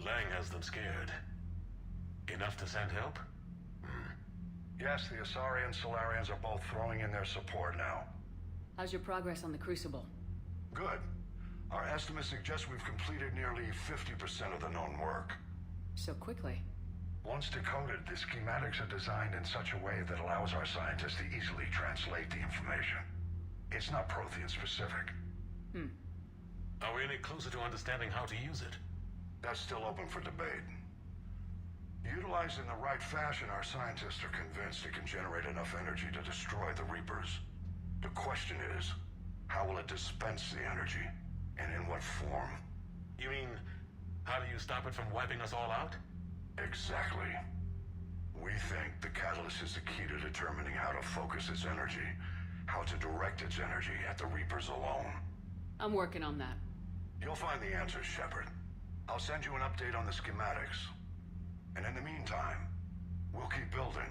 Lang has them scared. Enough to send help? Yes, the Asari and Solarians are both throwing in their support now. How's your progress on the Crucible? Good. Our estimates suggest we've completed nearly 50% of the known work. So quickly? Once decoded, the schematics are designed in such a way that allows our scientists to easily translate the information. It's not Prothean specific. Are we any closer to understanding how to use it? That's still open for debate. Utilized in the right fashion, our scientists are convinced it can generate enough energy to destroy the Reapers. The question is, how will it dispense the energy? And in what form? You mean, how do you stop it from wiping us all out? Exactly. We think the catalyst is the key to determining how to focus its energy, how to direct its energy at the Reapers alone. I'm working on that. You'll find the answers, Shepard. I'll send you an update on the schematics. And in the meantime, we'll keep building.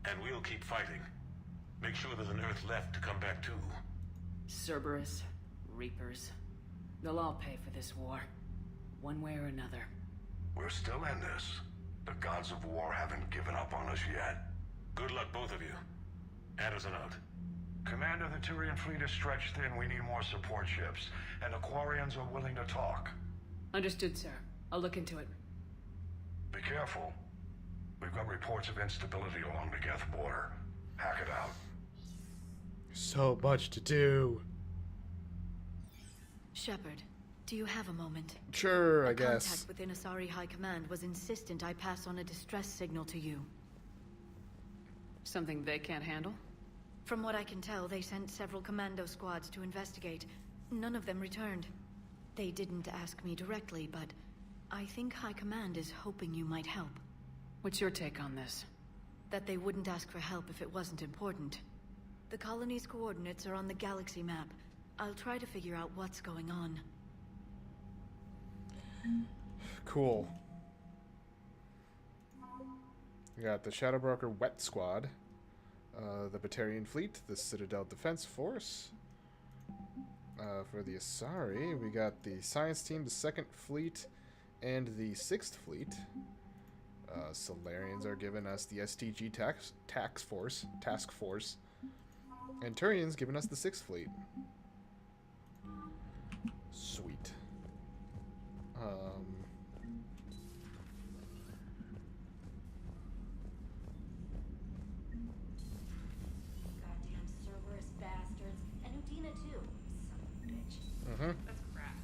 And we'll keep fighting. Make sure there's an Earth left to come back to. Cerberus, Reapers. They'll all pay for this war. One way or another. We're still in this. The gods of war haven't given up on us yet. Good luck, both of you. Anderson out. Commander, the Turian fleet is stretched thin. We need more support ships. And the Quarians are willing to talk. Understood, sir. I'll look into it. Be careful. We've got reports of instability along the Geth border. Hack it out. So much to do. Shepard, do you have a moment? Sure, I guess. Contact within Asari High Command was insistent I pass on a distress signal to you. Something they can't handle? From what I can tell, they sent several commando squads to investigate. None of them returned. They didn't ask me directly, but I think High Command is hoping you might help. What's your take on this? That they wouldn't ask for help if it wasn't important. The colony's coordinates are on the galaxy map. I'll try to figure out what's going on. Cool. We got the Shadowbroker Wet Squad, the Batarian Fleet, the Citadel Defense Force, For the Asari, we got the Science Team, the 2nd Fleet, and the 6th Fleet. Solarians are giving us the STG task force. And Turians giving us the 6th Fleet. Sweet. Goddamn Cerberus bastards. And Udina too. Son of a bitch. That's crap.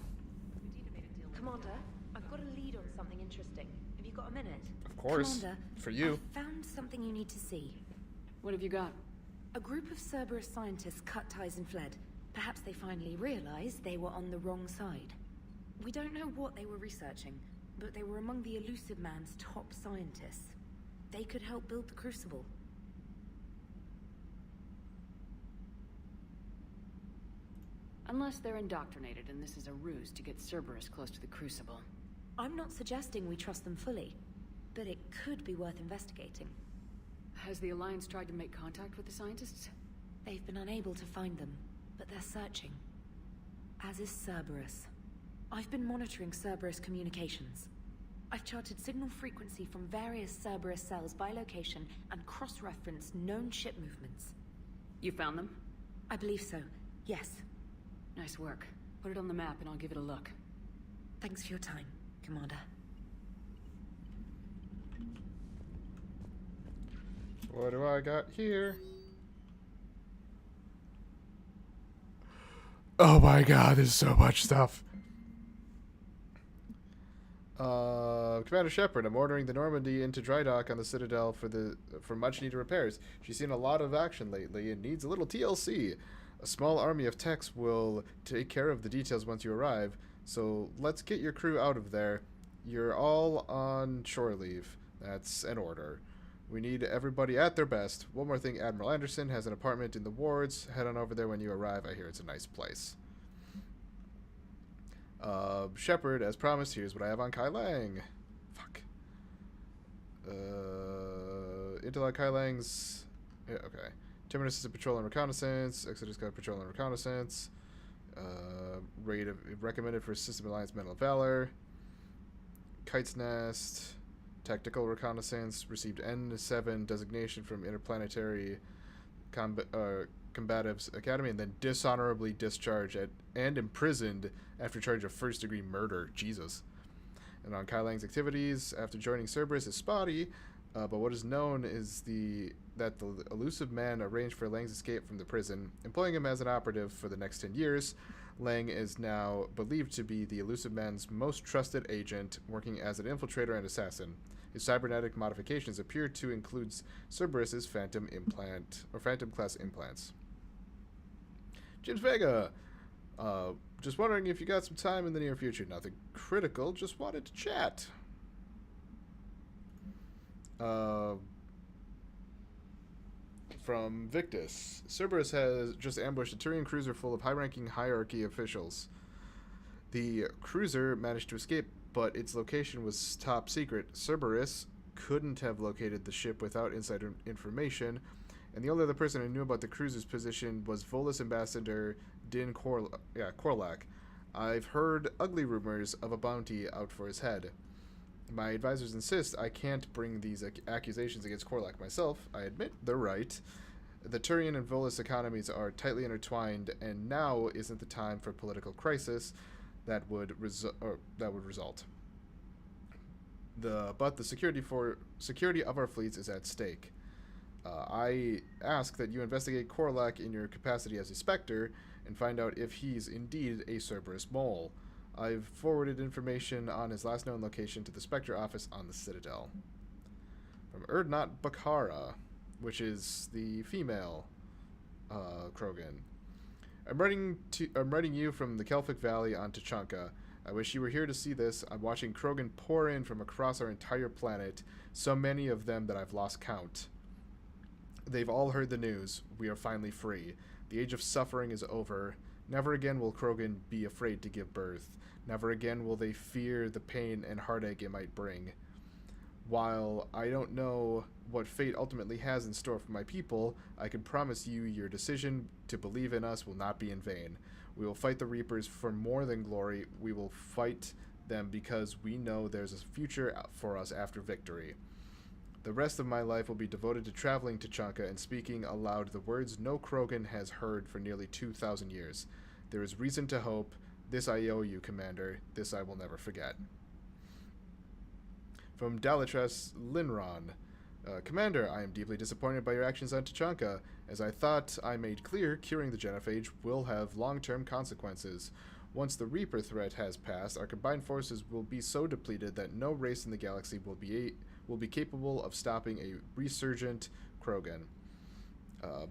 Udina made a deal with Commander, I've got a lead on something interesting. Have you got a minute? Of course. Commander, For you. I found something you need to see. What have you got? A group of Cerberus scientists cut ties and fled. Perhaps they finally realized they were on the wrong side. We don't know what they were researching, but they were among the Elusive Man's top scientists. They could help build the Crucible. Unless they're indoctrinated and this is a ruse to get Cerberus close to the Crucible. I'm not suggesting we trust them fully, but it could be worth investigating. Has the Alliance tried to make contact with the scientists? They've been unable to find them, but they're searching. As is Cerberus. I've been monitoring Cerberus communications. I've charted signal frequency from various Cerberus cells by location and cross-referenced known ship movements. You found them? I believe so, yes. Nice work. Put it on the map and I'll give it a look. Thanks for your time, Commander. What do I got here? Oh my god, there's so much stuff. Commander Shepard, I'm ordering the Normandy into dry dock on the Citadel for much needed repairs. She's seen a lot of action lately and needs a little TLC. A small army of techs will take care of the details once you arrive, so let's get your crew out of there. You're all on shore leave. That's an order. We need everybody at their best. One more thing, Admiral Anderson has an apartment in the wards. Head on over there when you arrive. I hear it's a nice place. Shepard, as promised, here's what I have on Kai Lang. Fuck. Intel on Kai Lang's... Yeah, okay. Terminus is a patrol and reconnaissance. Exodus got patrol and reconnaissance. Rate of recommended for System Alliance Medal of Valor. Kite's Nest. Tactical reconnaissance. Received N7 designation from Interplanetary Combatives Academy, and then dishonorably discharged and imprisoned after charge of first-degree murder. Jesus. And on Kai Lang's activities, after joining Cerberus is spotty, but what is known is that the Elusive Man arranged for Lang's escape from the prison, employing him as an operative for the next 10 years. Lang is now believed to be the Elusive Man's most trusted agent, working as an infiltrator and assassin. His cybernetic modifications appear to include Cerberus's Phantom class implants. James Vega, just wondering if you got some time in the near future. Nothing critical, just wanted to chat. From Victus, Cerberus has just ambushed a Turian cruiser full of high-ranking hierarchy officials. The cruiser managed to escape, but its location was top secret. Cerberus couldn't have located the ship without insider information, and the only other person who knew about the cruiser's position was Volus Ambassador Din Korlak. I've heard ugly rumors of a bounty out for his head. My advisors insist I can't bring these accusations against Korlak myself. I admit they're right. The Turian and Volus economies are tightly intertwined, and now isn't the time for political crisis that would result. But the security of our fleets is at stake. I ask that you investigate Korlak in your capacity as a Spectre and find out if he's indeed a Cerberus mole. I've forwarded information on his last known location to the Spectre office on the Citadel. From Erdnot Bakara, which is the female Krogan. I'm writing you from the Kelphic Valley on Tuchanka. I wish you were here to see this. I'm watching Krogan pour in from across our entire planet, so many of them that I've lost count. They've all heard the news. We are finally free. The age of suffering is over. Never again will Krogan be afraid to give birth. Never again will they fear the pain and heartache it might bring. While I don't know what fate ultimately has in store for my people, I can promise you your decision to believe in us will not be in vain. We will fight the Reapers for more than glory. We will fight them because we know there's a future for us after victory. The rest of my life will be devoted to traveling to Tuchanka and speaking aloud the words no Krogan has heard for nearly 2,000 years. There is reason to hope. This I owe you, Commander. This I will never forget. From Dalatress Linron. Commander, I am deeply disappointed by your actions on Tuchanka. As I thought I made clear, curing the Genophage will have long-term consequences. Once the Reaper threat has passed, our combined forces will be so depleted that no race in the galaxy will be capable of stopping a resurgent Krogan.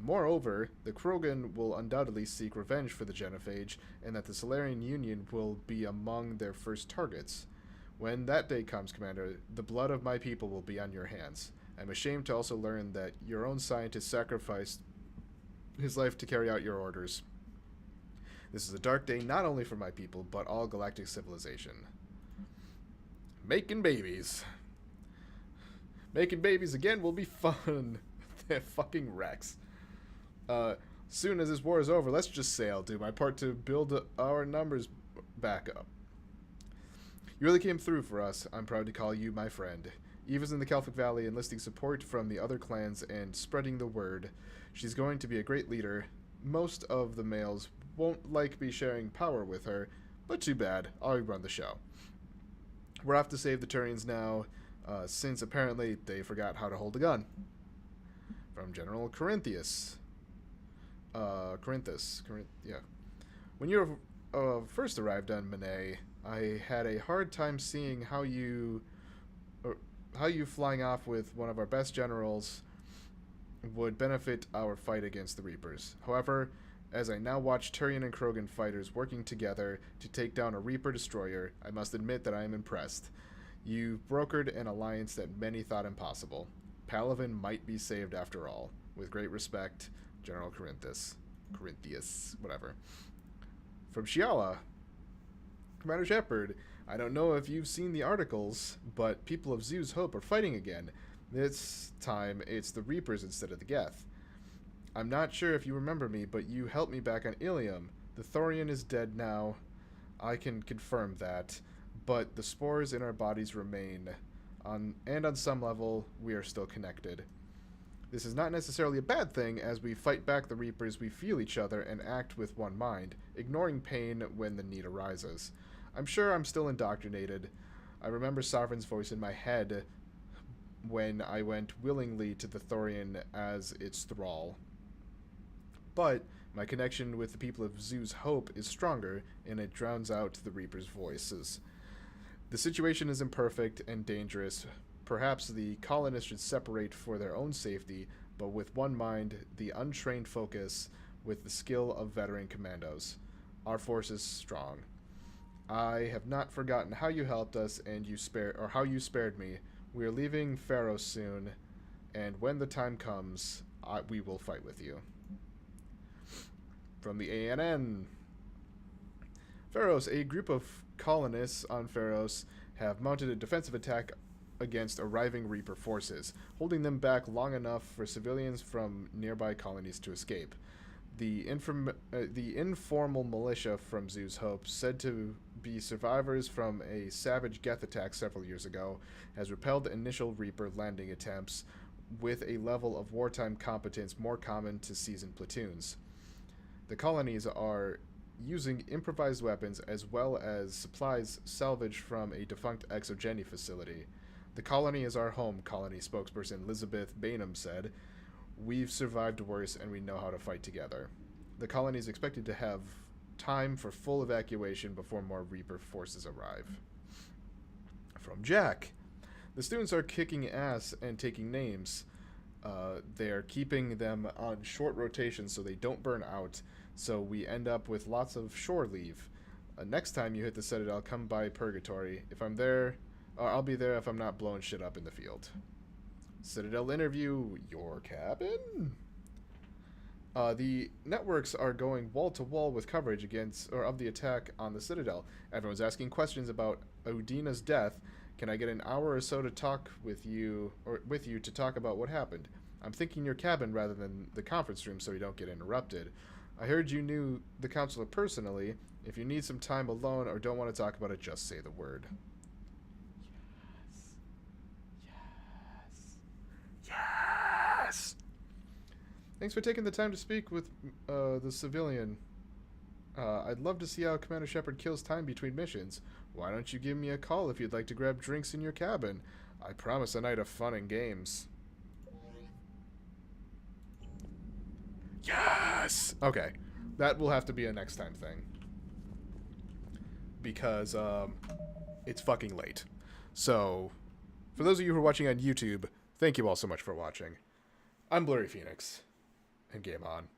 Moreover, the Krogan will undoubtedly seek revenge for the Genophage, and that the Solarian Union will be among their first targets. When that day comes, Commander, the blood of my people will be on your hands. I'm ashamed to also learn that your own scientist sacrificed his life to carry out your orders. This is a dark day not only for my people, but all galactic civilization. Making babies. Making babies again will be fun. They're fucking wrecks. Soon as this war is over, let's just say I'll do my part to build our numbers back up. You really came through for us. I'm proud to call you my friend. Eva's in the Kelphic Valley enlisting support from the other clans and spreading the word. She's going to be a great leader. Most of the males won't like me sharing power with her, but too bad. I'll run the show. We're off to save the Turians now, since apparently they forgot how to hold a gun. From General Corinthus. Yeah. When you first arrived on Manet, I had a hard time seeing how you flying off with one of our best generals would benefit our fight against the Reapers. However, as I now watch Turian and Krogan fighters working together to take down a Reaper destroyer, I must admit that I am impressed. You've brokered an alliance that many thought impossible. Palaven might be saved after all. With great respect, General Corinthus, whatever. From Shiala, Commander Shepard, I don't know if you've seen the articles, but people of Zew's Hope are fighting again. This time, it's the Reapers instead of the Geth. I'm not sure if you remember me, but you helped me back on Ilium. The Thorian is dead now. I can confirm that. But the spores in our bodies remain. And on some level, we are still connected. This is not necessarily a bad thing. As we fight back the Reapers, we feel each other and act with one mind, ignoring pain when the need arises. I'm sure I'm still indoctrinated. I remember Sovereign's voice in my head when I went willingly to the Thorian as its thrall. But my connection with the people of Zew's Hope is stronger, and it drowns out the Reaper's voices. The situation is imperfect and dangerous. Perhaps the colonists should separate for their own safety, but with one mind, the untrained focus, with the skill of veteran commandos. Our force is strong. I have not forgotten how you helped us and how you spared me. We are leaving Pharos soon, and when the time comes, we will fight with you. From the ANN. Pharos, a group of colonists on Pharos have mounted a defensive attack against arriving Reaper forces, holding them back long enough for civilians from nearby colonies to escape. The informal militia from Zew's Hope, said to be survivors from a savage Geth attack several years ago, has repelled initial Reaper landing attempts with a level of wartime competence more common to seasoned platoons. The colonies are using improvised weapons as well as supplies salvaged from a defunct exogeny facility. The colony is our home, colony spokesperson Elizabeth Bainham said. We've survived worse and we know how to fight together. The colony is expected to have time for full evacuation before more Reaper forces arrive. From Jack. The students are kicking ass and taking names. They are keeping them on short rotation so they don't burn out, so we end up with lots of shore leave. Next time you hit the Citadel, come by Purgatory. If I'm there, I'll be there if I'm not blowing shit up in the field. Citadel interview, your cabin? The networks are going wall to wall with coverage of the attack on the Citadel. Everyone's asking questions about Udina's death. Can I get an hour or so to talk with you, to talk about what happened? I'm thinking your cabin rather than the conference room so you don't get interrupted. I heard you knew the counselor personally. If you need some time alone or don't want to talk about it, just say the word. Yes! Thanks for taking the time to speak with the civilian. I'd love to see how Commander Shepard kills time between missions. Why don't you give me a call if you'd like to grab drinks in your cabin? I promise a night of fun and games. Yes! Okay. That will have to be a next time thing. Because, it's fucking late. So, for those of you who are watching on YouTube, thank you all so much for watching. I'm Blurry Phoenix. And game on.